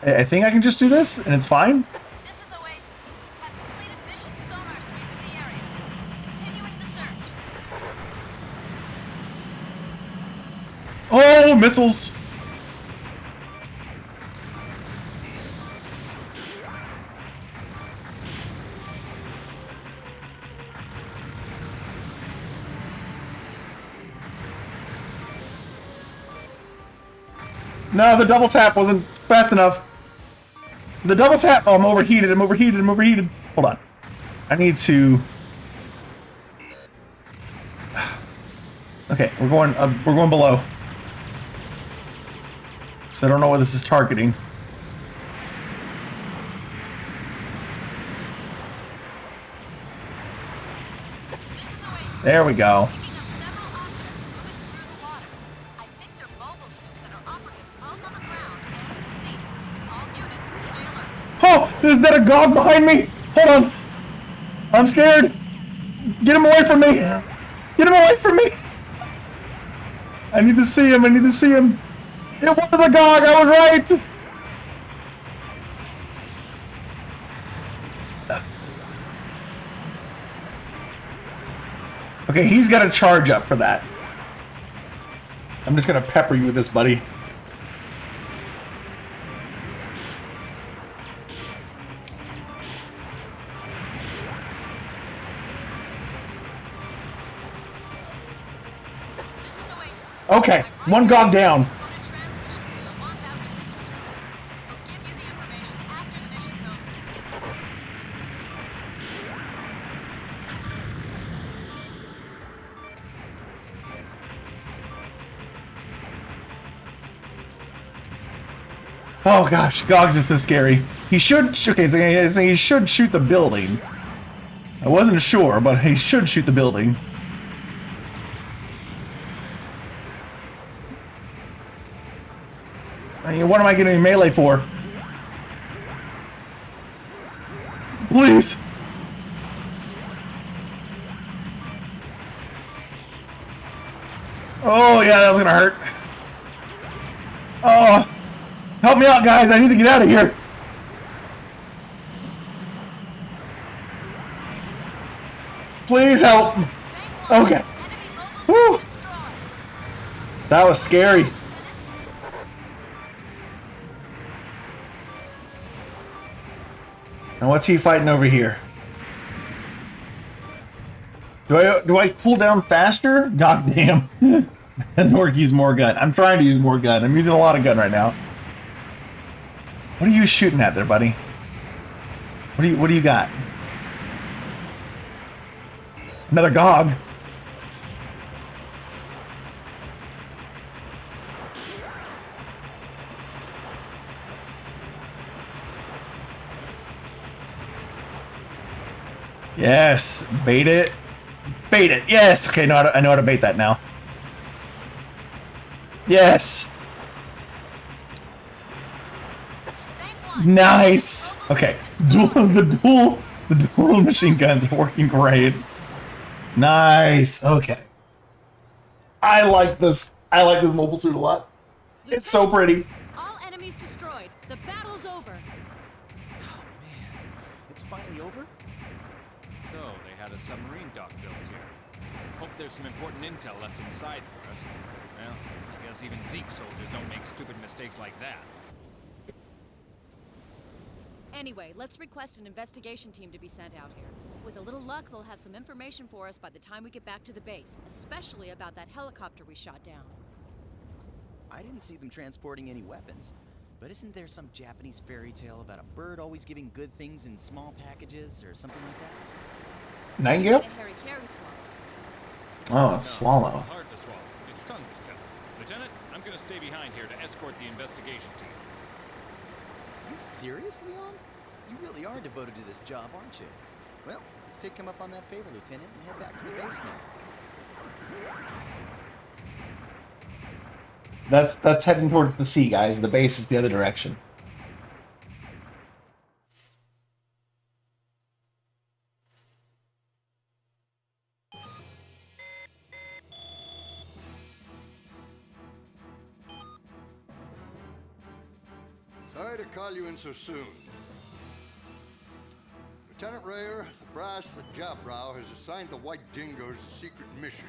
I think I can just do this, and it's fine.
This is Oasis. Have completed mission sonar sweep of the area. Continuing the search.
Oh, missiles! No, the double tap wasn't fast enough. The double tap. Oh, I'm overheated. I'm overheated. I'm overheated. Hold on. I need to. Okay, we're going below. So I don't know what this is targeting.
This is Oasis.
There we go.
Picking up several objects moving through the water. I think they're mobile suits that are operative both on the ground and in the sea. All units, stay alert.
Oh, is that a GOG behind me? Hold on. I'm scared. Get him away from me. Get him away from me. I need to see him. I need to see him. It was a GOG. I was right. Okay, he's got a charge up for that. I'm just going to pepper you with this, buddy. Okay, one GOG down. Oh gosh, GOGs are so scary. He should, okay, so he should shoot the building. I wasn't sure, but he should shoot the building. I mean, what am I getting melee for? Please! Oh yeah, that was gonna hurt. Oh! Help me out, guys! I need to get out of here! Please help! Okay. Whew. That was scary. Now what's he fighting over here? Do I cool down faster? God damn. And or use more gun. I'm trying to use more gun. I'm using a lot of gun right now. What are you shooting at there, buddy? What do you got? Another GOG. Yes, bait it. Bait it. Yes. Okay, I know how to bait that now. Yes. Nice. Okay. The dual machine guns are working great. Nice. Okay. I like this mobile suit a lot. It's so pretty.
All enemies destroyed. The battle's over.
Oh man, it's finally over?
So, they had a submarine dock built here. Hope there's some important intel left inside for us. Well, I guess even Zeke soldiers don't make stupid mistakes like that.
Anyway, let's request an investigation team to be sent out here. With a little luck, they'll have some information for us by the time we get back to the base, especially about that helicopter we shot down.
I didn't see them transporting any weapons. But isn't there some Japanese fairy tale about a bird always giving good things in small packages or something like that?
Nightingale?
No,
Oh, swallow.
Hard to swallow. Its tongue was cut. Lieutenant, I'm gonna stay behind here to escort the investigation team.
Are you serious, Leon? You really are devoted to this job, aren't you? Well, let's take him up on that favor, Lieutenant, and head back to the base now.
That's heading towards the sea, guys. The base is the other direction.
Sorry to call you in so soon. Lieutenant Rayer, the brass at Jabrow has assigned the White Dingoes a secret mission.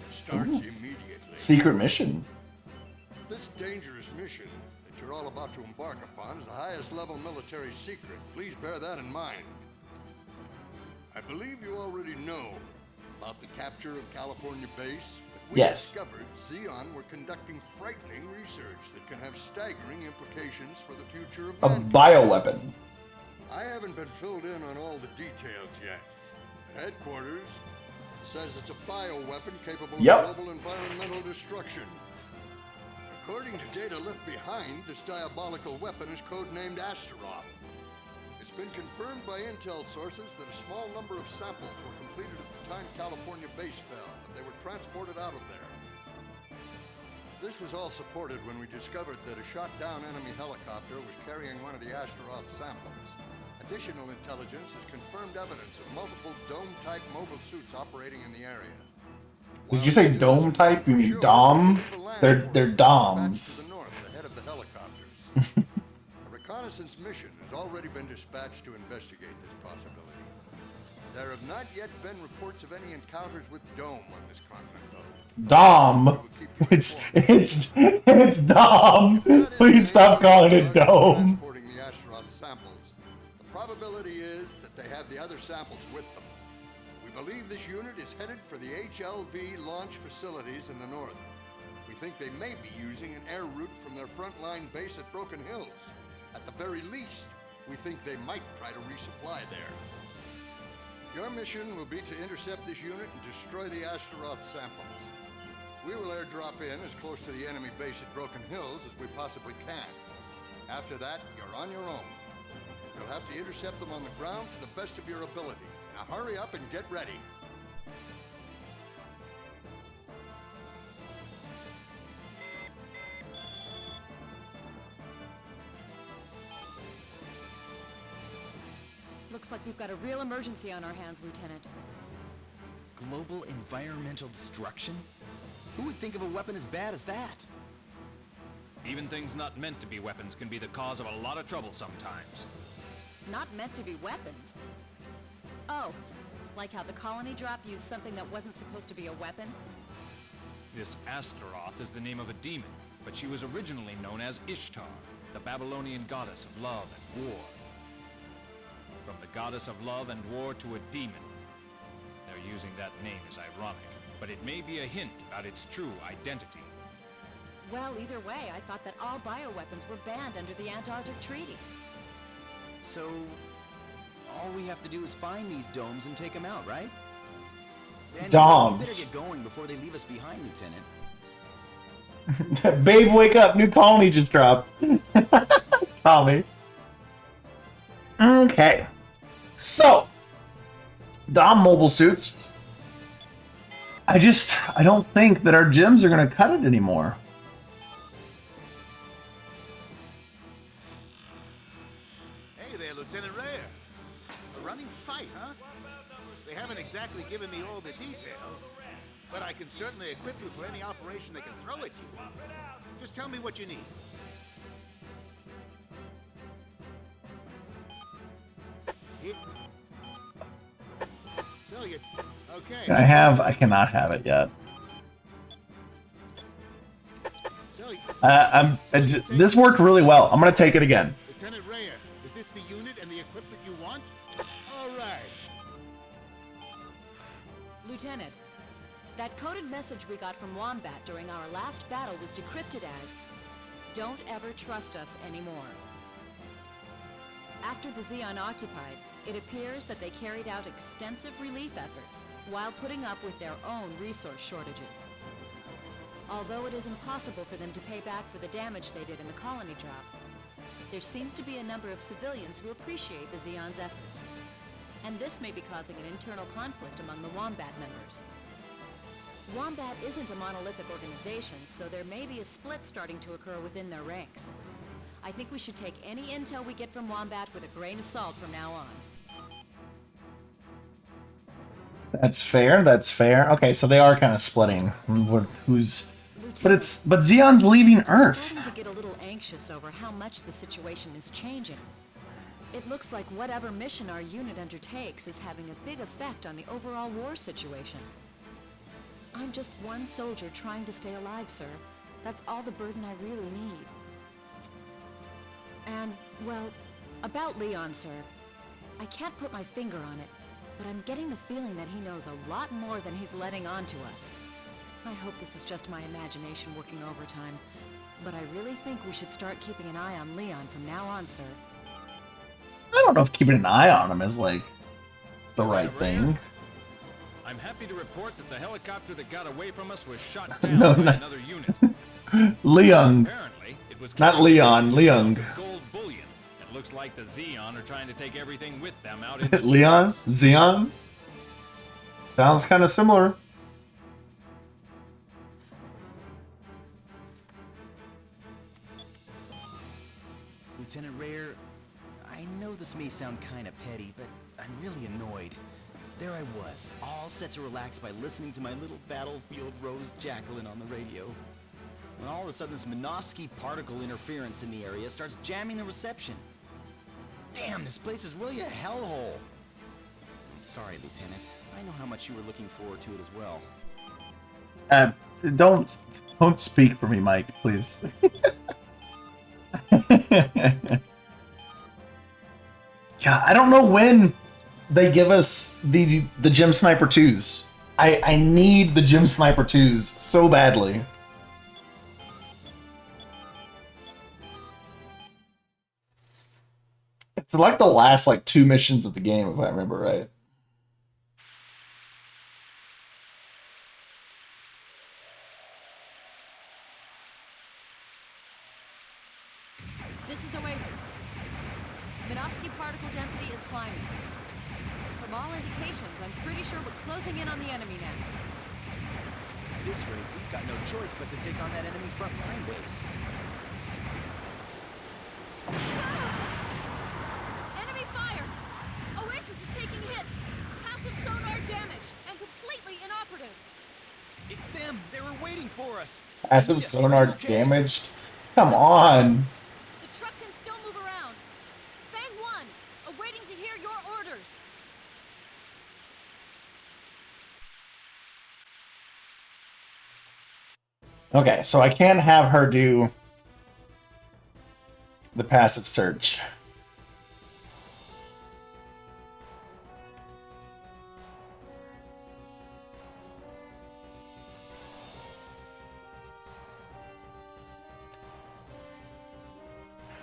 It starts immediately.
Secret mission?
This dangerous mission that you're all about to embark upon is the highest level military secret. Please bear that in mind. I believe you already know about the capture of California Base. But we discovered Xeon were conducting frightening research that can have staggering implications for the future of
a
mankind.
bioweapon.
I haven't been filled in on all the details yet. At headquarters, it says it's a bioweapon capable of global environmental destruction. According to data left behind, this diabolical weapon is codenamed Astaroth. It's been confirmed by intel sources that a small number of samples were completed at the time California Base fell, and they were transported out of there. This was all supported when we discovered that a shot-down enemy helicopter was carrying one of the Astaroth samples. Additional intelligence has confirmed evidence of multiple dome-type mobile suits operating in the area.
Did you say dome type? You mean dom? They're doms.
To the north, ahead of the helicopters. A reconnaissance mission has already been dispatched to investigate this possibility. There have not yet been reports of any encounters with Dome on this continent, though.
Dom. It's Dom. Please stop calling it Dome.
Transporting the Astaroth samples. The probability is that they have the other samples with them. We believe this unit is headed for the HLV launch facilities in the north. We think they may be using an air route from their frontline base at Broken Hills. At the very least, we think they might try to resupply there. Your mission will be to intercept this unit and destroy the Astaroth samples. We will airdrop in as close to the enemy base at Broken Hills as we possibly can. After that, you're on your own. You'll have to intercept them on the ground to the best of your ability. Now hurry up and get ready.
Looks like we've got a real emergency on our hands, Lieutenant.
Global environmental destruction? Who would think of a weapon as bad as that?
Even things not meant to be weapons can be the cause of a lot of trouble sometimes.
Not meant to be weapons? Oh, like how the colony drop used something that wasn't supposed to be a weapon?
This Astaroth is the name of a demon, but she was originally known as Ishtar, the Babylonian goddess of love and war. From the goddess of love and war to a demon. Their using that name is ironic, but it may be a hint about its true identity.
Well, either way, I thought that all bioweapons were banned under the Antarctic Treaty.
So, all we have to do is find these domes and take them out, right? And
Doms.
we better get going before they leave us behind, Lieutenant.
Babe, wake up. New colony just dropped. Tommy. Okay. So, Dom mobile suits. I don't think that our gyms are going to cut it anymore.
Hey there, Lieutenant Rayer. A running fight, huh? They haven't exactly given me all the details, but I can certainly equip you for any operation they can throw at you. Just tell me what you need. Tell you. Okay.
I cannot have it yet. This worked really well. I'm going to take it again.
Lieutenant Rayer, is this the unit and the equipment you want? All right.
Lieutenant, that coded message we got from Wombat during our last battle was decrypted as, "Don't ever trust us anymore." After the Xeon occupied, it appears that they carried out extensive relief efforts while putting up with their own resource shortages. Although it is impossible for them to pay back for the damage they did in the colony drop, there seems to be a number of civilians who appreciate the Xeon's efforts. And this may be causing an internal conflict among the Wombat members. Wombat isn't a monolithic organization, so there may be a split starting to occur within their ranks. I think we should take any intel we get from Wombat with a grain of salt from now on.
That's fair. That's fair. Okay, so they are kind of splitting. Who's? But Xeon's leaving Earth.
I'm starting to get a little anxious over how much the situation is changing. It looks like whatever mission our unit undertakes is having a big effect on the overall war situation. I'm just one soldier trying to stay alive, sir. That's all the burden I really need. And, well, about Leon, sir. I can't put my finger on it, but I'm getting the feeling that he knows a lot more than he's letting on to us. I hope this is just my imagination working overtime, but I really think we should start keeping an eye on Leon from now on, sir.
I don't know if keeping an eye on him is, like, the right thing.
I'm happy to report that the helicopter that got away from us was shot down
No,
by
not
another unit.
Leon.
Apparently, it was
Not Leon, Leon.
gold bullion. It looks like the Xeon are trying to take everything with them out in the
Leon? Xeon? Sounds kind of similar.
Lieutenant Rayer, I know this may sound kind of petty, but I'm really annoyed. There I was, all set to relax by listening to my little battlefield Rose Jacqueline on the radio. When all of a sudden this Minovsky particle interference in the area starts jamming the reception. Damn, this place is really a hellhole. Sorry, Lieutenant. I know how much you were looking forward to it as well.
Don't speak for me, Mike, please. Yeah, I don't know when they give us the Gem Sniper 2s. I need the Gem Sniper 2s so badly. It's like the last like 2 missions of the game, if I remember right.
This is Oasis. Minovsky particle density is climbing. From all indications, I'm pretty sure we're closing in on the enemy now.
At this rate, we've got no choice but to take on that enemy front line base.
Enemy fire! Oasis is taking hits! Passive sonar damage, and completely inoperative!
It's them! They were waiting for us!
Passive sonar damaged? Come on!
The truck can still move around! Fang 1, awaiting to hear your orders!
Okay, so I can have her do the passive search.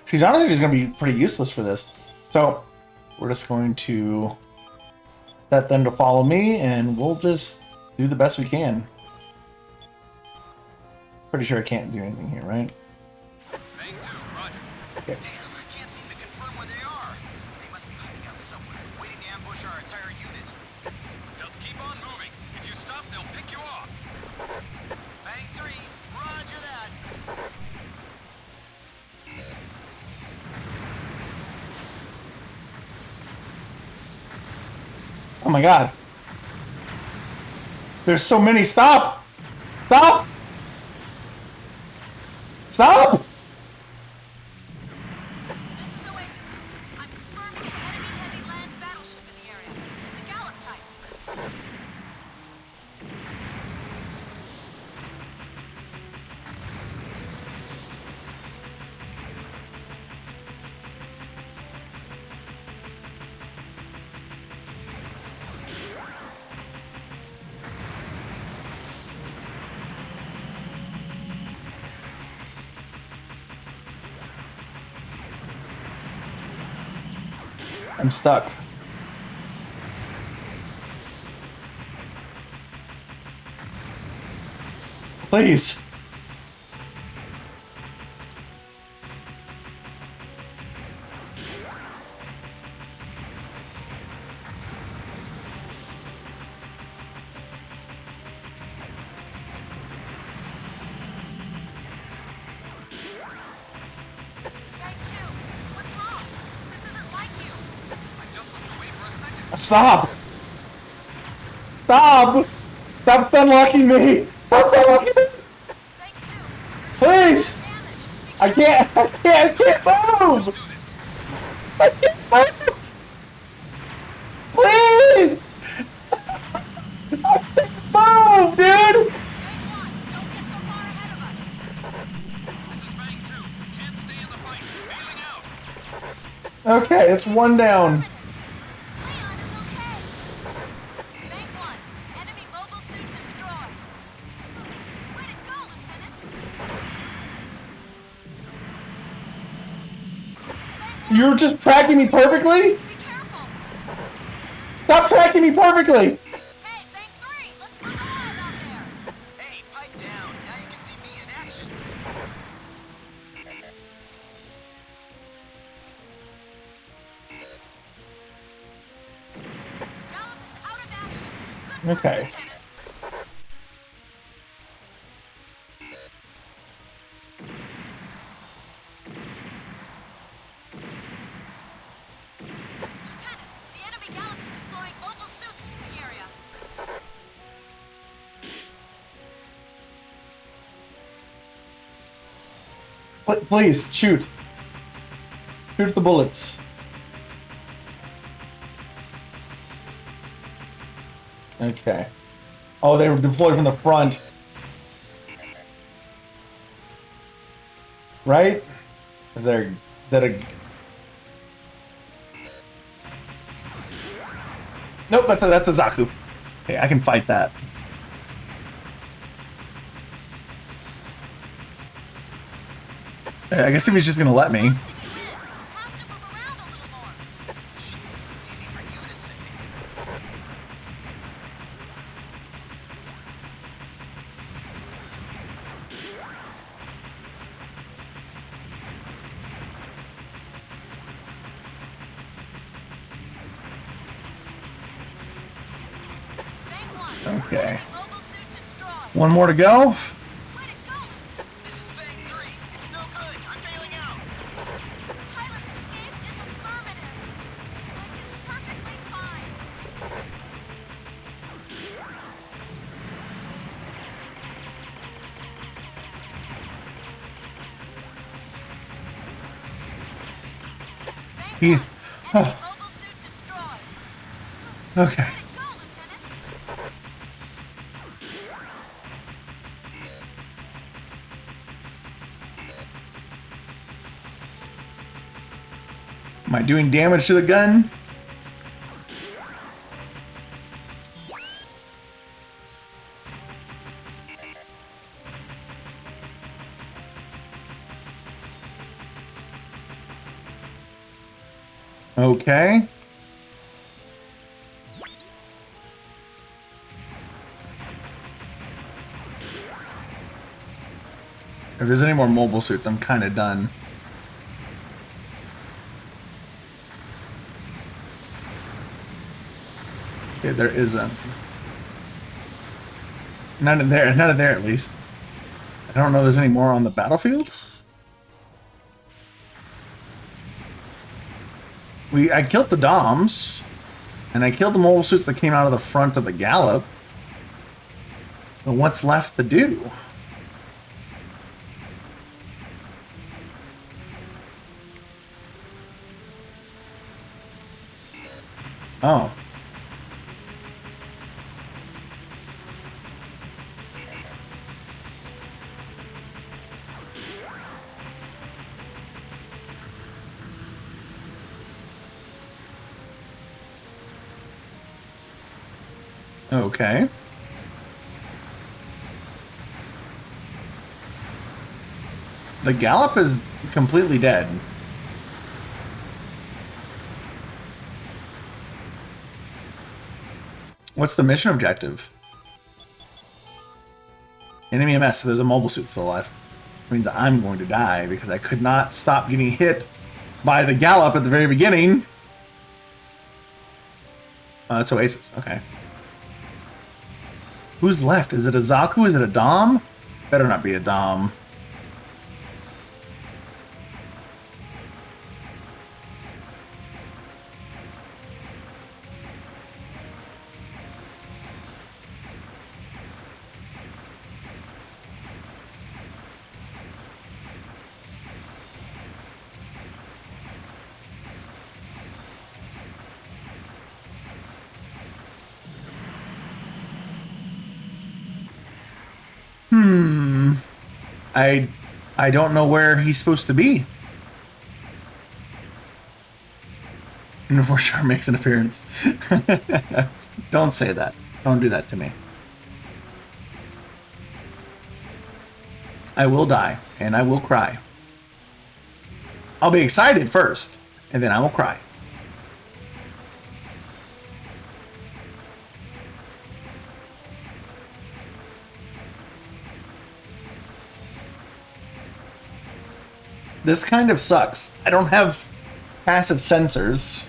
She's honestly just going to be pretty useless for this. So we're just going to set them to follow me, and we'll just do the best we can. Pretty sure I can't do anything here, right?
Bang 2, roger.
Okay.
Damn, I can't seem to confirm where they are. They must be hiding out somewhere, waiting to ambush our entire unit. Just keep on moving. If you stop, they'll pick you off. Bang 3, roger that.
Oh my god. There's so many. Stop! Stop! Stop!
This is Oasis. I'm confirming an enemy heavy land battleship in the area. It's a Gallop type.
I'm stuck. Please.
Bang 2, what's wrong? This isn't like you.
I just looked away for a second.
Stop! Stop! Stop stunlocking me! Stop stunlocking me!
Bang 2,
Please!
damage.
I I can't move! I can't move! Please! I can't move, dude!
Don't get so far ahead of us.
This is Fang 2. Can't stay in the fight. Bailing out.
Okay, it's one down.
Leon is okay. Fang 1, enemy mobile suit destroyed. Where'd it go, Lieutenant?
You're just tracking me perfectly?
Be careful.
Stop tracking me perfectly!
Hey, Fang 3, let's look alive out there.
Hey, pipe down. Now you can see me in action.
Gallop is out of action. Good work,
Okay.
Lieutenant. Lieutenant, the enemy Gallop is deploying mobile suits into the area.
Please, shoot. Shoot the bullets. Okay. Oh, they were deployed from the front. Right? Is that a... Nope, that's a Zaku. Okay, I can fight that. I guess if he's just gonna let me.
Jeez, it's easy for you to say.
Fang 1,
Okay.
enemy mobile suit destroyed.
One more to go.
Where'd it go, Lieutenant?
This is Fang 3. It's no good. I'm bailing out.
Pilot's escape is affirmative. Fang is perfectly fine.
He...
Enemy mobile suit destroyed.
Okay.
Where'd it go, Lieutenant?
Am I doing damage to the gun? Okay. If there's any more mobile suits, I'm kind of done. Okay, there isn't. None in there at least. I don't know if there's any more on the battlefield. I killed the DOMs, and I killed the mobile suits that came out of the front of the Gallop. So what's left to do? Oh. Okay. The Gallop is completely dead. What's the mission objective? Enemy MS, so there's a mobile suit still alive. Which means I'm going to die because I could not stop getting hit by the Gallop at the very beginning. That's Oasis, okay. Who's left? Is it a Zaku? Is it a Dom? Better not be a Dom. I don't know where he's supposed to be. And before Char makes an appearance. Don't say that. Don't do that to me. I will die, and I will cry. I'll be excited first, and then I will cry. This kind of sucks. I don't have passive sensors.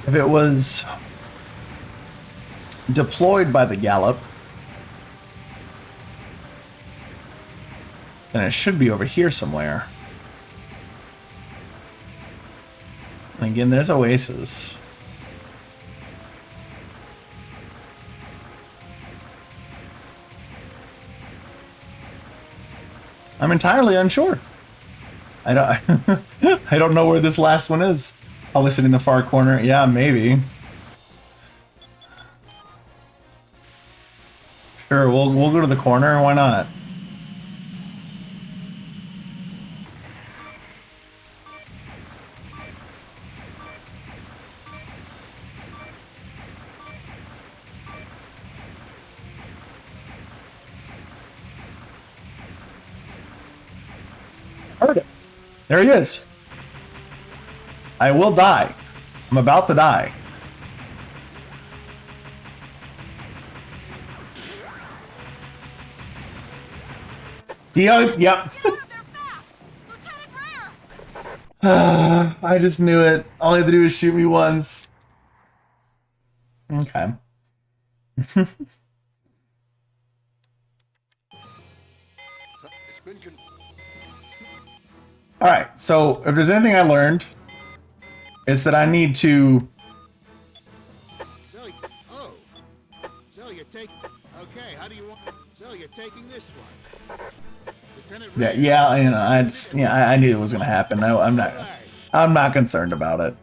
If it was deployed by the Gallop, then it should be over here somewhere. And again, there's Oasis. I'm entirely unsure. I don't I don't know where this last one is. Probably sitting in the far corner. Yeah, maybe. Sure, we'll go to the corner. Why not? Heard it. There he is. I will die. I'm about to die. Yep. I just knew it. All he had to do was shoot me once. Okay. Alright, so if there's anything I learned, it's that I need to...
So you're taking... Okay, how do you want... So you're taking this one.
I knew it was gonna happen. No, I'm not concerned about it.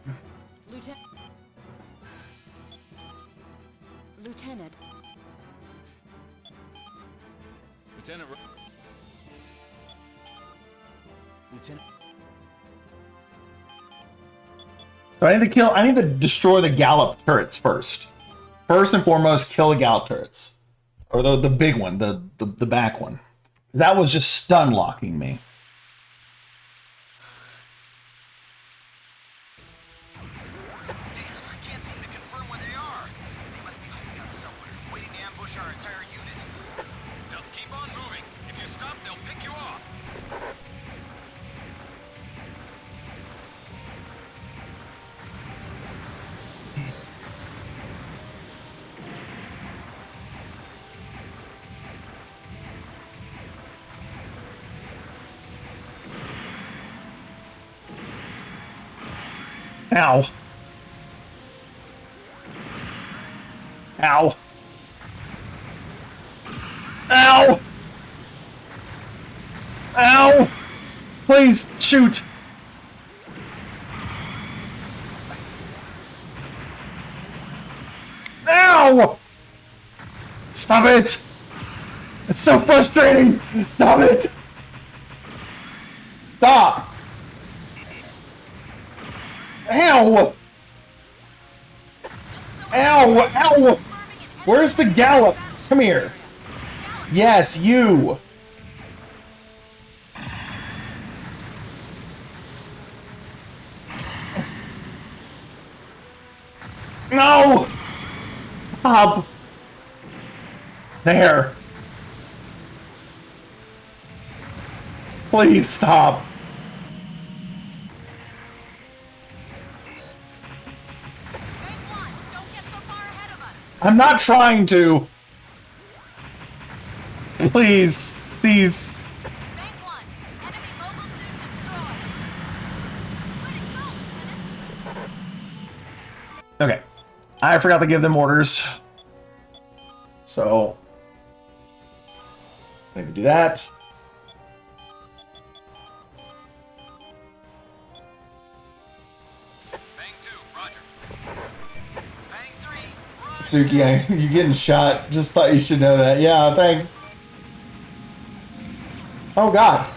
Lieutenant.
So I need to destroy the Gallop turrets first. First and foremost, kill the Gallop turrets. Or the big one, the back one. That was just stun locking me.
Damn, I can't seem to confirm where they are. They must be hiding out somewhere, waiting to ambush our entire unit.
Just keep on moving. If you stop, they'll pick you off.
Ow. Ow. Ow! Ow! Please, shoot! Ow! Stop it! It's so frustrating! Stop it! Stop! Ow! Ow! Ow! Where's the Gallop? Come here. Yes, you! No! Stop! There. Please stop. I'm not trying to. Please, please. Okay. I forgot to give them orders. So I need to do that.
Bang 2, roger. Bang 3, roger.
Suki, you getting shot. Just thought you should know that. Yeah, thanks. Oh god.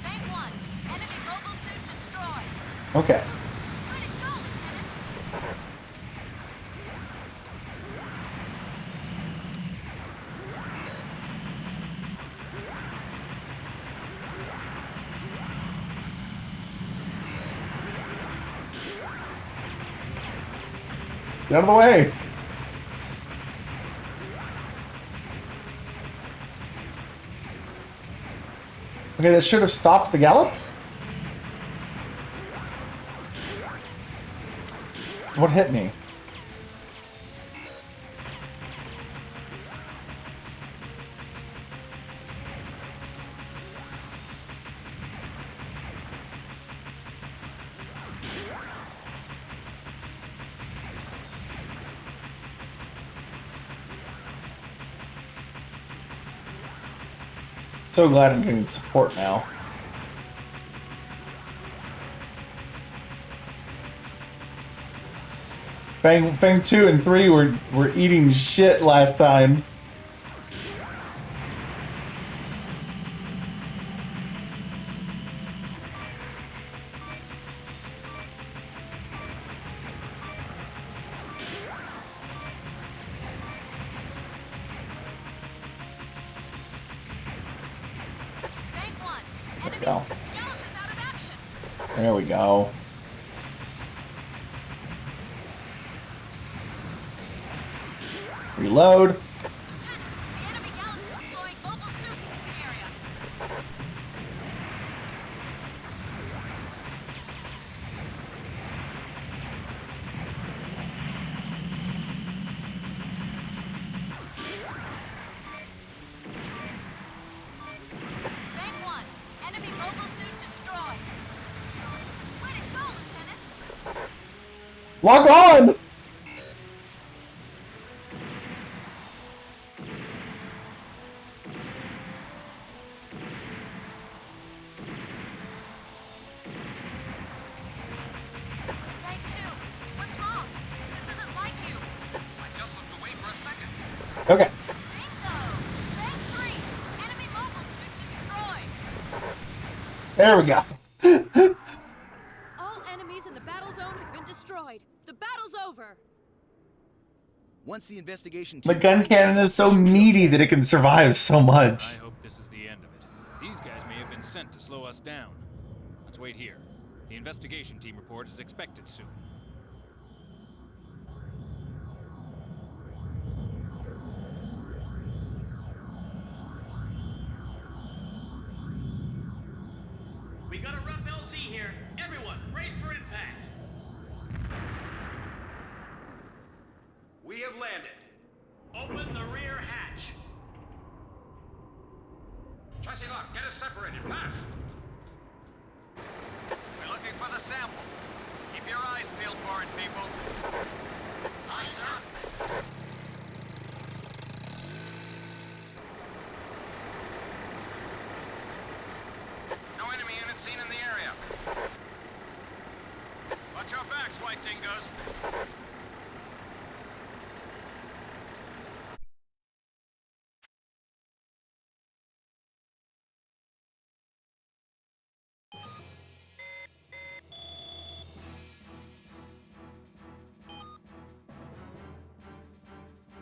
Bang 1. Enemy mobile suit destroyed.
Okay.
Where'd it go, Lieutenant?
Get out of the way. Okay, that should have stopped the gallop. What hit me? So glad I'm getting support now. Fang 2 and 3 were eating shit last time.
Bang 1.
There we
Enemy
go.
Gallop is out of action.
There we go. Reload.
Lieutenant, the enemy Gallop is deploying mobile suits into the area. Bang 1. Enemy mobile suit destroyed. Where'd it go, Lieutenant?
Lock on!
Bang 2. What's wrong? This isn't like you.
I just looked away for a second.
Okay.
Bingo! Bang 3. Enemy mobile suit destroyed.
There we go.
All enemies in the battle zone have been destroyed. The battle's over.
Once the investigation
The
team
gun
finds
cannon
us,
is so
we should be
meaty
okay.
that it can survive so much.
I hope this is the end of it. These guys may have been sent to slow us down. Let's wait here. The investigation team report is expected soon.
We got a rough LZ here. Everyone, brace for impact. We have landed. Open the rear hatch.
Chassis lock, get us separated, fast. We're looking for the sample. Keep your eyes peeled for it, people. Aye, sir. No enemy units seen in the area. Watch your backs, white dingoes.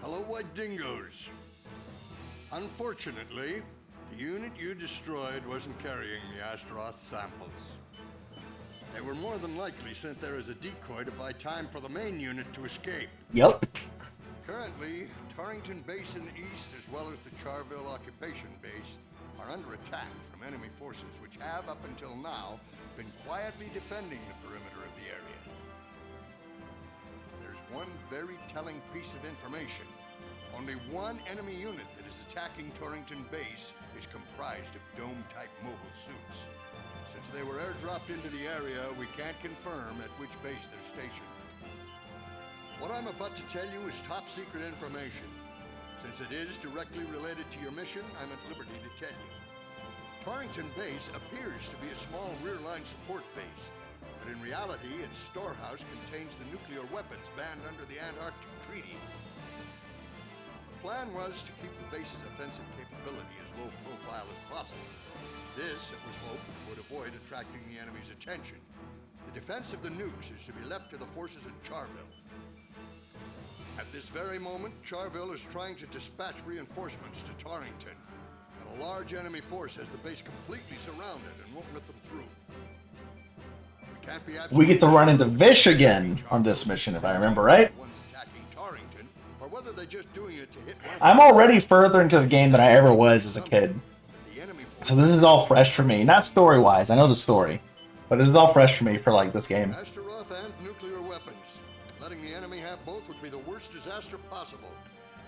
Hello, White Dingoes. Unfortunately, the unit you destroyed wasn't carrying the Astaroth samples. They were more than likely sent there as a decoy to buy time for the main unit to escape.
Yep.
Currently, Torrington Base in the east, as well as the Charville Occupation Base, are under attack from enemy forces, which have, up until now, been quietly defending the perimeter of the area. There's one very telling piece of information. Only one enemy unit that is attacking Torrington Base is comprised of dome-type mobile suits. Since they were airdropped into the area, we can't confirm at which base they're stationed. What I'm about to tell you is top secret information. Since it is directly related to your mission, I'm at liberty to tell you. Torrington Base appears to be a small rear-line support base, but in reality, its storehouse contains the nuclear weapons banned under the Antarctic Treaty. The plan was to keep the base's offensive capability as low profile as possible. This, it was hoped, would avoid attracting the enemy's attention. The defense of the nukes is to be left to the forces at Charville. At this very moment, Charville is trying to dispatch reinforcements to Torrington, and a large enemy force has the base completely surrounded and won't let them through.
We get to run into Vish again on this mission, if I remember right. I'm already further into the game than I ever was as a kid. So this is all fresh for me. Not story-wise, I know the story. But this is all fresh for me for, like, this game.
Astaroth and nuclear weapons. Letting the enemy have both would be the worst disaster possible.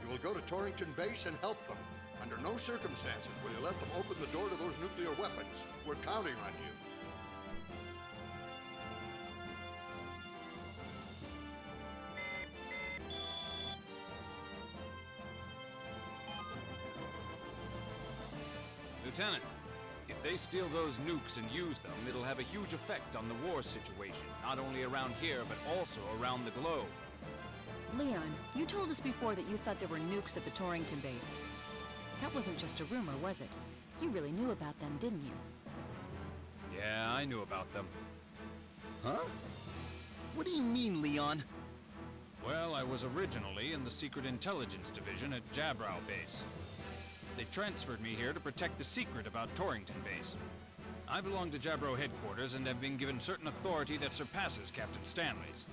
You will go to Torrington Base and help them. Under no circumstances will you let them open the door to those nuclear weapons. We're counting on you.
Lieutenant, if they steal those nukes and use them, it'll have a huge effect on the war situation, not only around here, but also around the globe.
Leon, you told us before that you thought there were nukes at the Torrington base. That wasn't just a rumor, was it? You really knew about them, didn't you?
Yeah, I knew about them.
Huh? What do you mean, Leon?
Well, I was originally in the Secret Intelligence Division at Jabrow Base. They transferred me here to protect the secret about Torrington Base. I belong to Jabrow headquarters and have been given certain authority that surpasses Captain Stanley's.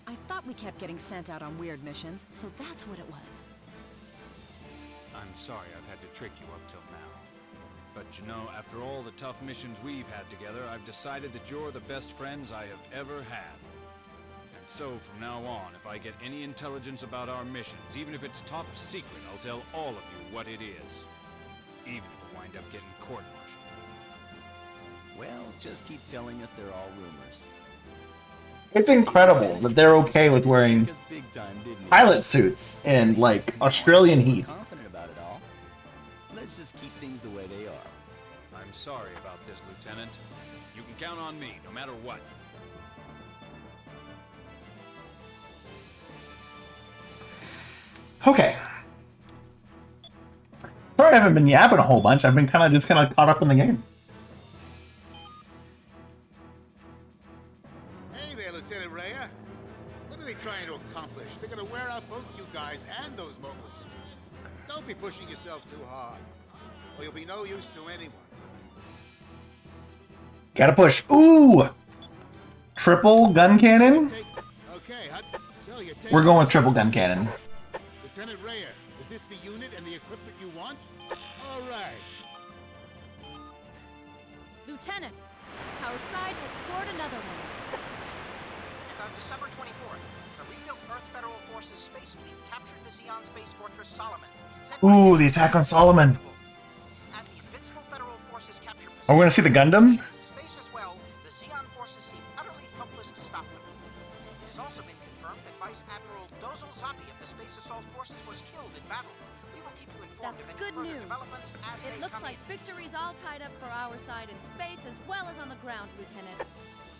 I thought we kept getting sent out on weird missions, so that's what it was.
I'm sorry I've had to trick you up till now. But you know, after all the tough missions we've had together, I've decided that you're the best friends I have ever had. And so from now on, if I get any intelligence about our missions, even if it's top secret, I'll tell all of you what it is. Even if I wind up getting court-martialed.
Well, just keep telling us they're all rumors.
It's incredible that they're okay with wearing pilot suits in, like, Australian heat.
Confident about it all. Let's just keep things the way they are.
I'm sorry about this, Lieutenant. You can count on me, no matter what.
Okay. Sorry I haven't been yapping a whole bunch. I've been kind of caught up in the game.
Hey there, Lieutenant Rhea. What are they trying to accomplish? They're gonna wear out both you guys and those mobile suits. Don't be pushing yourself too hard, or you'll be no use to anyone.
Gotta push. Ooh! Triple gun cannon?
Okay,
We're going with triple gun cannon.
Lieutenant Rhea, is this the unit and the equipment you want? All right.
Lieutenant, our side has scored another one.
And on December 24th, the rebuilt Earth Federal Forces space fleet captured the Xeon space fortress Solomon.
Ooh, the attack on Solomon.
As the invincible Federal Forces capture
Are we gonna see the Gundam?
space as well, the Xeon forces seem utterly helpless to stop them. It has also been confirmed that Vice Admiral Dozal Zapi of the Space Assault Forces was killed in battle. We will keep you informed
That's
of any
good
further
news.
developments as
It
they
looks
come
like victory's all tied up for our side in space as well as on the ground, Lieutenant.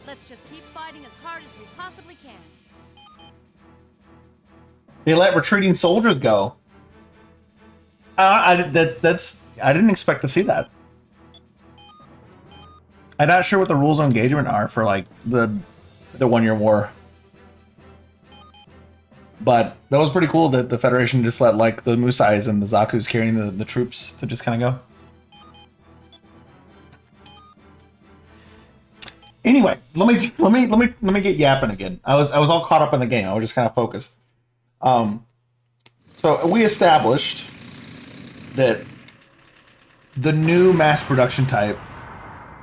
Let's just keep fighting as hard as we possibly can.
They let retreating soldiers go. I didn't expect to see that. I'm not sure what the rules of engagement are for, like, the 1-year war. But that was pretty cool that the Federation just let, like, the Musais and the Zaku's carrying the troops to just kind of go. Anyway, let me get yapping again. I was all caught up in the game. I was just kind of focused. So we established that the new mass production type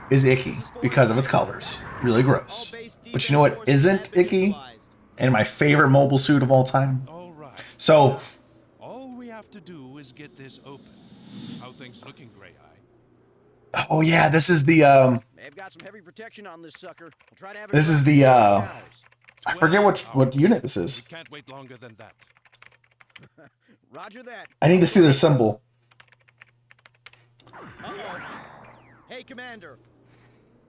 is icky because of its colors. Really gross. But you know what isn't icky? And my favorite mobile suit of all time. So
have to do is get this open. How things looking, Gray Eye?
Oh yeah, this is the
They've got some heavy protection on this sucker. We'll try to have it
this is
running
the
for 12 hours.
I forget what unit this is.
We can't wait longer than that.
Roger that.
I need to see their symbol.
Uh-oh. Hey, Commander.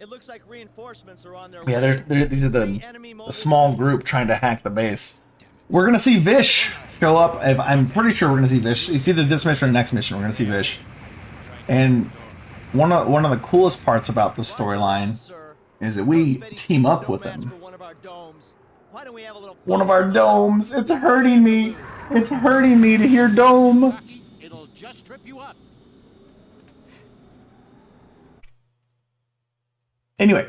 It looks like reinforcements are on their
Yeah,
way.
these are the small group trying to hack the base. We're gonna see Vish show up. If I'm pretty sure we're gonna see Vish. It's either this mission or the next mission. We're gonna see Vish. And one of the coolest parts about the storyline is that we team up with him. One of our domes. It's hurting me. It's hurting me to hear dome.
It'll just trip you up.
Anyway,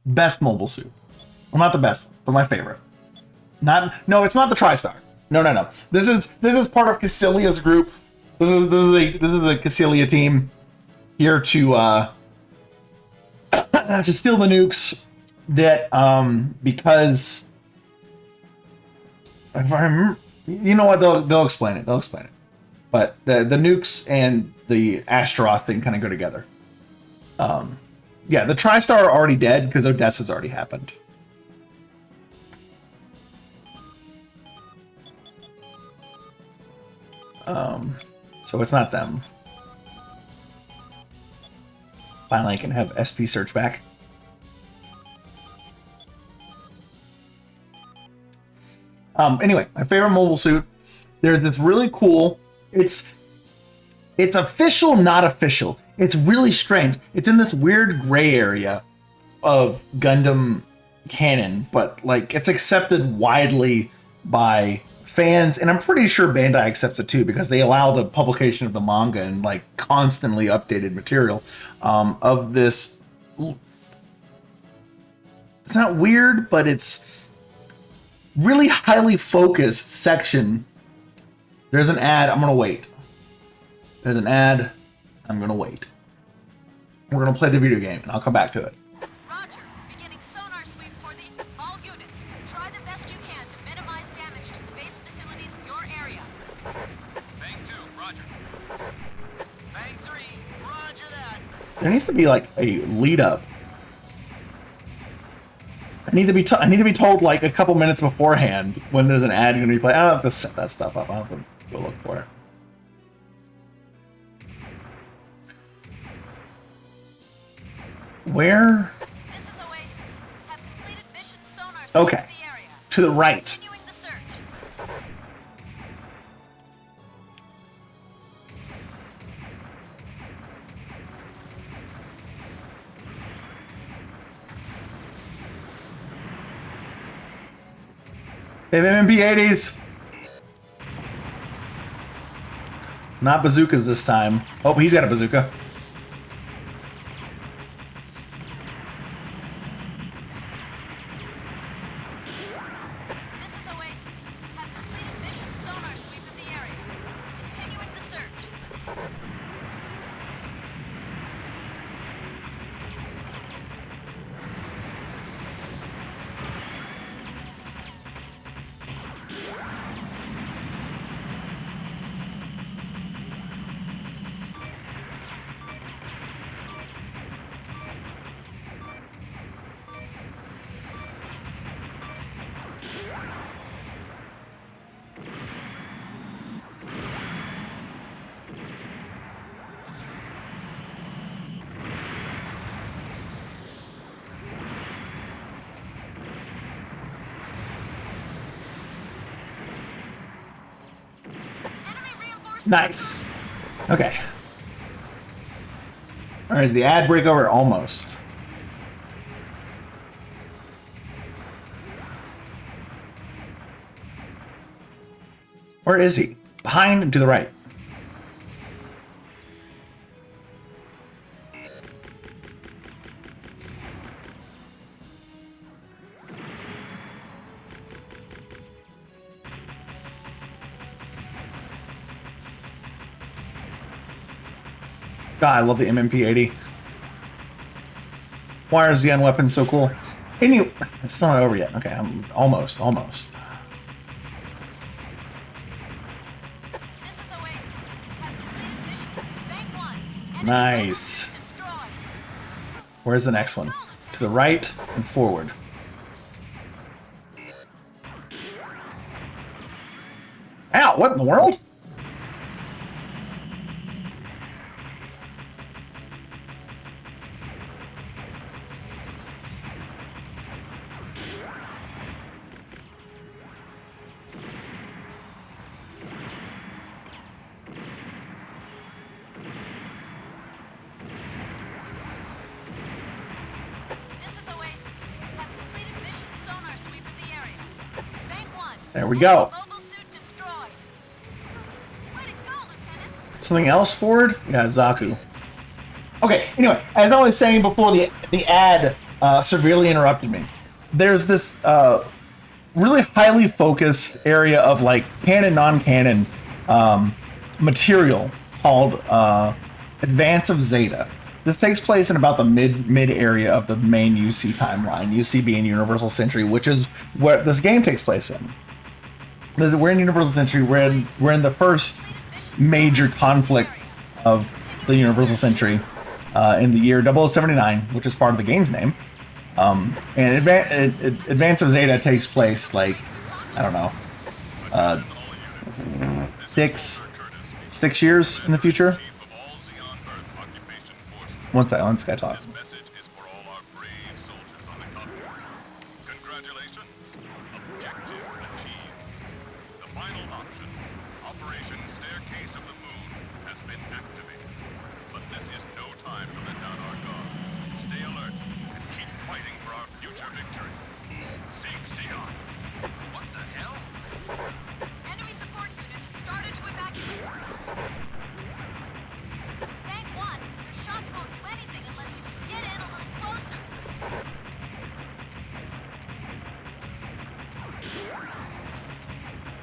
best mobile suit. Well, not the best, but my favorite. No, it's not the TriStar. No. This is part of Cassilia's group. This is a Cassilia team here to steal the nukes. That because if I remember, you know what, they'll explain it. But the nukes and the Astaroth thing kind of go together. Yeah, the TriStar are already dead because Odessa's already happened. So it's not them. Finally, I can have SP search back. Anyway, my favorite mobile suit. There's this really cool. It's official, not official. It's really strange. It's in this weird gray area of Gundam canon, but like it's accepted widely by fans, and I'm pretty sure Bandai accepts it too because they allow the publication of the manga and like constantly updated material of this. It's not weird, but it's really highly focused section. There's an ad. I'm gonna wait. There's an ad. I'm gonna wait. We're gonna play the video game, and I'll come back to it.
Roger. Beginning sonar sweep for the all units. Try the best you can to minimize damage to the base facilities in your area.
Bang 2, roger. Bang 3, roger that.
There needs to be like a lead up. I need to be told like a couple minutes beforehand when there's an ad going to be playing. I don't have to set that stuff up. I'll have to go look for it. Where?
This is Oasis. Have completed mission sonar sweep
Okay.
of the area.
To the right.
Continuing the search.
They have MP80s. Not bazookas this time. Oh, he's got a bazooka.
This is Oasis. Have completed mission sonar sweep of the area. Continuing the search.
Nice. Okay. Or is the ad break over? Almost. Where is he? Behind and to the right. God, I love the MMP80. Why are Xeon weapons so cool? Anyway, it's still not over yet. Okay, I'm almost. Nice. Where's the next one? To the right and forward. Ow, what in the world? There we go. Something else forward? Yeah, Zaku. Okay, anyway, as I was saying before the ad severely interrupted me, there's this really highly focused area of like canon, non-canon material called Advance of Zeta. This takes place in about the mid area of the main UC timeline, UC being Universal Century, which is what this game takes place in. We're in Universal Century. We're in the first major conflict of the Universal Century in the year 0079, which is part of the game's name. And Advance of Zeta takes place like, I don't know, 6 years in the future. One second, let this guy talk.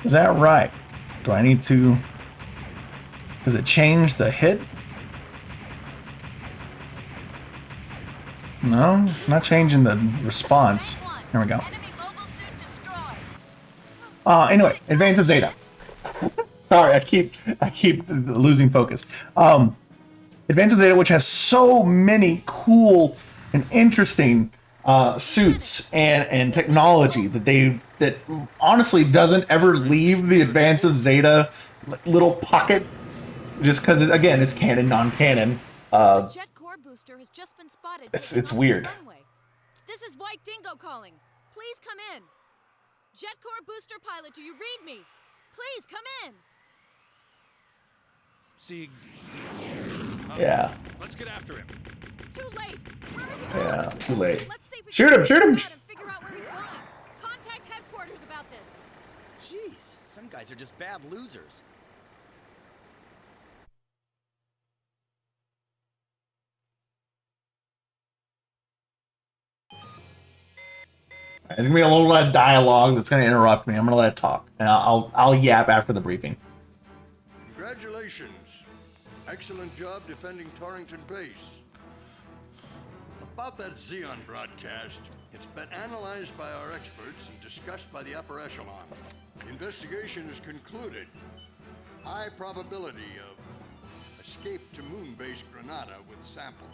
Is that right? Do I need to... Does it change the hit? No, not changing the response. There we go. Anyway, Advance of Zeta. Sorry, I keep losing focus. Advance of Zeta, which has so many cool and interesting suits and technology that honestly doesn't ever leave the Advance of Zeta little pocket, just because again it's canon, non-canon.
Jet core booster has just been spotted.
It's weird.
This is White Dingo calling. Please come in. Jet core booster pilot, do you read me? Please come in.
See.
Yeah.
Let's get after him.
Too late. Where is he going?
Yeah, too late.
Let's see if we
Shoot
can
him! Shoot him!
figure out where he's going. Contact headquarters about this.
Jeez, some guys are just bad losers.
There's gonna be a little bit of dialogue that's gonna interrupt me. I'm gonna let it talk, and I'll yap after the briefing.
Congratulations. Excellent job defending Torrington Base. About that Xeon broadcast, it's been analyzed by our experts and discussed by the upper echelon. The investigation is concluded. High probability of escape to moon base Granada with sample.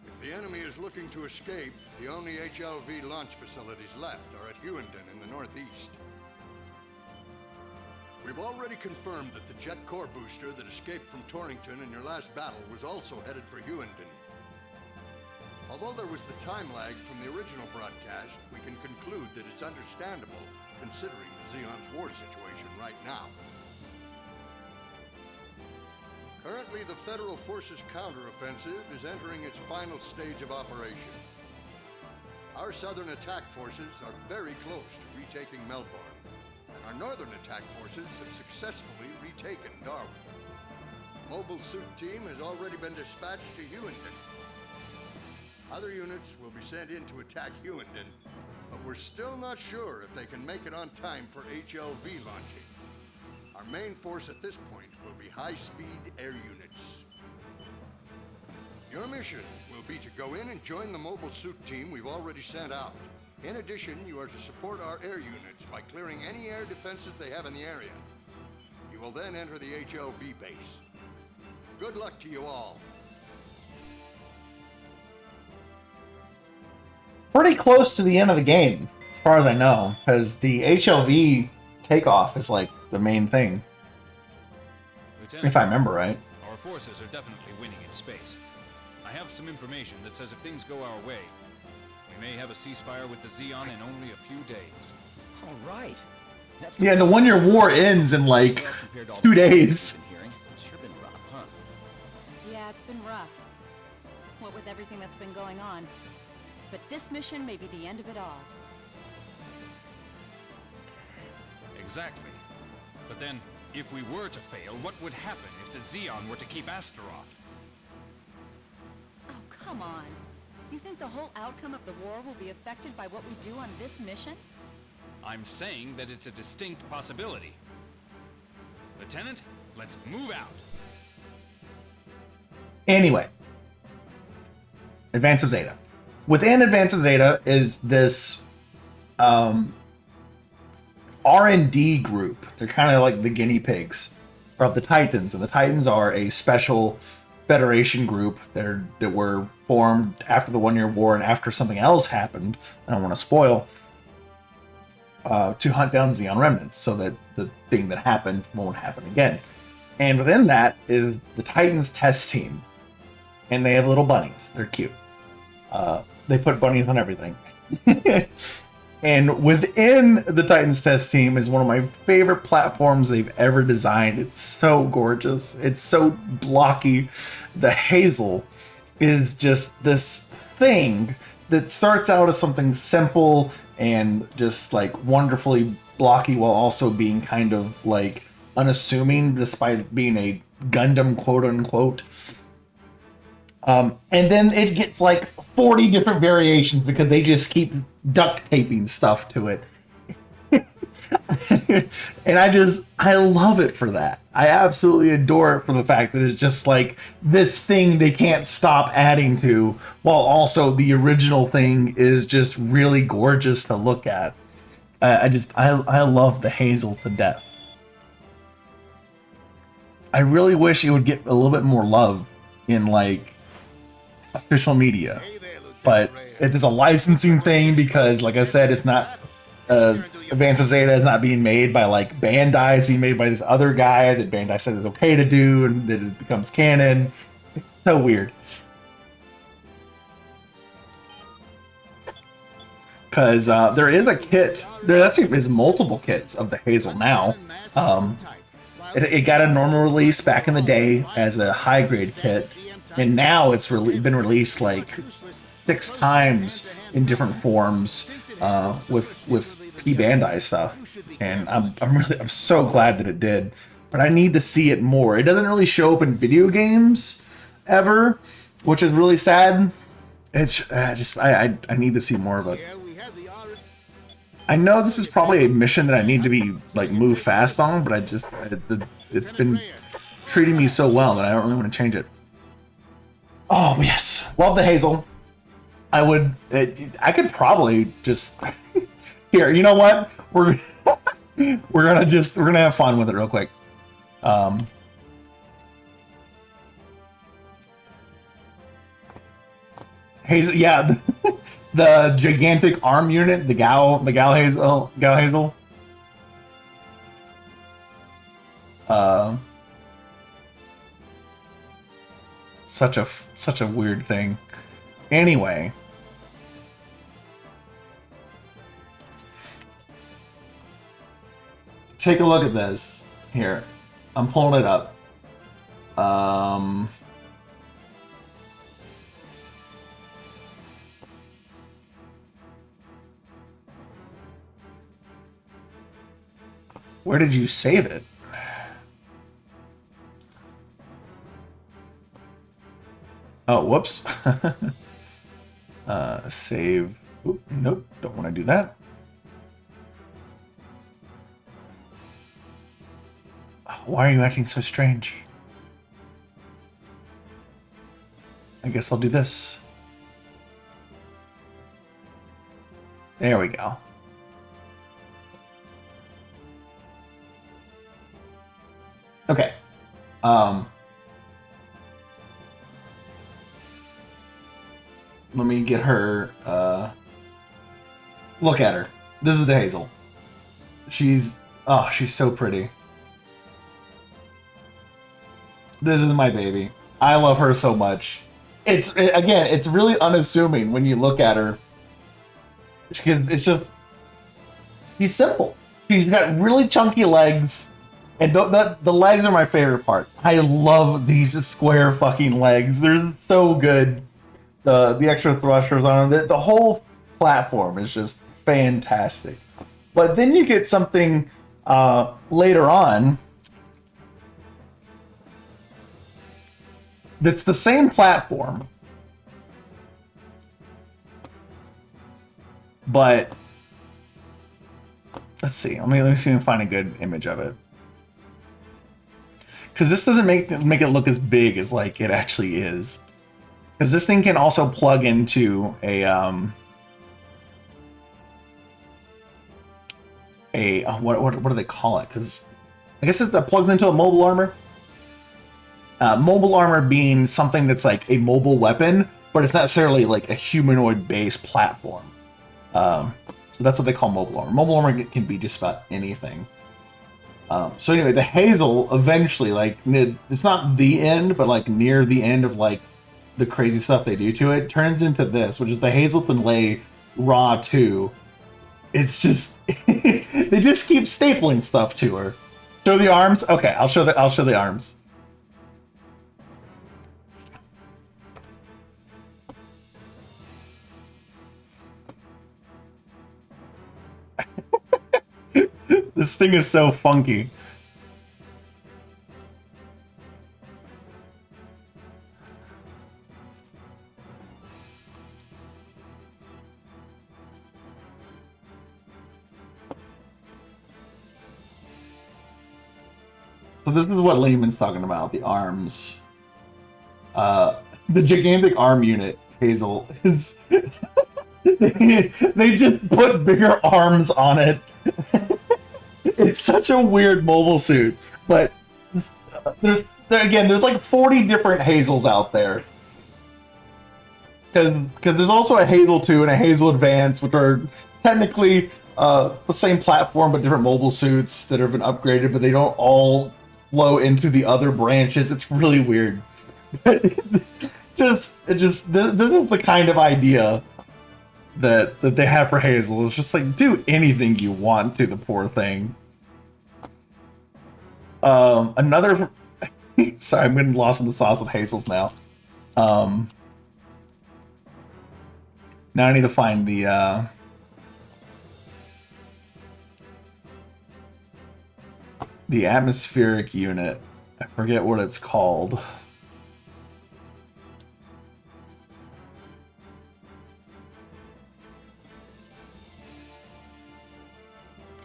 If the enemy is looking to escape, the only HLV launch facilities left are at Hughenden in the northeast. We've already confirmed that the jet core booster that escaped from Torrington in your last battle was also headed for Hughenden. Although there was the time lag from the original broadcast, we can conclude that it's understandable considering the Xeon's war situation right now. Currently, the Federal Forces counteroffensive is entering its final stage of operation. Our southern attack forces are very close to retaking Melbourne, and our northern attack forces have successfully retaken Darwin. The mobile suit team has already been dispatched to Hughenden. Other units will be sent in to attack Hughenden, but we're still not sure if they can make it on time for HLV launching. Our main force at this point will be high-speed air units. Your mission will be to go in and join the mobile suit team we've already sent out. In addition, you are to support our air units by clearing any air defenses they have in the area. You will then enter the HLV base. Good luck to you all.
Pretty close to the end of the game, as far as I know, because the HLV takeoff is like the main thing.
Lieutenant,
If I remember right.
Our forces are definitely winning in space. I have some information that says if things go our way, we may have a ceasefire with the Xeon in only a few days.
All right. That's
Yeah, the 1 year war ends in like 2 days.
Sure been rough, huh?
Yeah, it's been rough. What with everything that's been going on. But this mission may be the end of it all.
Exactly. But then, if we were to fail, what would happen if the Xeon were to keep Astaroth?
Oh, come on. You think the whole outcome of the war will be affected by what we do on this mission?
I'm saying that it's a distinct possibility. Lieutenant, let's move out.
Anyway, Advance of Zeta. Within Advance of Zeta is this R&D group. They're kind of like the guinea pigs of the Titans, and the Titans are a special Federation group that were formed after the 1 year war and after something else happened. I don't want to spoil. To hunt down Xeon remnants so that the thing that happened won't happen again. And within that is the Titans test team. And they have little bunnies. They're cute. They put bunnies on everything. And within the Titans test team is one of my favorite platforms they've ever designed. It's so gorgeous. It's so blocky. The Hazel is just this thing that starts out as something simple and just like wonderfully blocky while also being kind of like unassuming despite being a Gundam quote unquote. And then it gets like 40 different variations because they just keep duct taping stuff to it. And I love it for that. I absolutely adore it for the fact that it's just like this thing they can't stop adding to, while also the original thing is just really gorgeous to look at. I love the Hazel to death. I really wish it would get a little bit more love in like official media, but it is a licensing thing because, like I said, it's not. Advance of Zeta is not being made by like Bandai. It's being made by this other guy that Bandai said is okay to do, and that it becomes canon. It's so weird. Because there is a kit. There actually is multiple kits of the Hazel now. It got a normal release back in the day as a high grade kit, and now it's been released like 6 times in different forms with P Bandai stuff, and I'm so glad that it did. But I need to see it more. It doesn't really show up in video games ever, which is really sad. It's I need to see more of it. I know this is probably a mission that I need to be like move fast on, but it's been treating me so well that I don't really want to change it. Oh yes, love the Hazel. I could probably just here. You know what? We're gonna have fun with it real quick. Hazel, yeah, the gigantic arm unit, the Gal Hazel. Such a weird thing. Anyway. Take a look at this. Here. I'm pulling it up. Where did you save it? Oh, whoops. Save. Oop, nope, don't want to do that. Why are you acting so strange? I guess I'll do this. There we go. Okay. let me get her. Look at her. This is the Hazel. She's so pretty. This is my baby. I love her so much. It's really unassuming when you look at her. Because it's just, she's simple. She's got really chunky legs. And the legs are my favorite part. I love these square fucking legs. They're so good. The extra thrusters on them. The whole platform is just fantastic. But then you get something later on that's the same platform, but let's see. Let me see if I can find a good image of it, because this doesn't make it look as big as like it actually is. Because this thing can also plug into a what do they call it? Because I guess it plugs into a mobile armor. Mobile armor being something that's like a mobile weapon, but it's not necessarily like a humanoid-based platform. So that's what they call mobile armor. Mobile armor can be just about anything. So anyway, the Hazel eventually, like, it's not the end, but like near the end of like the crazy stuff they do to it, turns into this, which is the Hazelton Lay Raw 2. It's just they just keep stapling stuff to her. Show the arms? Okay, I'll show the arms. This thing is so funky. So this is what Lehman's talking about, the arms. The gigantic arm unit, Hazel, is... they just put bigger arms on it. It's such a weird mobile suit, but there's like 40 different Hazels out there. Because there's also a Hazel 2 and a Hazel Advance, which are technically the same platform but different mobile suits that have been upgraded, but they don't all flow into the other branches. It's really weird. But this is the kind of idea that they have for Hazel. It's just like, do anything you want to the poor thing. Another sorry, I'm getting lost in the sauce with Hazels now. Now I need to find the atmospheric unit. I forget what it's called.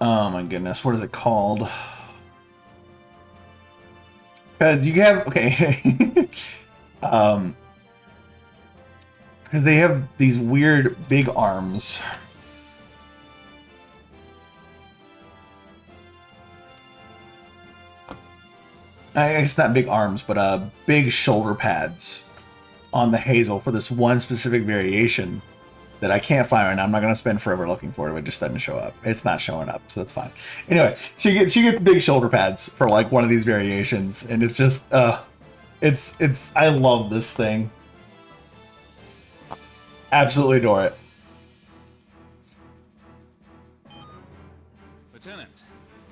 Oh my goodness, what is it called? Because you have, okay, because they have these weird big arms. I guess not big arms, but big shoulder pads on the Hazel for this one specific variation that I can't find right now. I'm not going to spend forever looking for it. It just doesn't show up. It's not showing up, so that's fine. Anyway, she gets big shoulder pads for like one of these variations, and it's just it's I love this thing. Absolutely adore it.
Lieutenant,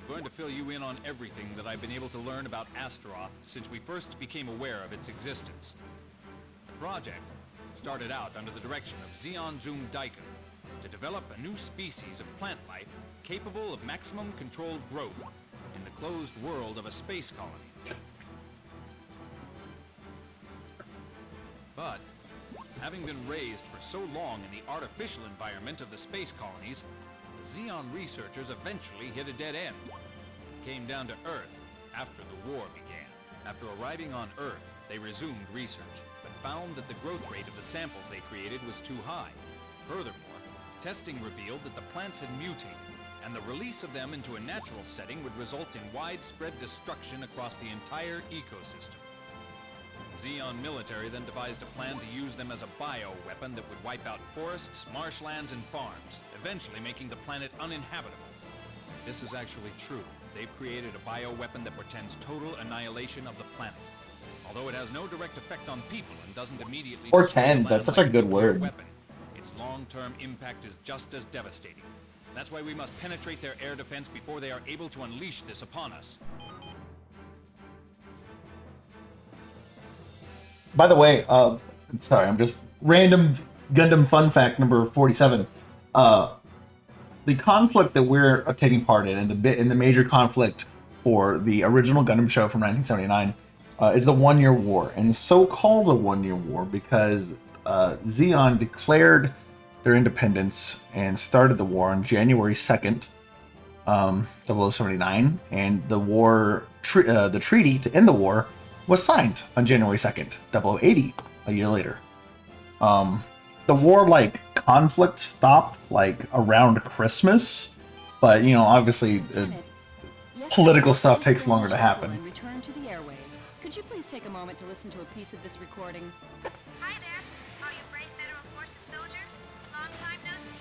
I'm going to fill you in on everything that I've been able to learn about Astaroth since we first became aware of its existence. The project started out under the direction of Zeon Zoom Daikin to develop a new species of plant life capable of maximum controlled growth in the closed world of a space colony. But, having been raised for so long in the artificial environment of the space colonies, the Zeon researchers eventually hit a dead end. Came down to Earth after the war began. After arriving on Earth, they resumed research, but found that the growth rate of the samples they created was too high. Furthermore, testing revealed that the plants had mutated, and the release of them into a natural setting would result in widespread destruction across the entire ecosystem. The Xeon military then devised a plan to use them as a bioweapon that would wipe out forests, marshlands, and farms, eventually making the planet uninhabitable. This is actually true. They've created a bioweapon that portends total annihilation of the planet. Although it has no direct effect on people and doesn't immediately...
Portend, that's such a good word.
Weapon, its long-term impact is just as devastating. That's why we must penetrate their air defense before they are able to unleash this upon us.
By the way, sorry, I'm just random Gundam fun fact number 47. The conflict that we're taking part in the major conflict for the original Gundam show from 1979, is the 1 Year War, and so called the 1 Year War because Xeon declared their independence and started the war on January 2nd, 0079, and the war, the treaty to end the war was signed on January 2nd, 0080, a year later. The war, like, conflict stopped, like, around Christmas, but, you know, obviously, political stuff takes longer to happen.
Return to the airways. Could you please take a moment to listen to a piece of this recording?
Hi there, all you brave Federal Forces soldiers. Long time no see.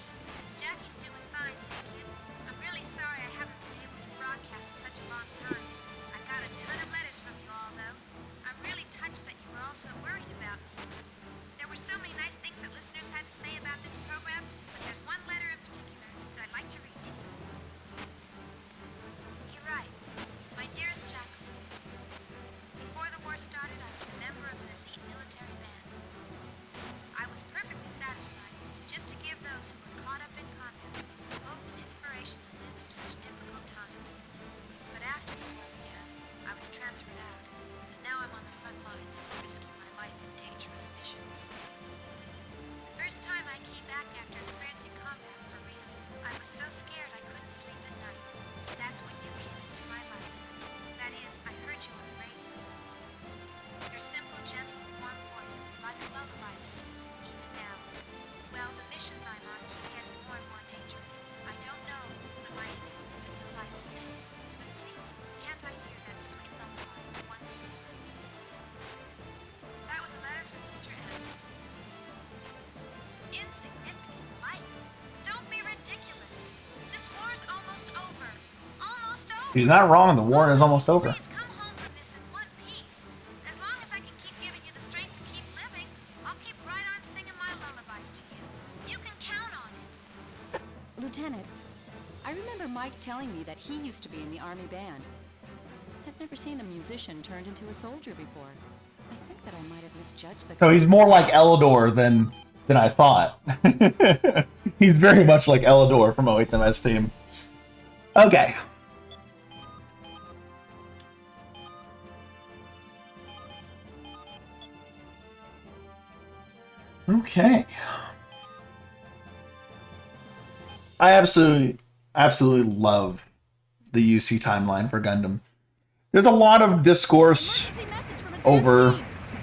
Jackie's doing fine, thank you. I'm really sorry I haven't been able to broadcast in such a long time. I got a ton of letters from you all, though. I'm really touched that you were all so worried about me. There were so many nice things that listeners had to say about this program, but there's one letter in particular that I'd like to read to you. He writes, "My dearest Jacqueline, before the war started, I was a member of an elite military band. I was perfectly satisfied just to give those who were caught up in combat hope and inspiration to live through such difficult times. But after the war began, I was transferred out, and now I'm on the front lines, risking my life in dangerous missions. The first time I came back after experiencing combat for real, I was so scared I couldn't sleep at night. That's when you came into my life. That is, I heard you on the radio. Your simple, gentle, warm voice was like a lullaby to me, even now. Well, the missions I'm on keep getting more and more dangerous. I don't know when my insignificant life will end, but please, can't I hear that sweet lullaby once more?" That was a letter from Mr. M. Insignificant life? Don't be ridiculous. This war's almost over. Almost over.
He's not wrong, the war is almost over.
Please come home from this in one piece. As long as I can keep giving you the strength to keep living, I'll keep right on singing my lullabies to you. You can count on it.
Lieutenant, I remember Mike telling me that he used to be in the Army band. I've never seen a musician turned into a soldier before. I think that I might have misjudged the...
So he's more like Elidor than I thought. He's very much like Elidor from 08 MS Team. Okay. Okay. I absolutely love the UC timeline for Gundam. There's a lot of discourse over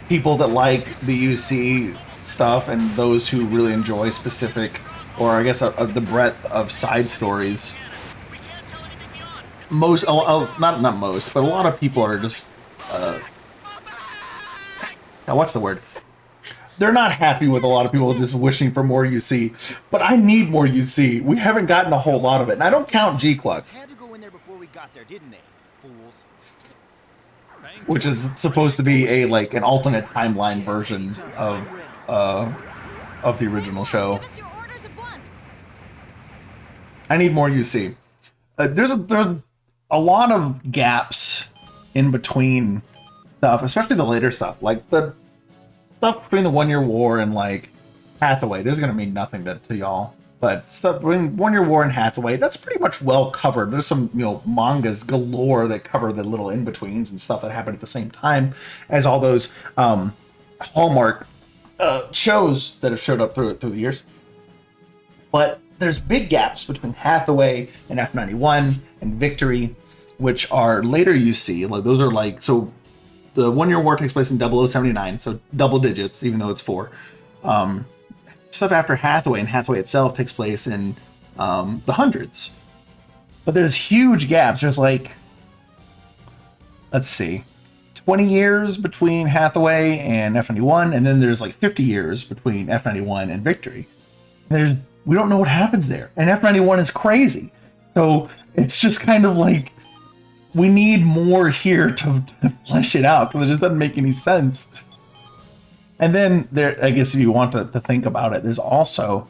people that like the UC stuff and those who really enjoy specific, or I guess of the breadth of side stories. Most, not most, but a lot of people are just, what's the word? They're not happy with a lot of people just wishing for more UC, but I need more UC. We haven't gotten a whole lot of it, and I don't count G-Clucks,
Had to go in there before we got there, didn't they, fools?
which is supposed to be a like an alternate timeline version of the original show.
Give us your orders at once.
I need more UC. There's a lot of gaps in between stuff, especially the later stuff, like the stuff between the 1 Year War and like Hathaway. There's gonna mean nothing to y'all, but stuff between 1 Year War and Hathaway, that's pretty much well covered. There's some, you know, mangas galore that cover the little in betweens and stuff that happened at the same time as all those Hallmark shows that have showed up through the years. But there's big gaps between Hathaway and F91 and Victory, which are later UC. Like those are like, so the 1 Year War takes place in 0079, so double digits, even though it's 4. Stuff after Hathaway and Hathaway itself takes place in the hundreds. But there's huge gaps. There's like, let's see, 20 years between Hathaway and F91, and then there's like 50 years between F91 and Victory. We don't know what happens there, and F91 is crazy. So it's just kind of like we need more here to flesh it out, because it just doesn't make any sense. And then there, I guess if you want to think about it, there's also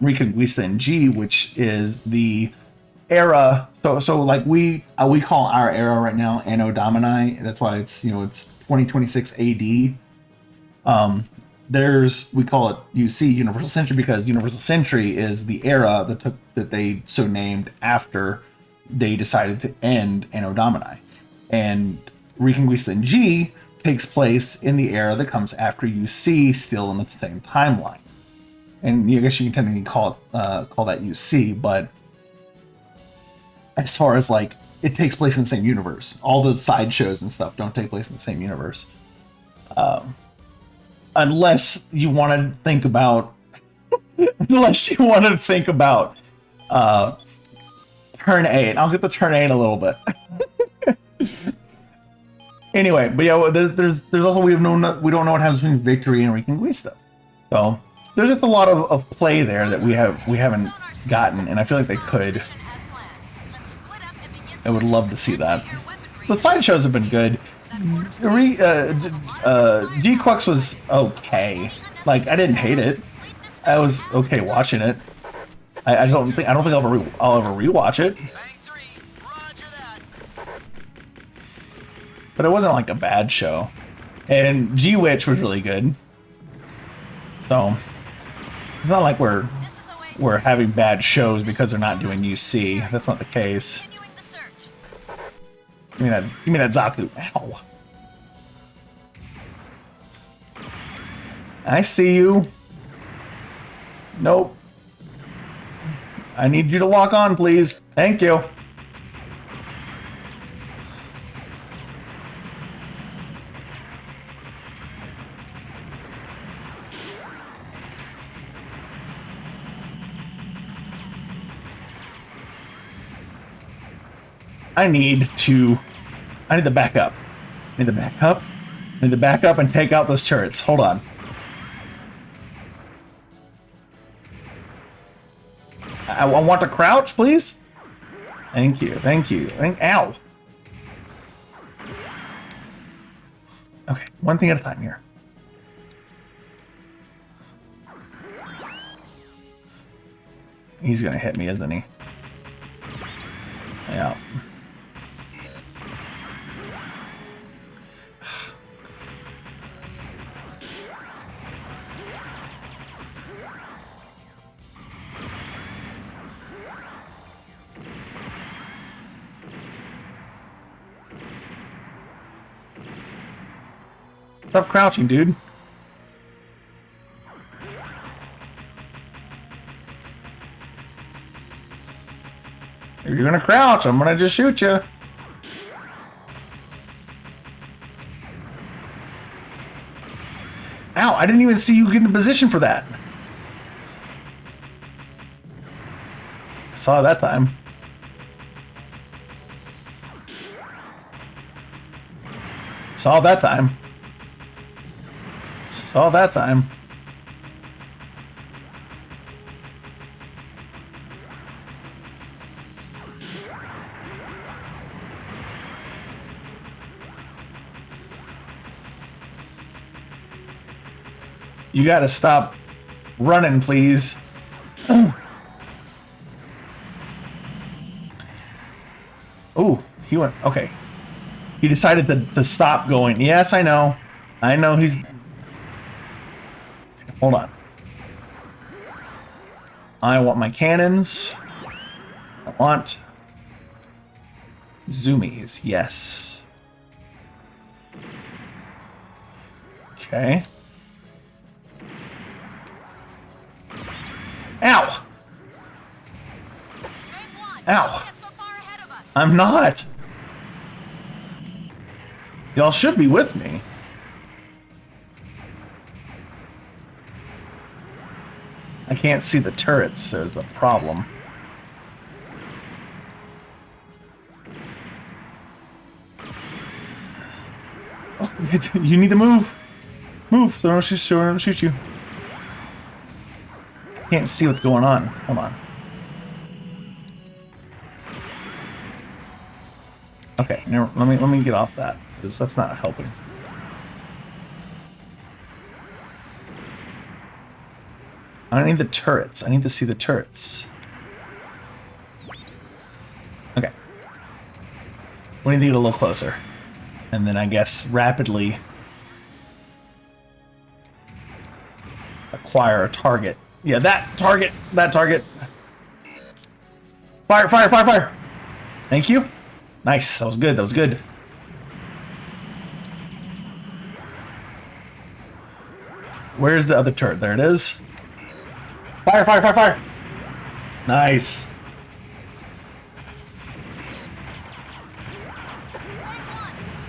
Reconquista in G, which is the era. So like we call our era right now Anno Domini. That's why it's it's 2026 AD. We call it UC, Universal Century, because Universal Century is the era that they so named after they decided to end Anno Domini. And Reconquista in G takes place in the era that comes after UC, still in the same timeline. And I guess you can technically call that UC, but as far as like it takes place in the same universe, all the sideshows and stuff don't take place in the same universe, unless you want to think about Turn 8. I'll get to Turn 8 in a little bit. Anyway, but yeah, there's also we don't know what happens between Victory and Reconquista. So there's just a lot of play there that we haven't gotten, and I feel like they could. I would love to see that. The sideshows have been good. G-Quux was okay. Like, I didn't hate it. I was okay watching it. I don't think I'll ever rewatch it. But it wasn't like a bad show. And G-Witch was really good. So it's not like we're having bad shows because they're not doing UC. That's not the case. Give me that Zaku. Ow. I see you. Nope. I need you to lock on, please. Thank you. I need to back up. I need to back up. I need to back up and take out those turrets. Hold on. I want to crouch, please. Thank you. Thank you. Ow. Okay, one thing at a time here. He's gonna hit me, isn't he? Yeah. Stop crouching, dude. If you're gonna crouch, I'm gonna just shoot you. Ow, I didn't even see you get in position for that. Saw that time. Saw that time. Saw that time. You gotta stop running, please. Oh, he went. Okay. He decided to stop going. Yes, I know. I know he's... Hold on. I want my cannons. I want zoomies. Yes. Okay. Ow! Ow! I'm not! Y'all should be with me. I can't see the turrets, there's the problem. Oh, you need to move. Move, so I don't shoot you. Can't see what's going on. Hold on. Okay, let me get off that, because that's not helping. I need the turrets. I need to see the turrets. Okay. We need to get a little closer. And then I guess rapidly acquire a target. Yeah, that target. That target. Fire, fire, fire, fire. Thank you. Nice. That was good. That was good. Where's the other turret? There it is. Fire, fire, fire, fire. Nice.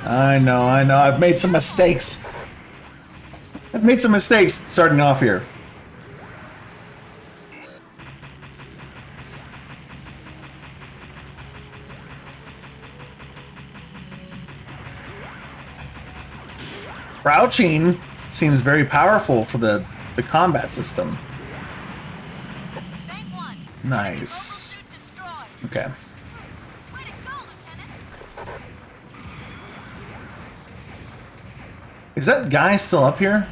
I know. I've made some mistakes. Starting off here. Crouching seems very powerful for the combat system. Nice. Okay. Is that guy still up here?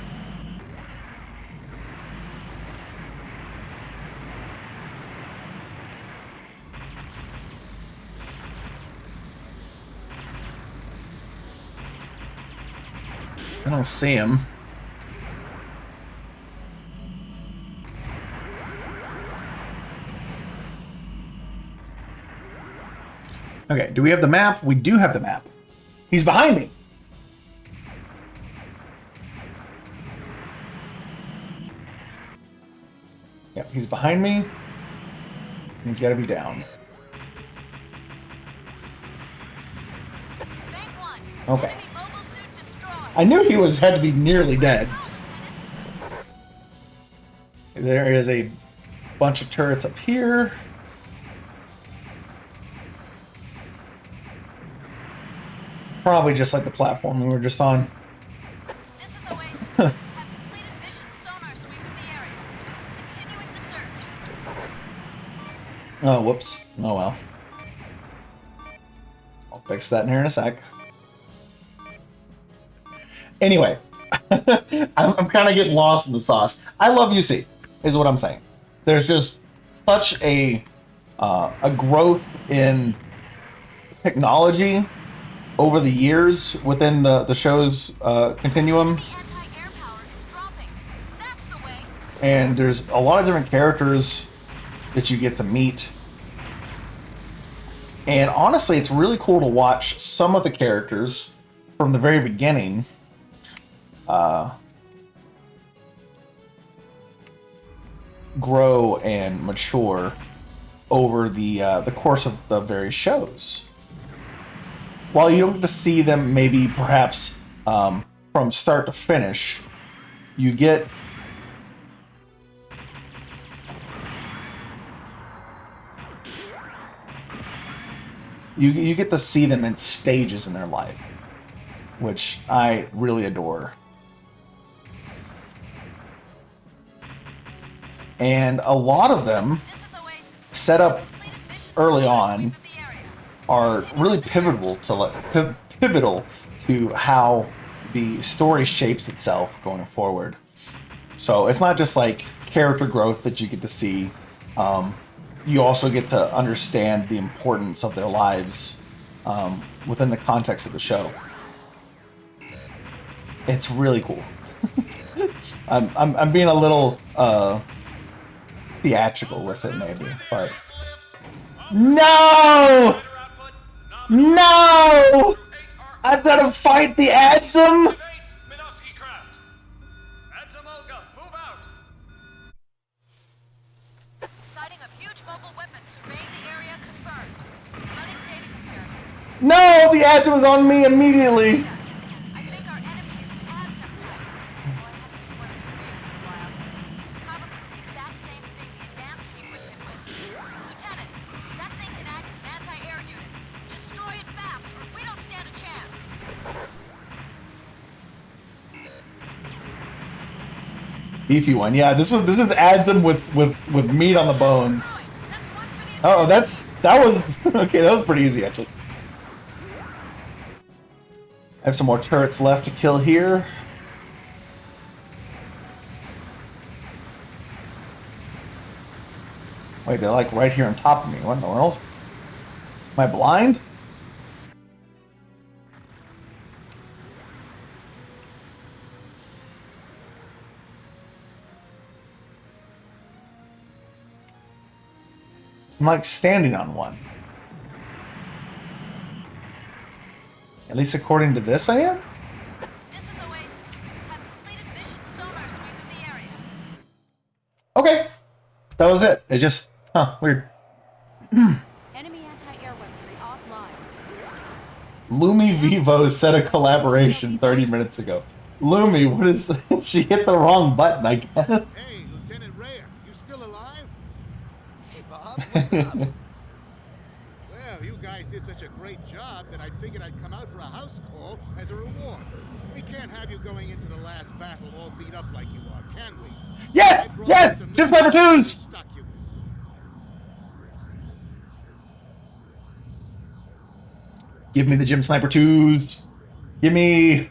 I don't see him. Okay, do we have the map? We do have the map. He's behind me. Yep, he's behind me. He's got to be down. Okay. I knew he had to be nearly dead. There is a bunch of turrets up here. Probably just like the platform we were just on.
This is Oasis. Have completed mission sonar sweep of the area. Continuing the search.
Oh, whoops. Oh well. I'll fix that in here in a sec. Anyway, I'm kind of getting lost in the sauce. I love UC, is what I'm saying. There's just such a growth in technology over the years within the show's continuum. And there's a lot of different characters that you get to meet. And honestly, it's really cool to watch some of the characters from the very beginning grow and mature over the course of the various shows. While you don't get to see them maybe perhaps from start to finish, you get you get to see them in stages in their life, which I really adore. And a lot of them set up early on are really pivotal to how the story shapes itself going forward. So it's not just like character growth that you get to see. You also get to understand the importance of their lives within the context of the show. It's really cool. I'm being a little theatrical with it, maybe, but no! No! I've got to fight the Adsum!
Sighting of huge mobile weapons surveying the area confirmed. Running data comparison.
No! The Adsum is on me immediately!
I think our enemy is an Adsum type. Boy, I haven't seen one of these babies in a while. Probably the exact same thing the advanced team was hit with. Lieutenant, that thing can act as an anti-air unit. Destroy it fast, or we don't stand a chance.
Beefy one. Yeah, this is adds them with meat on the bones. Oh, that was okay. That was pretty easy actually. I have some more turrets left to kill here. Wait, they're like right here on top of me. What in the world? Am I blind? I'm like standing on one. At least according to this, I am?
This is Oasis. Have completed mission sonar sweep of the area.
Okay. That was it. It just, weird.
Enemy anti-air weaponry offline.
Lumi Vivo said a collaboration 30 minutes ago. Lumi, what is... She hit the wrong button, I guess.
Hey, Lieutenant Rhea, you still alive?
Hey, Bob, what's up?
Well, you guys did such a great job that I figured I'd come out for a house call as a reward. We can't have you going into the last battle all beat up like you are, can we?
Yes! Yes! Gym Sniper 2s! Give me the Gym Sniper 2s. Give me...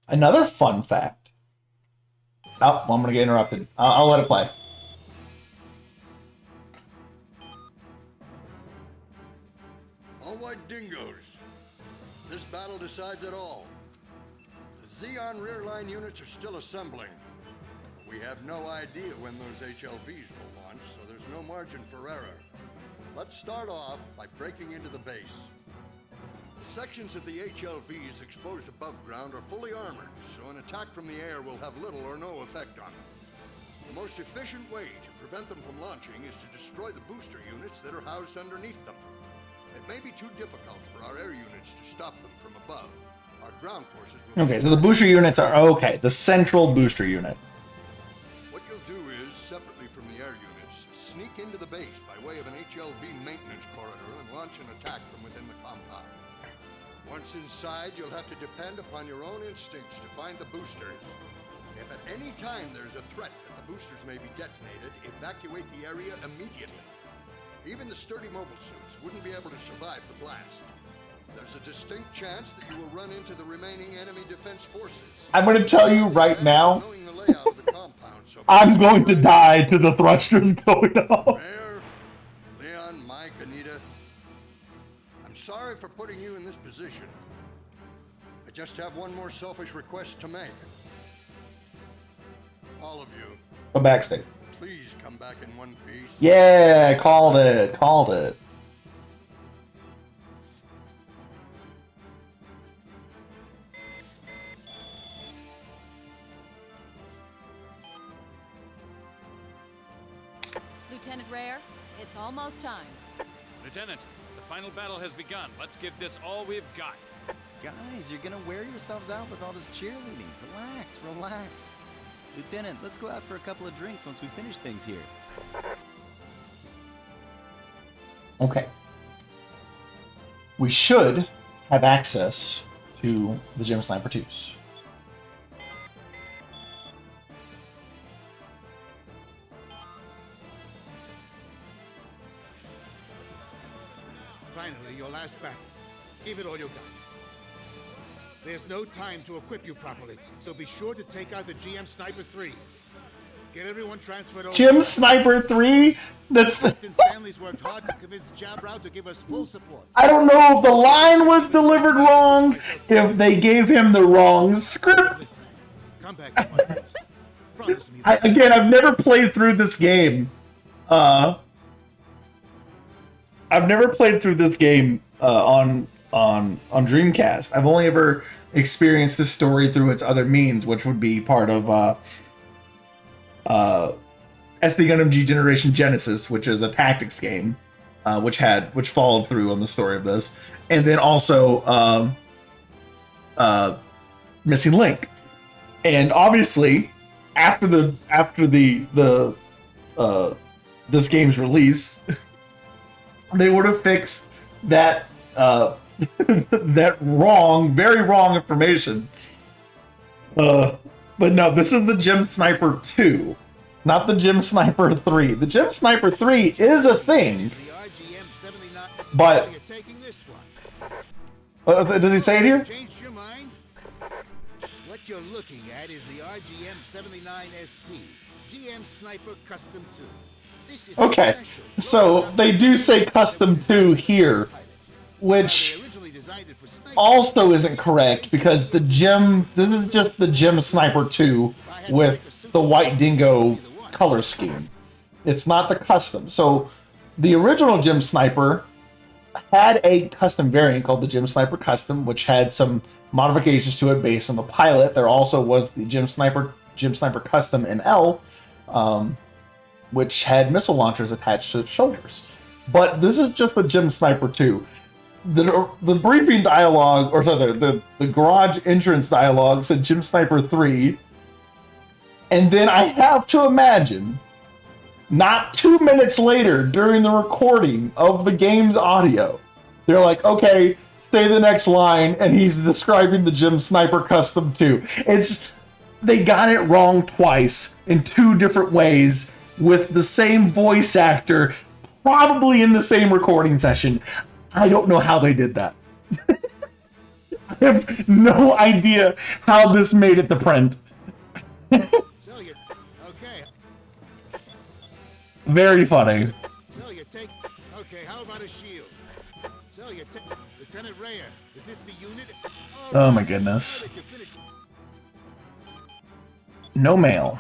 Another fun fact. Oh, well, I'm gonna get interrupted. I'll let it play.
All right, dingoes. This battle decides it all. The Xeon rear line units are still assembling. But we have no idea when those HLVs will launch, so there's no margin for error. Let's start off by breaking into the base. The sections of the HLVs exposed above ground are fully armored, so an attack from the air will have little or no effect on them. The most efficient way to prevent them from launching is to destroy the booster units that are housed underneath them. It may be too difficult for our air units to stop them from above. Our ground forces will...
Okay, so the booster units are... Okay, the central booster unit.
What you'll do is, separately from the air units, sneak into the base by way of an HLV maintenance corridor and launch an attack from within the compound. Once inside, you'll have to depend upon your own instincts to find the boosters. If at any time there's a threat that the boosters may be detonated, evacuate the area immediately. Even the sturdy mobile suits wouldn't be able to survive the blast. There's a distinct chance that you will run into the remaining enemy defense forces.
I'm going to tell you right now, I'm going to die to the thrusters going off.
Mayor, Leon, Mike, Anita, I'm sorry for putting you in this position. I just have one more selfish request to make. All of you,
Come back, Steve.
please come back in one piece.
Yeah, called it. Called it.
Lieutenant Rare, it's almost time.
Lieutenant, the final battle has begun. Let's give this all we've got.
Guys, you're gonna wear yourselves out with all this cheerleading. Relax, relax. Lieutenant, let's go out for a couple of drinks once we finish things here.
Okay. We should have access to the Gym Sniper 2s.
Finally, your last battle. Give it all you got. There's no time to equip you properly, so be sure to take out the GM Sniper 3. Get everyone transferred over.
Gym Sniper 3? That's...
Captain Stanley's worked hard to convince Jabrow to give us full support.
I don't know if the line was delivered wrong, if they gave him the wrong script.
Come back to my place. Promise me.
Again, I've never played through this game. I've never played through this game on Dreamcast. I've only ever experienced this story through its other means, which would be part of SD Gundam G Generation Genesis, which is a tactics game, which followed through on the story of this, and then also Missing Link. And obviously, after this game's release, they would have fixed that that very wrong information But no, this is the Gem Sniper 2, not the Gem Sniper 3. The Gem Sniper 3 is a thing, but does he say it here?
Change your mind? What you're looking at is the RGM-79SP, GM Sniper Custom 2. This is
Okay, so they do say Custom 2 here, which also isn't correct because this is just the Gem Sniper 2 with the white dingo color scheme. It's not the custom. So the original Gem Sniper had a custom variant called the Gem Sniper Custom, which had some modifications to it based on the pilot. There also was the Gem Sniper Custom NL, which had missile launchers attached to its shoulders. But this is just the Gem Sniper 2. The briefing dialogue, or sorry, the garage entrance dialogue said Gem Sniper 3. And then I have to imagine, not 2 minutes later during the recording of the game's audio, they're like, okay, say the next line, and he's describing the Gem Sniper Custom 2. They got it wrong twice in 2 different ways with the same voice actor, probably in the same recording session. I don't know how they did that. I have no idea how this made it to print. Very funny.
Okay, how about a shield? Lieutenant Rayer, is this the unit?
Oh my goodness. No mail.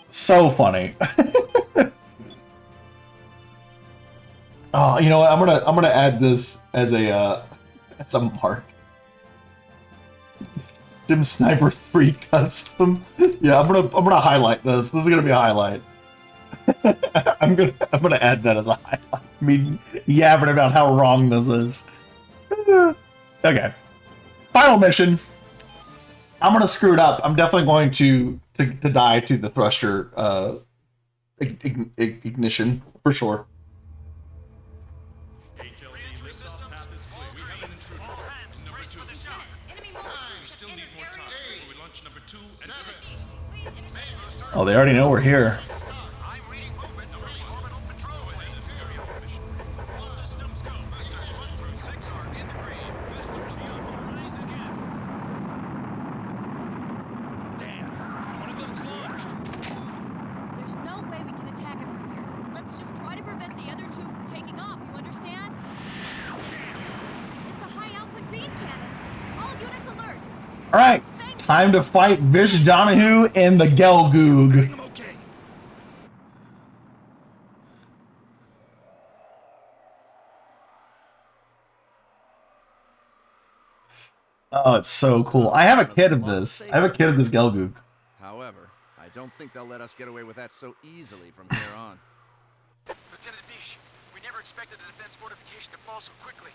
So funny. Oh, you know what? I'm gonna add this as a mark. Gem Sniper 3 Custom. Yeah, I'm gonna highlight this. This is gonna be a highlight. I'm gonna add that as a highlight. Me yabbing about how wrong this is. Okay. Final mission. I'm gonna screw it up. I'm definitely going to die to the thruster ignition for sure. Oh, they already know we're here.
There's no way we can attack it from here. Let's just try to prevent the other 2 from taking off, you understand? It's a high-output beam cannon. All units alert.
Alright, time to fight Vish Donahue and the Gelgoog. Oh, it's so cool. I have a kit of this. I have a kit of this Gelgoog.
However, I don't think they'll let us get away with that so easily from here on.
Lieutenant Bish, we never expected a defense fortification to fall so quickly.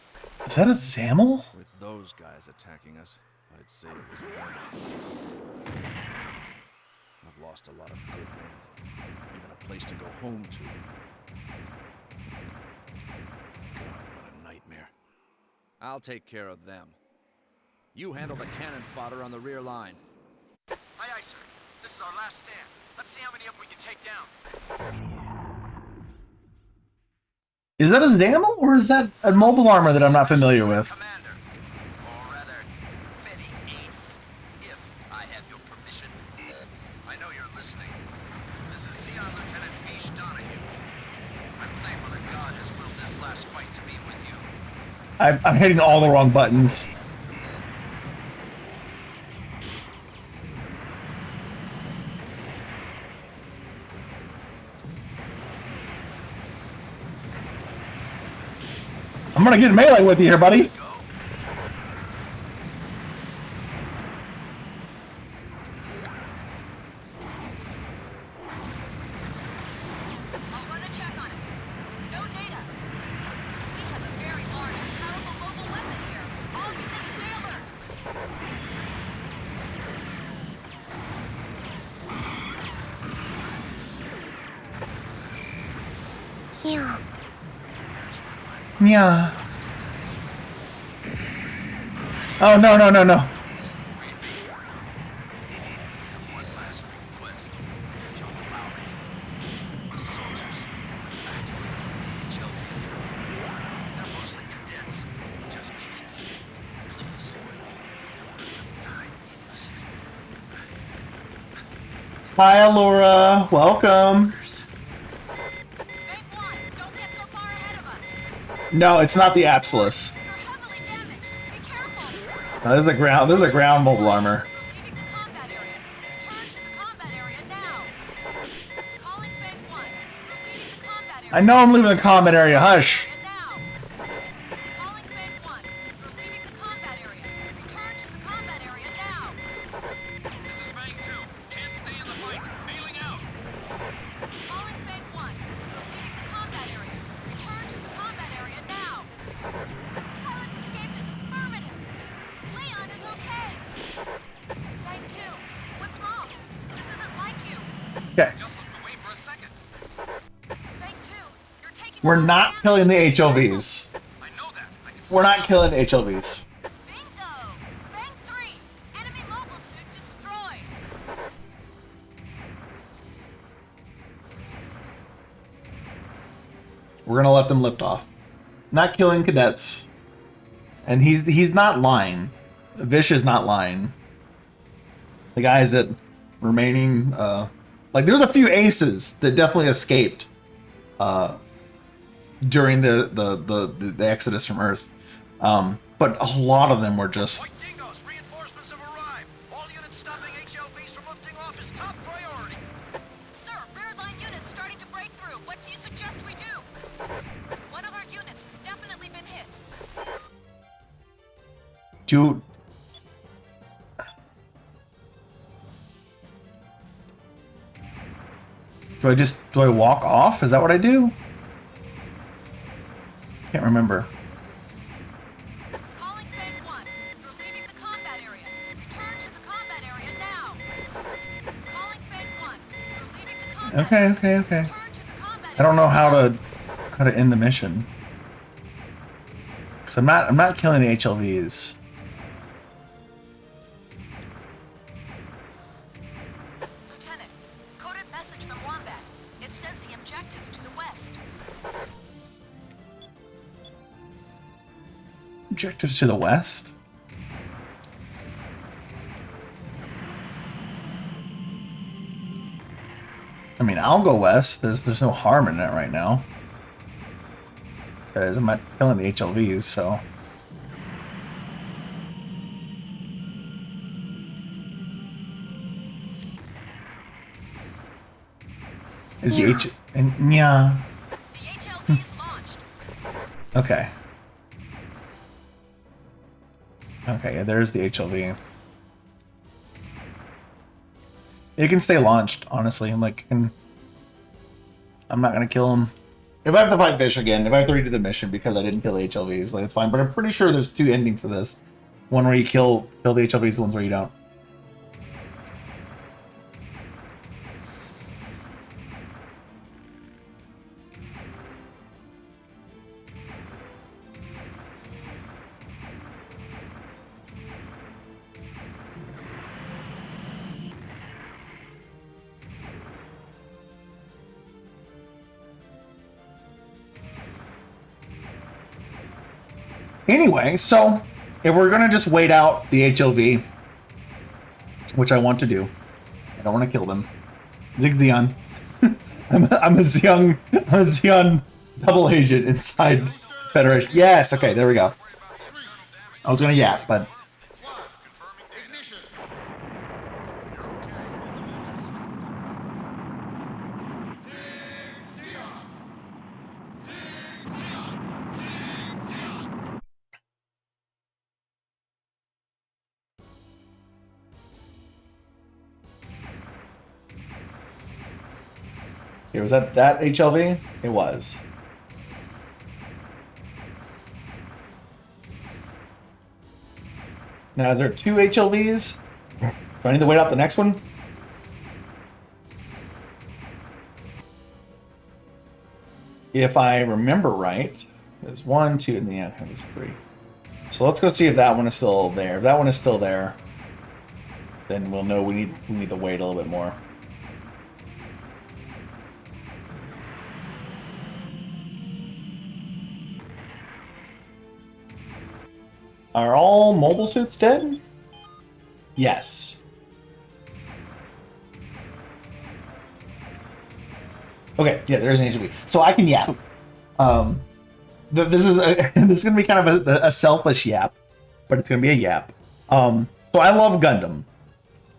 Is that a Zamel?
With those guys attacking us, I'd say it was inevitable. I've lost a lot of good men, even a place to go home to. God, what a nightmare. I'll take care of them. You handle the cannon fodder on the rear line.
Aye, aye, sir. This is our last stand. Let's see how many of them we can take down.
Is that a Zamel or is that a mobile armor that I'm not familiar with?
Commander, or rather, Fetty Ace, if I have your permission. I know you're listening. This is Zeon Lieutenant Vish Donahue. I'm thankful that God has willed this last fight to be with you.
I'm hitting all the wrong buttons. I'm gonna get melee with you here, buddy.
I'll run a check on it. No data. We have a very large and powerful mobile weapon here. All units stay alert.
Yeah. Oh, no, no, no, no.
One last request, if you'll allow me. The soldiers who evacuated the HLV, they're mostly cadets, just kids. Please, don't let them die needlessly.
Hi, Laura. Welcome. No, it's not the Absolus. No, this is a ground. This is a ground mobile armor. I know I'm leaving the combat area. Hush.
This is Bank 2. Can't stay in the fight. Bailing out.
Calling Bank 1. You're leaving the combat area. Return to the combat area now. Pilot's escape is affirmative. Leon is okay. Bank 2. What's wrong? This isn't like you.
Okay.
Just looked away for a second.
Bank 2. You're taking.
We're not killing the HLVs.
I know that. I can
We're not killing the HLVs.
Bingo. Bank 3. Enemy mobile suit destroyed.
We're gonna let them lift off. Not killing cadets. And he's not lying. Vish is not lying. The guys that remaining like there's a few aces that definitely escaped during the exodus from Earth. But a lot of them were just
Dingoes, reinforcements have arrived. All units stopping HLVs from lifting off is top priority.
Sir, rear line units starting to break through. What do you suggest we do? One of our units has definitely been hit.
do I walk off? Is that what I do? Can't remember.
Calling Bank 1. You're leaving the combat area. Return to the combat area now. Calling Bank 1. You're leaving the combat
Okay. I don't know how to end the mission. Cause I'm not killing the HLVs.
Lieutenant, coded message from Wombat. It says the objectives to the west.
Objectives to the west? I mean, I'll go west. There's no harm in it right now. Because I'm not killing the HLVs, so. Is the H and yeah.
The HLV is launched.
Okay. Okay, yeah, there's the HLV. It can stay launched, honestly. I'm not gonna kill him. If I have to fight Fish again, if I have to redo the mission because I didn't kill the HLVs, like it's fine. But I'm pretty sure there's two endings to this. One where you kill the HLVs, the ones where you don't. Anyway, so if we're gonna just wait out the HLV, which I want to do, I don't want to kill them. Zig Xeon. I'm a Xeon double agent inside Federation. Yes, okay, there we go. I was gonna yap, but here, was that HLV? It was. Now, is there two HLVs? Do I need to wait out the next one? If I remember right, there's one, two, and the end. There's three. So let's go see if that one is still there. If that one is still there, then we'll know we need to wait a little bit more. Are all mobile suits dead? Yes. Okay, yeah, there's an HLV. So I can yap. This is this is gonna be kind of a selfish yap, but it's gonna be a yap. So I love Gundam.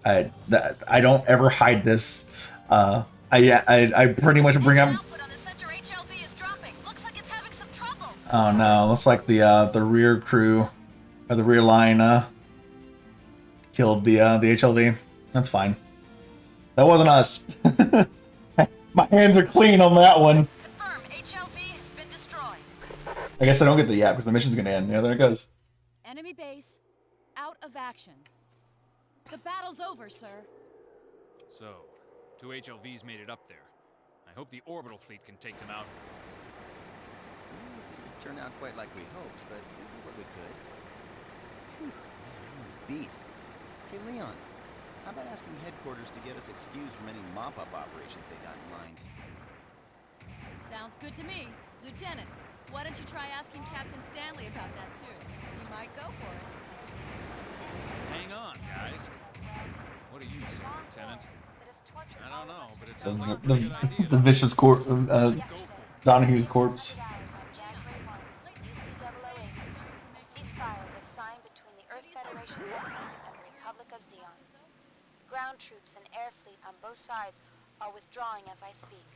I don't ever hide this. I pretty much bring up. Oh no, looks like the rear crew or the rear line killed the HLV. That's fine. That wasn't us. My hands are clean on that one.
Confirm, HLV has been destroyed.
I guess I don't get the yap because the mission's gonna end. Yeah, there it goes.
Enemy base out of action. The battle's over, sir.
So, 2 HLVs made it up there. I hope the orbital fleet can take them out.
Didn't turn out quite like we hoped, but we did what we could. Phew, man, I'm really beat. Hey, Leon, how about asking headquarters to get us excused from any mop-up operations they got in mind?
Sounds good to me. Lieutenant, why don't you try asking Captain Stanley about that too? He might go for it.
Hang on, guys. What do you say, Lieutenant? I don't know, but it sounds like a pretty good idea.
The vicious corpse, Donahue's corpse.
A ceasefire was signed between the Earth Federation government and the Republic of Zeon. Ground troops and air fleet on both sides are withdrawing as I speak.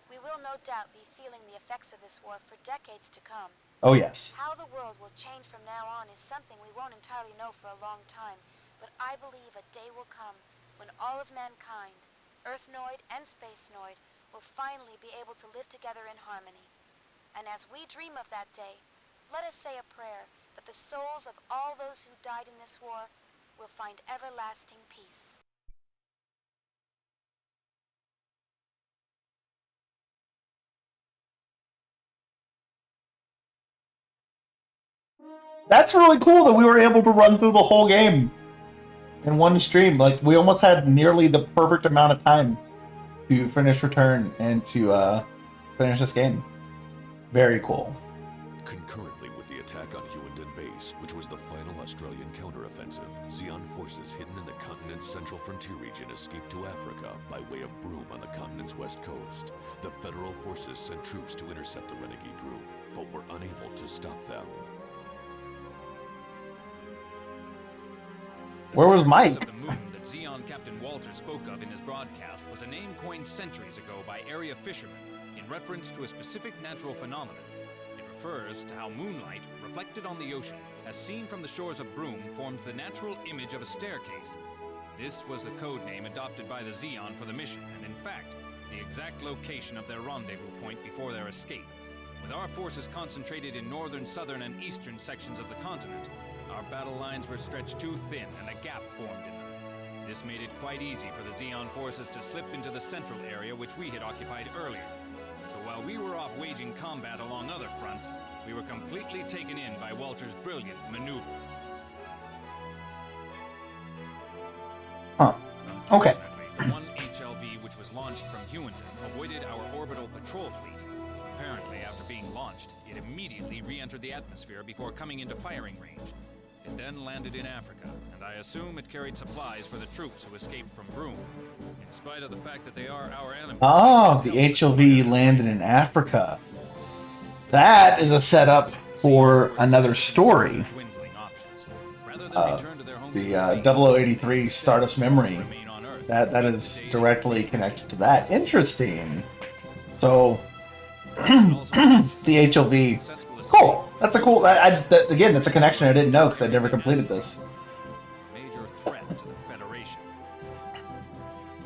We will no doubt be feeling the effects of this war for decades to come.
Oh yes.
How the world will change from now on is something we won't entirely know for a long time, but I believe a day will come when all of mankind, Earthnoid and Spacenoid, will finally be able to live together in harmony. And as we dream of that day, let us say a prayer that the souls of all those who died in this war will find everlasting peace.
That's really cool that we were able to run through the whole game in one stream. Like, we almost had nearly the perfect amount of time to finish Return and to finish this game. Very cool.
Concurrently with the attack on Huonton Base, which was the final Australian counteroffensive, Zeon forces hidden in the continent's central frontier region escaped to Africa by way of Broome on the continent's west coast. The Federal forces sent troops to intercept the renegade group, but were unable to stop them.
Where was Mike?
Of the moon that Zeon Captain Walter spoke of in his broadcast was a name coined centuries ago by area fishermen in reference to a specific natural phenomenon. It refers to how moonlight, reflected on the ocean, as seen from the shores of Broome, forms the natural image of a staircase. This was the code name adopted by the Zeon for the mission, and in fact, the exact location of their rendezvous point before their escape. With our forces concentrated in northern, southern, and eastern sections of the continent, our battle lines were stretched too thin and a gap formed in them. This made it quite easy for the Zeon forces to slip into the central area which we had occupied earlier. So while we were off waging combat along other fronts, we were completely taken in by Walter's brilliant maneuver.
Huh. Okay.
The one HLV which was launched from Huonton avoided our orbital patrol fleet. Apparently, after being launched, it immediately re-entered the atmosphere before coming into firing range. It then landed in Africa, and I assume it carried supplies for the troops who escaped from Broome. In spite of the fact that they are our enemies...
Oh, the HLV landed in Africa. That is a setup for another story. The 0083 Stardust Memory. That is directly connected to that. Interesting. So, the HLV... Cool. That's a cool... again, that's a connection I didn't know because I never completed this.
Major threat to the Federation.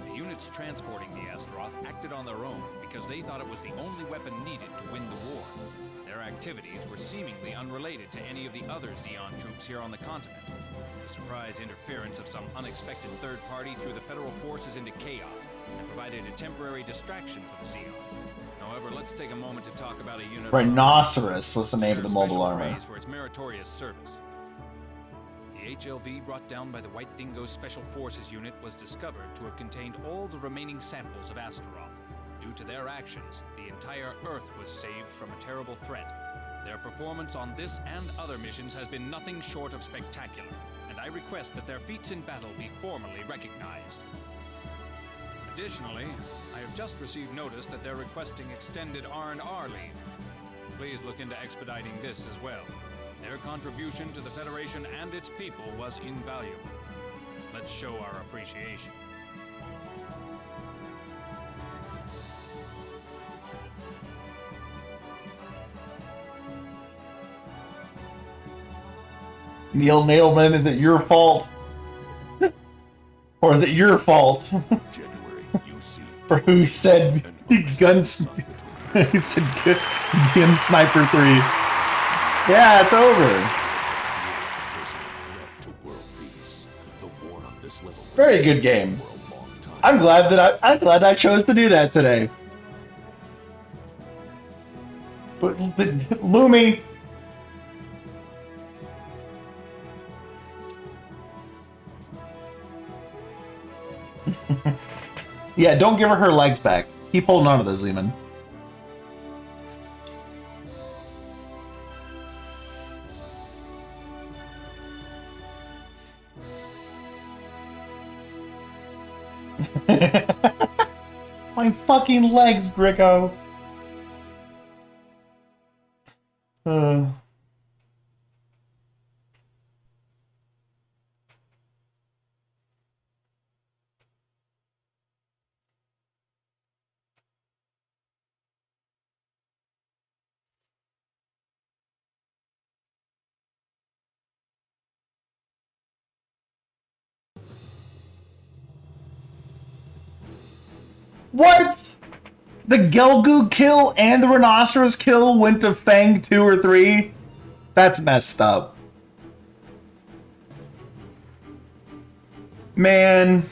The units transporting the Astaroth acted on their own because they thought it was the only weapon needed to win the war. Their activities were seemingly unrelated to any of the other Zeon troops here on the continent. The surprise interference of some unexpected third party threw the Federal forces into chaos and provided a temporary distraction for the Zeon. However, let's take a moment to talk about a unit.
Rhinoceros was the name of the mobile armor.
For its meritorious service. The HLV brought down by the White Dingo Special Forces unit was discovered to have contained all the remaining samples of Astaroth. Due to their actions, the entire Earth was saved from a terrible threat. Their performance on this and other missions has been nothing short of spectacular, and I request that their feats in battle be formally recognized. Additionally, I have just received notice that they're requesting extended R&R leave. Please look into expediting this as well. Their contribution to the Federation and its people was invaluable. Let's show our appreciation.
Neil Nailman, is it your fault? Or is it your fault? For who said guns? He said Gun Sniper 3. Yeah, it's over. Very good game. I'm glad I chose to do that today. But Lumi. Yeah, don't give her legs back. Keep holding on to those, Lehman. My fucking legs, Gricko. What? The Gelgu kill and the Rhinoceros kill went to Fang 2 or 3? That's messed up. Man.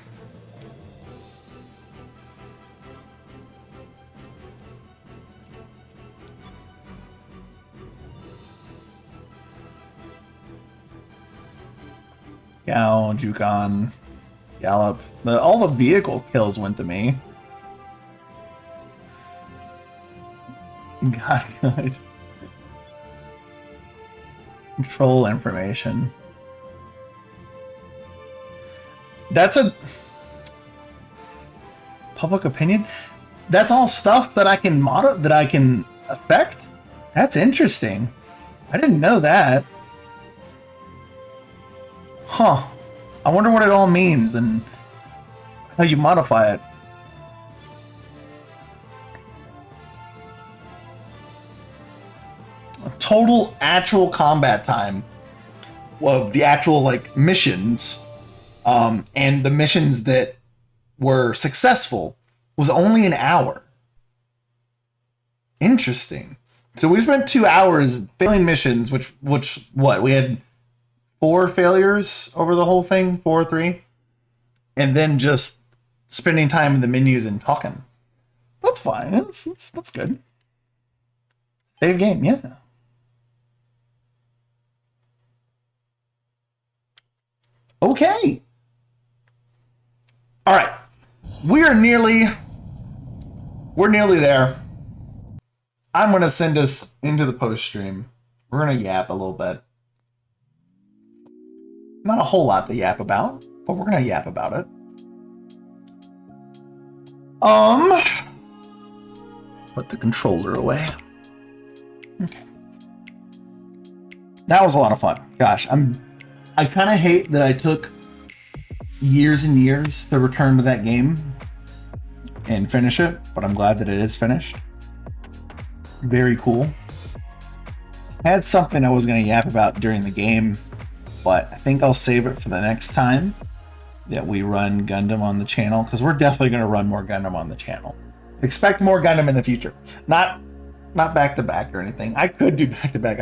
Gao, Jukan, Gallop. All the vehicle kills went to me. God, good. Control information. That's a public opinion. That's all stuff that I can affect. That's interesting. I didn't know that. Huh. I wonder what it all means and how you modify it. Total actual combat time of the actual like missions and the missions that were successful was only an hour. Interesting. So we spent 2 hours failing missions, which what we had 4 failures over the whole thing, 4 or 3, and then just spending time in the menus and talking. That's fine. That's good. Save game, yeah. Okay. All right. We're nearly there. I'm going to send us into the post stream. We're going to yap a little bit. Not a whole lot to yap about, but we're going to yap about it. Put the controller away. Okay. That was a lot of fun. Gosh, I kind of hate that I took years and years to return to that game and finish it, but I'm glad that it is finished. Very cool. I had something I was going to yap about during the game, but I think I'll save it for the next time that we run Gundam on the channel, because we're definitely going to run more Gundam on the channel. Expect more Gundam in the future. Not back to back or anything. I could do back to back.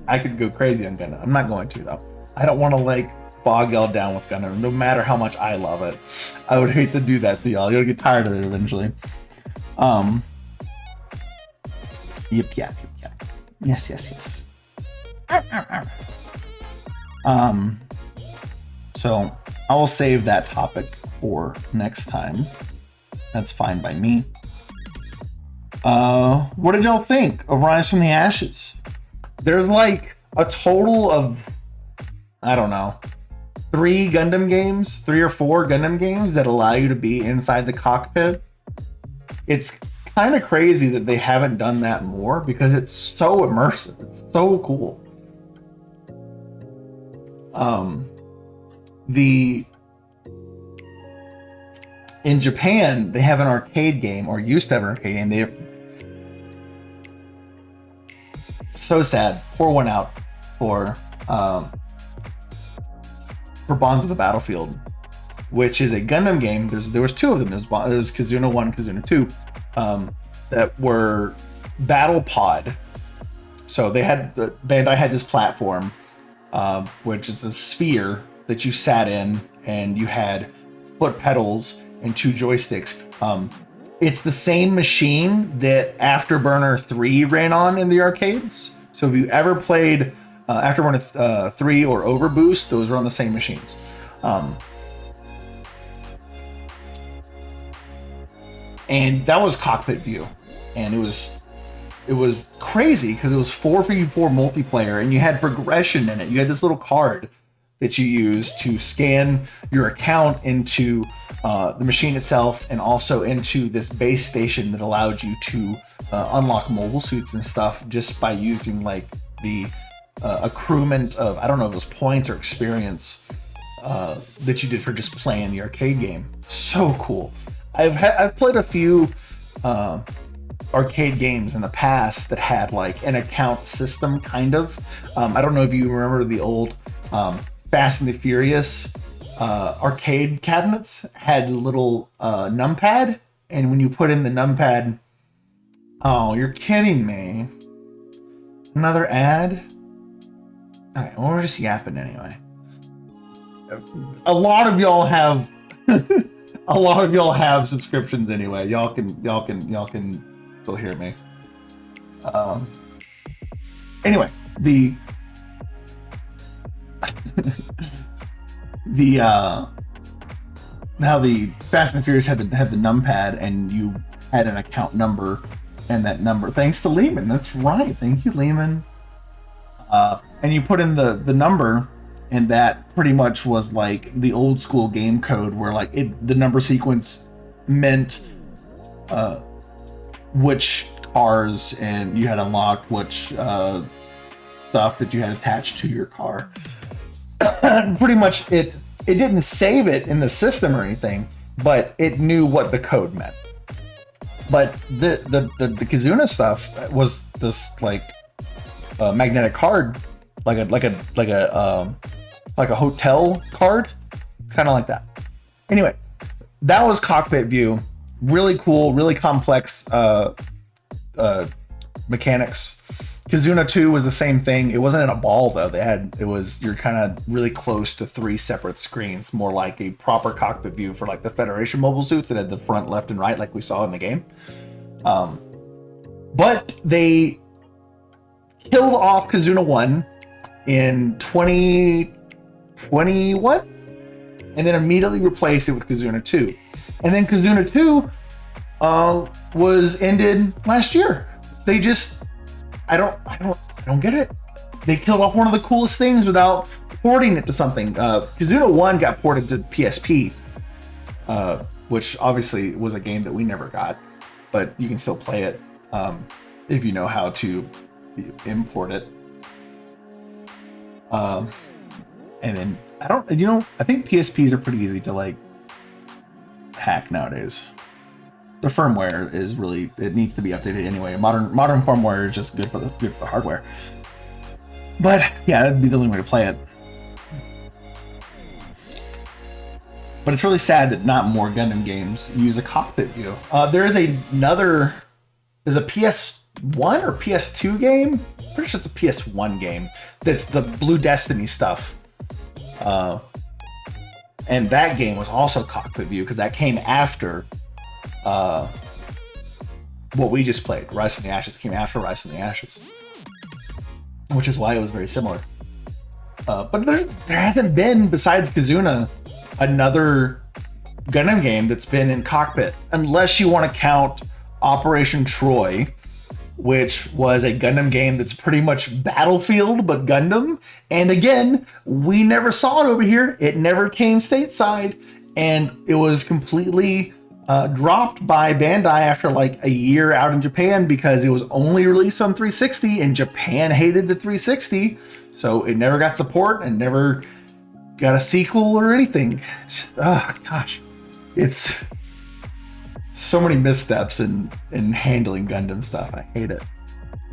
I could go crazy on Gundam. I'm not going to though. I don't want to like bog y'all down with Gundam, no matter how much I love it. I would hate to do that to y'all. You'll get tired of it eventually. Yep. Yes. So I will save that topic for next time. That's fine by me. What did y'all think of Rise from the Ashes? There's like a total of, I don't know, 3 or 4 Gundam games that allow you to be inside the cockpit. It's kind of crazy that they haven't done that more because it's so immersive. It's so cool. In Japan, they have an arcade game, or used to have an arcade game. So sad. Pour one out for Bonds of the Battlefield, which is a Gundam game. There was 2 of them. There was Kizuna 1 and Kizuna 2 that were Battle Pod. So Bandai had this platform, which is a sphere that you sat in, and you had foot pedals and 2 joysticks. It's the same machine that Afterburner 3 ran on in the arcades. So if you ever played Afterburner 3 or Overboost, those are on the same machines. And that was cockpit view, and it was crazy because it was 4v4 multiplayer, and you had progression in it. You had this little card that you use to scan your account into the machine itself, and also into this base station that allowed you to unlock mobile suits and stuff just by using like the accruement of, I don't know if it was points or experience that you did for just playing the arcade game. So cool. I've played a few arcade games in the past that had like an account system, kind of. I don't know if you remember the old Fast and the Furious arcade cabinets had a little numpad, and when you put in the numpad, oh, you're kidding me. Another ad? Okay, well, we're just yapping anyway. A lot of y'all have subscriptions anyway. Y'all can still hear me. Anyway, now the Fast and the Furious had the numpad, and you had an account number, and that number, thanks to Lehman, that's right, thank you, Lehman. And you put in the number, and that pretty much was like the old school game code, where like the number sequence meant which cars, and you had unlocked which stuff that you had attached to your car. Pretty much it didn't save it in the system or anything, but it knew what the code meant. But the Kizuna stuff was this like magnetic card, like a hotel card, kind of like that. Anyway, that was cockpit view. Really cool, really complex mechanics. Kizuna 2 was the same thing. It wasn't in a ball though. You're kind of really close to 3 separate screens, more like a proper cockpit view for like the Federation mobile suits that had the front, left, and right, like we saw in the game. But they killed off Kizuna 1 in 2021, and then immediately replaced it with Kizuna 2. And then Kizuna 2 was ended last year. They just, I don't get it. They killed off one of the coolest things without porting it to something. Kizuna 1 got ported to PSP, which obviously was a game that we never got, but you can still play it if you know how to import it. And then I think PSPs are pretty easy to like hack nowadays. The firmware is it needs to be updated anyway. Modern firmware is just good for the hardware. But yeah, that'd be the only way to play it. But it's really sad that not more Gundam games use a cockpit view. There's a PS1 or PS2 game. Pretty sure it's a PS1 game. That's the Blue Destiny stuff. And that game was also cockpit view because that came after what we just played. Rise from the Ashes came after Rise from the Ashes, which is why it was very similar. But there hasn't been, besides Kazuna, another Gundam game that's been in cockpit, unless you want to count Operation Troy, which was a Gundam game that's pretty much Battlefield, but Gundam. And again, we never saw it over here. It never came stateside, and it was completely dropped by Bandai after like a year out in Japan because it was only released on 360, and Japan hated the 360, so it never got support and never got a sequel or anything. It's just, oh gosh, it's so many missteps in handling Gundam stuff. I hate it.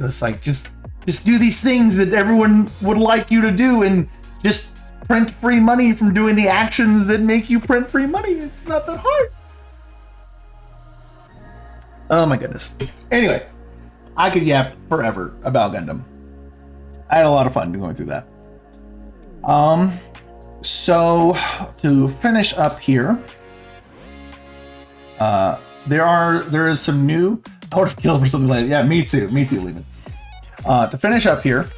It's like, just do these things that everyone would like you to do, and just print free money from doing the actions that make you print free money. It's not that hard. Oh my goodness. Anyway, I could yap forever about Gundam. I had a lot of fun going through that. So to finish up here, there is some new. I would have killed for something like that. Yeah, me too, Lehman. To finish up here,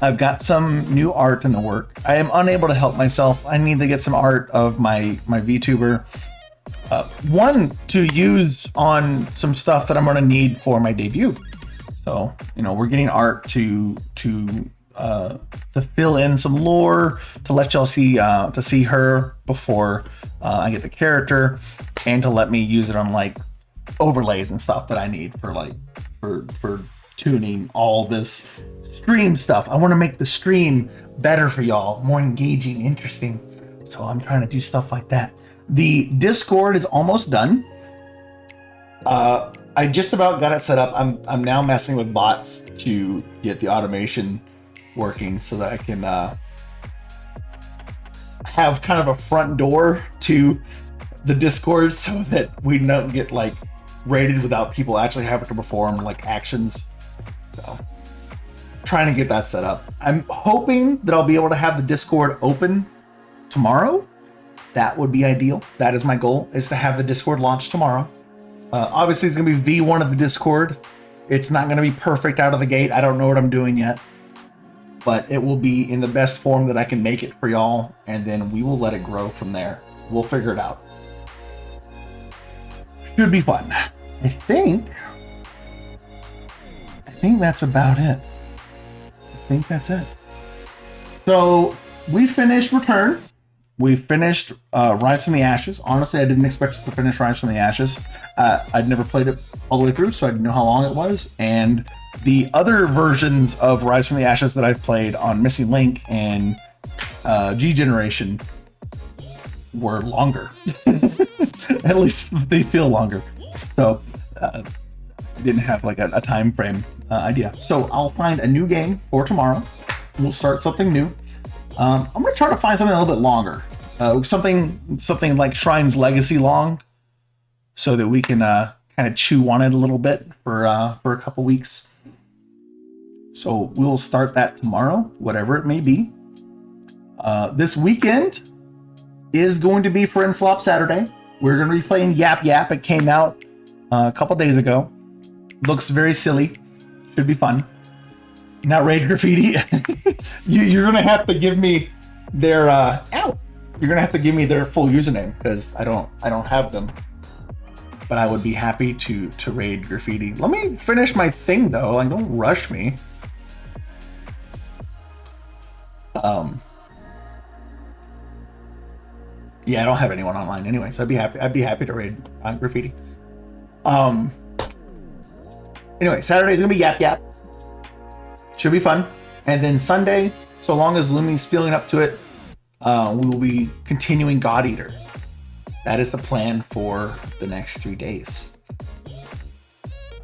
I've got some new art in the work. I am unable to help myself. I need to get some art of my VTuber. One to use on some stuff that I'm going to need for my debut. So, we're getting art to fill in some lore, to let y'all see her before I get the character, and to let me use it on like overlays and stuff that I need for tuning all this stream stuff. I want to make the stream better for y'all, more engaging, interesting. So I'm trying to do stuff like that. The Discord is almost done. I just about got it set up. I'm now messing with bots to get the automation working so that I can have kind of a front door to the Discord so that we don't get like raided without people actually having to perform like actions. So trying to get that set up. I'm hoping that I'll be able to have the Discord open tomorrow. That would be ideal. That is my goal, is to have the Discord launch tomorrow. Obviously, it's going to be V1 of the Discord. It's not going to be perfect out of the gate. I don't know what I'm doing yet. But it will be in the best form that I can make it for y'all. And then we will let it grow from there. We'll figure it out. Should be fun. I think that's about it. I think that's it. So we finished Return. We finished Rise from the Ashes. Honestly, I didn't expect us to finish Rise from the Ashes. I'd never played it all the way through, so I didn't know how long it was. And the other versions of Rise from the Ashes that I've played on Missing Link and G Generation were longer. At least they feel longer. So I didn't have like a time frame idea. So I'll find a new game for tomorrow. We'll start something new. I'm going to try to find something a little bit longer. Something like Shrine's Legacy long, so that we can kind of chew on it a little bit for a couple weeks. So we'll start that tomorrow, whatever it may be. This weekend is going to be Friend Slop Saturday. We're going to be playing Yap Yap. It came out a couple days ago. Looks very silly. Should be fun. Not Raid Graffiti. You're going to have to give me their You're going to have to give me their full username, because I don't have them. But I would be happy to raid Graffiti. Let me finish my thing though. Like, don't rush me. Yeah, I don't have anyone online anyway, so I'd be happy to raid Graffiti. Anyway, Saturday is gonna be Yap Yap. Should be fun. And then Sunday, so long as Lumi's feeling up to it, we will be continuing God Eater. That is the plan for the next 3 days.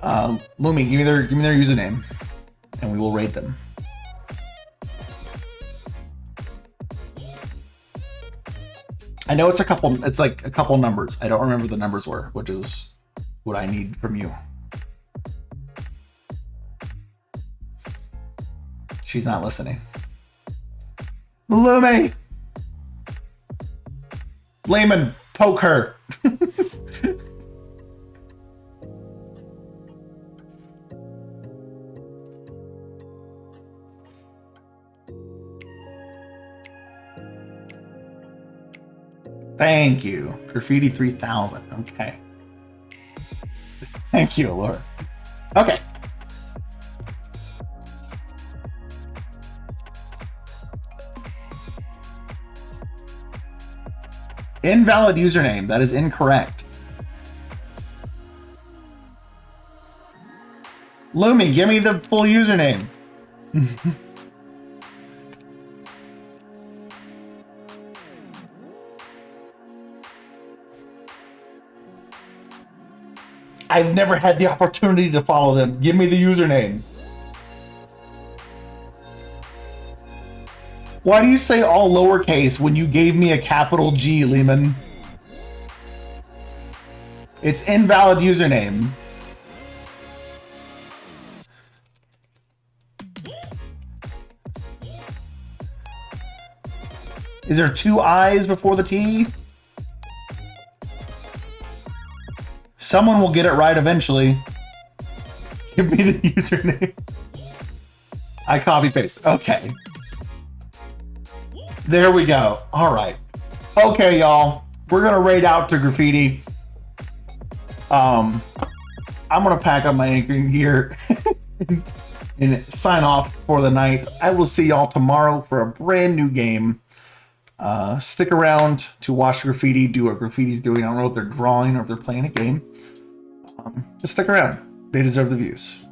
Lumi, give me their username, and we will raid them. I know it's like a couple numbers. I don't remember the numbers were, which is what I need from you. She's not listening. Lumi! Layman, poke her. Thank you. Graffiti 3000. Okay. Thank you, Laura. Okay. Invalid username. That is incorrect. Lumi, give me the full username. I've never had the opportunity to follow them. Give me the username. Why do you say all lowercase when you gave me a capital G, Lehman? It's invalid username. Is there 2 I's before the T? Someone will get it right eventually. Give me the username. I copy paste. Okay. There we go. All right. Okay, y'all. We're gonna raid out to Graffiti. I'm gonna pack up my anchoring gear and sign off for the night. I will see y'all tomorrow for a brand new game. Stick around to watch Graffiti do what Graffiti's doing. I don't know if they're drawing or if they're playing a game. Just stick around. They deserve the views.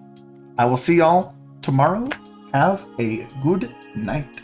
I will see y'all tomorrow. Have a good night.